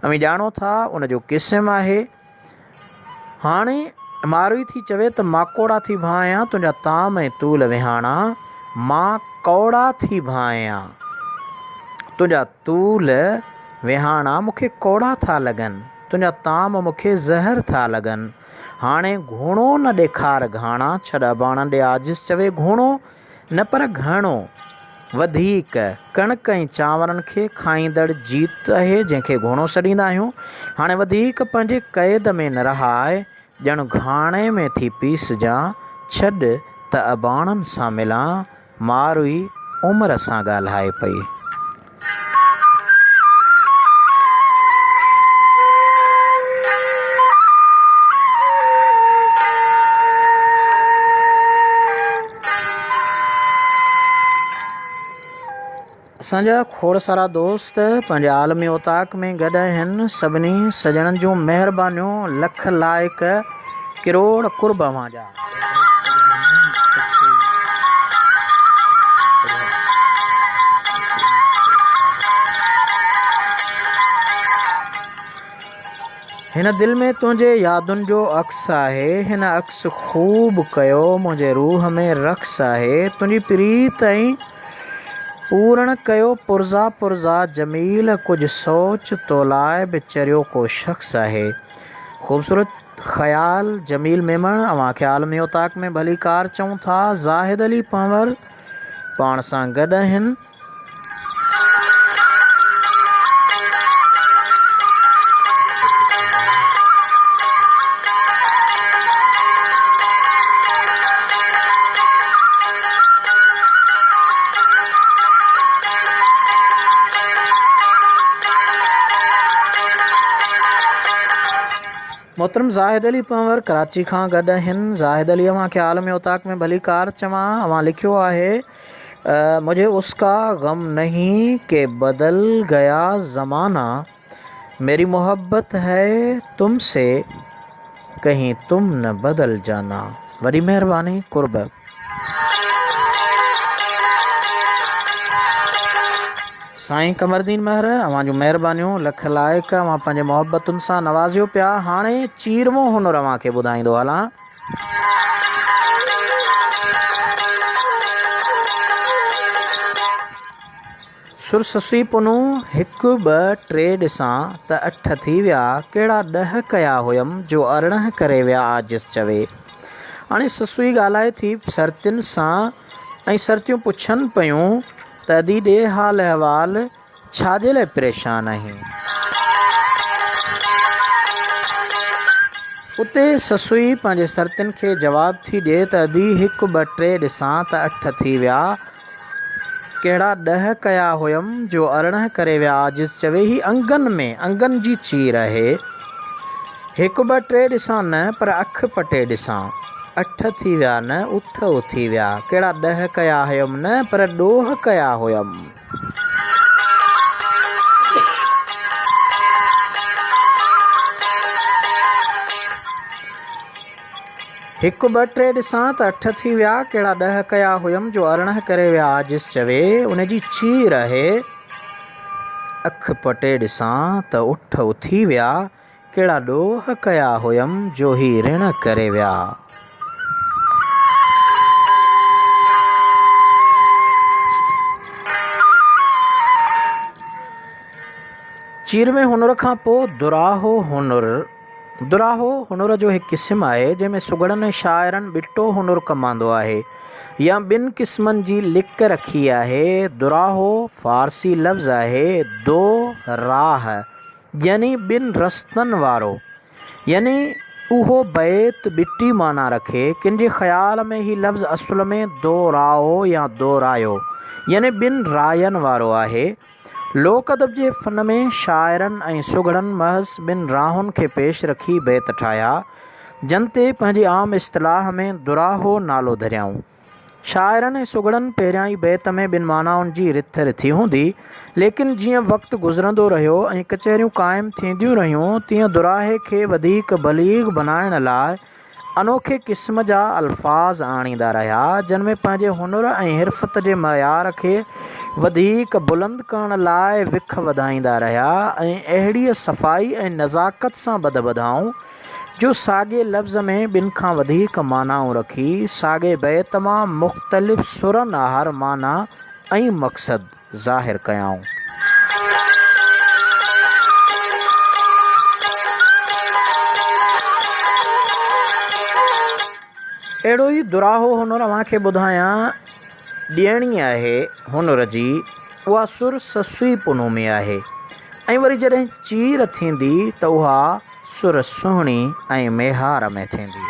ऐं ॼाणो था उन जो क़िस्म आहे। हाणे मारुई थी चवे त माकोड़ा थी भायां तुंहिंजा ताम ऐं तूल विहाणा। मां कौड़ा थी भायां तुंहिंजा तूल विहाणा, मूंखे कौड़ा था लॻनि। तुंहिंजा ताम मूंखे ज़हर था लॻनि। हाणे घुणो न ॾेखार घाणा छॾा बाणनि ॾे आजिज़ चवे। घुणो न पर घणो, वधीक कणक ऐं चांवरनि खे खाईंदड़ जीत आहे जंहिंखे घुणो सॾींदा आहियूं। हाणे वधीक पंहिंजे क़ैद में न रहाए, ॼण घाणे में थी पीसजां। छॾ त अबाणनि सां मिलां, मारुई उमिरि सां ॻाल्हाए पई। असांजा खोड़ सारा दोस्त पंहिंजे आलमी उताक में गॾु आहिनि। सभिनी सजणनि जूं महिरबानियूं लख लाइक किरोड़ कुर्ब अव्हां जा। हिन दिलि में तुंहिंजे यादुनि जो अक्स आहे। हिन अक्स ख़ूब कयो मुंहिंजे रूह में रक़्स आहे। तुंहिंजी प्रीत ऐं पूरण कयो पुरज़ा पुरज़ा जमील। कुझु सोच तो लाइ बि चरियो को शख़्स आहे। ख़ूबसूरत ख़याल जमील मेमण अव्हांखे आलमी उताक में भली कार चऊं था। ज़ाहिद अली पंवर पाण सां गॾु आहिनि। मोहतरम ज़ाहिद अली पंवर कराची खां गॾु आहिनि। ज़ाहिद अली अव्हांखे आलमी उताक में भली कार चवां। अव्हां लिखियो आहे मुझे उसका गम नहीं कि बदल गया ज़माना, मेरी मोहब्बत है तुमसे कहीं तुम न बदल जाना। वॾी महिरबानी कुर्ब। साईं कमरदीन महर अव्हां जूं महिरबानियूं लख लाइक़। अव्हां पंहिंजे मोहब्बतुनि सां नवाज़ियो पिया। हाणे चीरवो हुनुर अव्हांखे ॿुधाईंदो हलां। सुर ससुई पुनू हिकु ॿ टे ॾिसां त 8 थी विया, कहिड़ा 10 कया हुयमि जो 18 करे विया आजिज़ चवे। हाणे ससुई ॻाल्हाए थी सर्तियुनि सां ऐं सर्तियूं पुछनि पियूं त अदी ॾे हाल अहिवाल, छाजे लाइ परेशान आहीं। उते ससुई पंहिंजे सर्तियुनि खे जवाब थी ॾिए त अदी 1 2 3 ॾिसां त 8 थी विया, कहिड़ा 10 कया हुयमि जो 18 करे विया आजिज़ चवे। ही अंगनि जी चीर आहे। 1 2 3 ॾिसां न पर अख पटे ॾिसां। 8 थी विया न उठ उथी विया, कहिड़ा 10 कया हुयमि न पर ॾोह कया हुयमि। 1 2 3 ॾिसां त 8 थी विया, कहिड़ा 10 कया हुयमि जो 18 करे विया आजिज़ चवे। उनजी चीर आहे। अख पटे ॾिसां त उठ उथी विया, कहिड़ा ॾोह कया हुयमि जो ही ऋण करे विया। चीरवें हुनुर खां पोइ दुराहो हुनुर जो हिकु क़िस्म आहे जंहिंमें सुगड़नि शाइरनि ॿिटो हुनुर कमांदो आहे या ॿिनि क़िस्मनि जी लिक रखी आहे। दुराहो फ़ारसी लफ़्ज़ आहे दो राह, यानी ॿिनि रस्तनि वारो, यानी उहो बैत ॿिटी माना रखे। कंहिंजे ख़्याल में ही लफ़्ज़ असुल में दो राहो या दो रायो यानी ॿिनि रायनि वारो आहे। लोक अदब जे फ़न में शाइरनि ऐं सुगड़नि महज़ ॿिनि राहुनि खे पेश रखी बैत ठाहिया, जन ते पंहिंजी आम इस्तिलाह में दुराहो नालो धरियाऊं। शाइरनि ऐं सुगड़नि पहिरियां ई बैत में ॿिनि मानाउनि जी रिथ रिथी हूंदी, लेकिन जीअं वक़्तु गुज़रंदो रहियो ऐं कचहरियूं क़ाइमु थींदियूं रहियूं, तीअं दुराहे खे वधीक बलीग बणाइण लाइ अनोखे क़िस्म जा अल्फाज़ आणींदा रहिया, जिन में पंहिंजे हुनुर ऐं हिरफ़त जे मयार खे वधीक बुलंद करण लाइ विख वधाईंदा रहिया ऐं अहिड़ीअ सफ़ाई ऐं नज़ाकत सां बदबधाऊं जो साॻे लफ़्ज़ में ॿिनि खां वधीक मानाऊं रखी साॻे बैत मां मुख़्तलिफ़ सुरनि हर माना ऐं मक़सदु ज़ाहिर कयाऊं। अहिड़ो ई दुराहो हुनुर अव्हांखे ॿुधायां। ॾियणी आहे हुनुर जी, उहा सुर ससुई पुनू में आहे ऐं वरी जॾहिं चीर थींदी त उहा सुर सुहिणी ऐं मेहार में थींदी।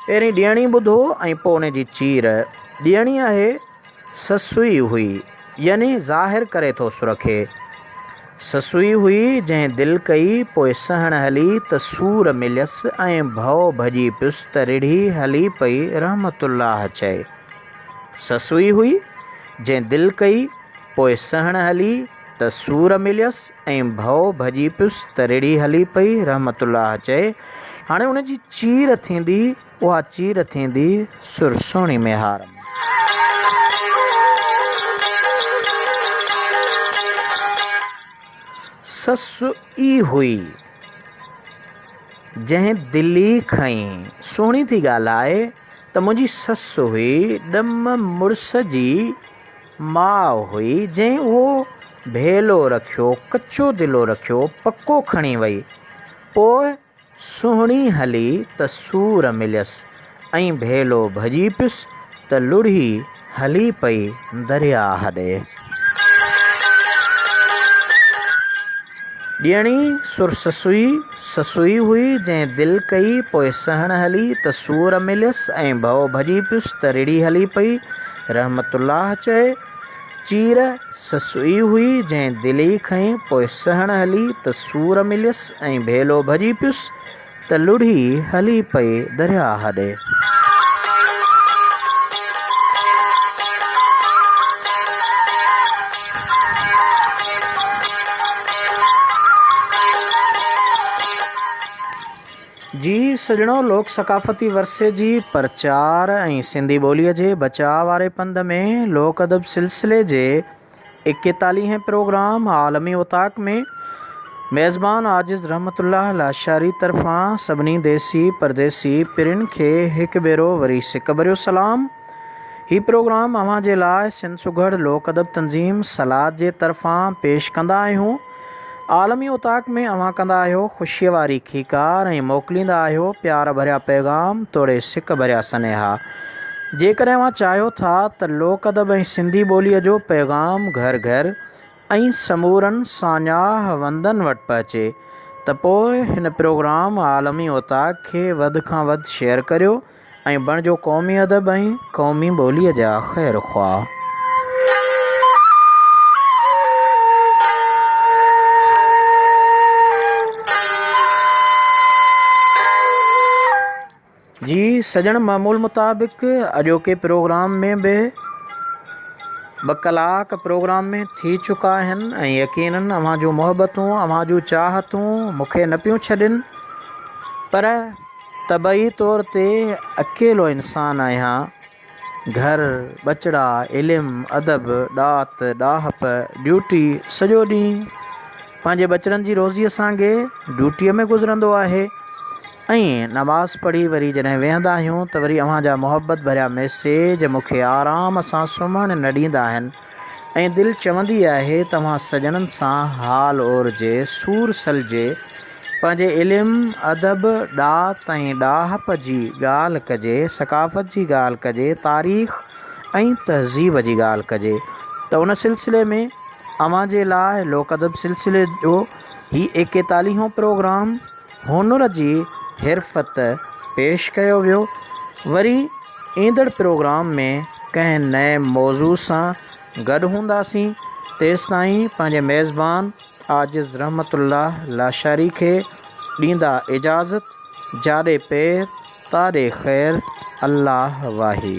पहिरीं ॾियणी ॿुधो ऐं पोइ उन जी चीर। ॾियणी आहे ससुई हुई, यानी ज़ाहिर करे थो सुर खे। ससुई हुई जंहिं दिलि कई पोइ सहण हली त सूर मिलियसि ऐं भउ भॼी पियुसि त रिढ़ी हली पई रहमतुल्लाह चए। ससुई हुई जंहिं दिलि कई पोइ सहण हली त सूर मिलियसि ऐं भउ भॼी पियुसि त रिढ़ी हली पई रहमतुल्लाह चए। हाणे उन जी चीर थींदी, उहा चीर थींदी सुर सुहिणी मेहार में। ससु ई हुई जंहिं दिली खईं। सुहिणी थी ॻाल्हि आहे त मुंहिंजी ससु हुई, ॾम मुड़ुस जी माउ हुई, जंहिं उहो भेलो रखियो, कचो दिलो रखियो, पको खणी वई। पोइ सुहिणी हली त सूर मिलियसि ऐं भेलो भॼी पियुसि त लुढ़ी हली पई दरिया हॾे। ॾियणी सुर ससुई हुई जंहिं दिलि कई पोइ सहण हली त सूर मिलियसि ऐं भउ भॼी पियुसि त रिढ़ी हली पई रहमतुल्लाह चए। चीर ससुई हुई जंहिं दिली खईं पोइ सहण हली त सूर मिलियसि ऐं भेलो भॼी पियुसि त लुढ़ी हली पई दरिया हेॾे। जी सजणो, लोक सकाफ़ती वरसे जी प्रचार ऐं सिंधी ॿोलीअ जे बचाव वारे पंध में लोक अदब सिलसिले जे 41 प्रोग्राम आलमी उताक में मेज़बान आजिज़ रहमतुल्लाह लाशारी तरफ़ां सभिनी देसी परदेसी पिरिन खे हिकु भेरो वरी सिक भरियो सलाम। ही प्रोग्राम अव्हां जे लाइ सिंध सुघड़ लोक अदब तंज़ीम सलाद जे तरफ़ां पेश कंदा आहियूं। आलमी उताक में अव्हां कंदा आहियो ख़ुशीअ वारी खीकार ऐं मोकिलींदा आहियो प्यार भरिया पैगाम तोड़े सिक भरिया सनेहा। जेकॾहिं अव्हां चाहियो था त लोक अदब ऐं सिंधी ॿोलीअ जो पैगाम घर घर ऐं समूरनि सान्याह वंदनि वटि पहुचे त पोइ हिन प्रोग्राम आलमी उताक खे वधि खां वधि शेयर करियो ऐं बणिजो क़ौमी अदब ऐं क़ौमी ॿोलीअ जा ख़ैर ख़्वाह। जी सजण, मामूल मुताबिक़ अॼोके प्रोग्राम में बि 2 कलाक प्रोग्राम में थी चुका आहिनि ऐं यकीनन अव्हां जूं मुहबतूं अव्हां जूं चाहतूं मूंखे न पियूं छॾनि, पर तबई तौर ते अकेलो इंसान आहियां। घर, बचड़ा, इल्मु, अदब, ॾात, ॾाहप, ड्यूटी, सॼो ॾींहुं पंहिंजे बचड़नि जी रोज़ीअ सां ड्यूटीअ में गुज़रंदो आहे ऐं नमाज़ पढ़ी वरी जॾहिं वेहंदा आहियूं त वरी अव्हां जा मुहबत भरिया मैसेज मूंखे आराम सां सुम्हणु न ॾींदा आहिनि ऐं दिलि चवंदी आहे तव्हां सजननि सां हाल ओरजे, सूर सलजे, पंहिंजे इल्मु, अदब, ॾात ऐं ॾाहप जी ॻाल्हि कजे, सकाफ़त जी ॻाल्हि कजे, तारीख़ ऐं तहज़ीब जी ॻाल्हि कजे। त उन सिलसिले में अव्हां जे लाइ लोक अदब सिलसिले जो ही 41 प्रोग्राम हुनुर जी हिरफ़त पेश कयो वियो। वरी ईंदड़ प्रोग्राम में कंहिं नए मौज़ू सां गॾु हूंदासीं। तेसिताईं पंहिंजे मेज़बान आजिज़ रहमतुल्लाह लाशारी खे ॾींदा इजाज़त। जाॾे पैर ताॾे ख़ैर, अल्लाह वाही।